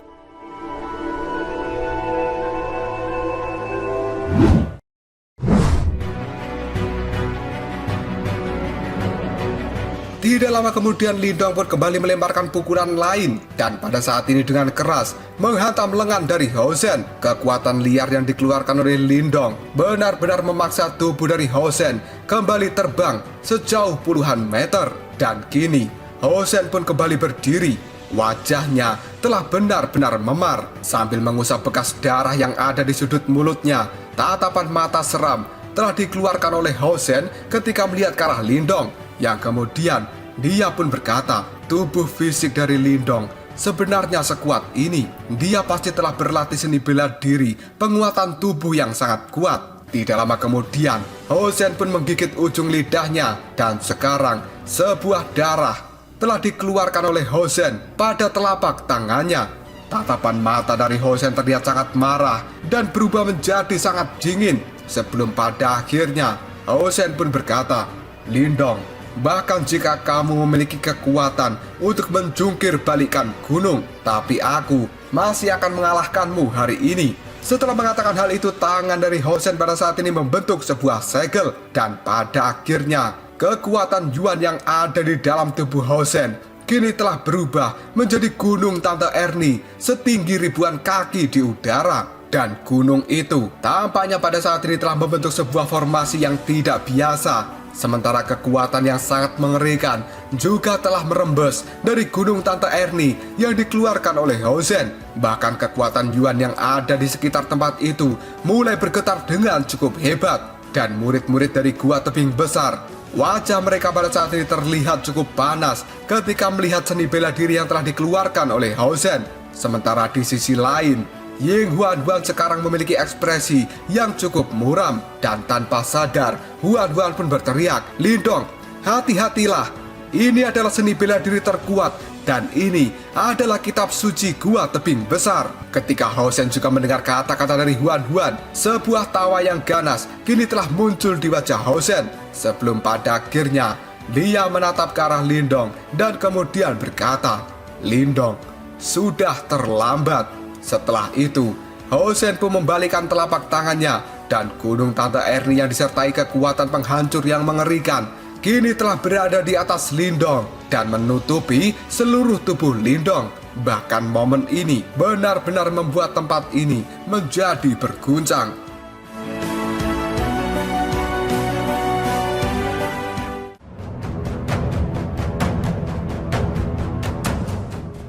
Tidak lama kemudian Lindong pun kembali melemparkan pukulan lain dan pada saat ini dengan keras menghantam lengan dari Hao-Shen. Kekuatan liar yang dikeluarkan oleh Lindong benar-benar memaksa tubuh dari Hao-Shen kembali terbang sejauh puluhan meter. Dan kini Hao-Shen pun kembali berdiri. Wajahnya telah benar-benar memar sambil mengusap bekas darah yang ada di sudut mulutnya. Tatapan mata seram telah dikeluarkan oleh Hao-Shen ketika melihat ke arah Lindong, yang kemudian dia pun berkata, tubuh fisik dari Lindong sebenarnya sekuat ini. Dia pasti telah berlatih seni bela diri penguatan tubuh yang sangat kuat. Tidak lama kemudian Hao-Shen pun menggigit ujung lidahnya dan sekarang sebuah darah telah dikeluarkan oleh Hao-Shen pada telapak tangannya. Tatapan mata dari Hao-Shen terlihat sangat marah dan berubah menjadi sangat dingin sebelum pada akhirnya Hao-Shen pun berkata, Lindong, bahkan jika kamu memiliki kekuatan untuk menjungkir balikan gunung, tapi aku masih akan mengalahkanmu hari ini. Setelah mengatakan hal itu, tangan dari Hao-Shen pada saat ini membentuk sebuah segel. Dan pada akhirnya, kekuatan Yuan yang ada di dalam tubuh Hao-Shen kini telah berubah menjadi gunung Tante Ernie setinggi ribuan kaki di udara. Dan gunung itu tampaknya pada saat ini telah membentuk sebuah formasi yang tidak biasa. Sementara kekuatan yang sangat mengerikan juga telah merembes dari gunung Tante Ernie yang dikeluarkan oleh Hao-Shen. Bahkan kekuatan Yuan yang ada di sekitar tempat itu mulai bergetar dengan cukup hebat. Dan murid-murid dari gua tebing besar, wajah mereka pada saat ini terlihat cukup panas ketika melihat seni bela diri yang telah dikeluarkan oleh Hao-Shen. Sementara di sisi lain, Ying Huan-Huan sekarang memiliki ekspresi yang cukup muram. Dan tanpa sadar, Huan-Huan pun berteriak, Lindong, hati-hatilah. Ini adalah seni bela diri terkuat. Dan ini adalah kitab suci gua tebing besar. Ketika Hao-Shen juga mendengar kata-kata dari Huan-Huan, sebuah tawa yang ganas kini telah muncul di wajah Hao-Shen. Sebelum pada akhirnya, dia menatap ke arah Lindong dan kemudian berkata, Lindong, sudah terlambat. Setelah itu, Hao-Shen pun membalikkan telapak tangannya dan gunung Tante Ernie yang disertai kekuatan penghancur yang mengerikan kini telah berada di atas Lindong dan menutupi seluruh tubuh Lindong. Bahkan momen ini benar-benar membuat tempat ini menjadi berguncang.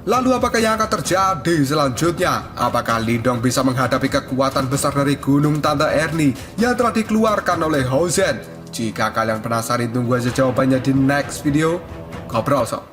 Lalu apakah yang akan terjadi selanjutnya? Apakah Lindong bisa menghadapi kekuatan besar dari gunung Tante Ernie yang telah dikeluarkan oleh Hao-Shen? Jika kalian penasaran, tunggu aja jawabannya di next video. Ngobrol sob.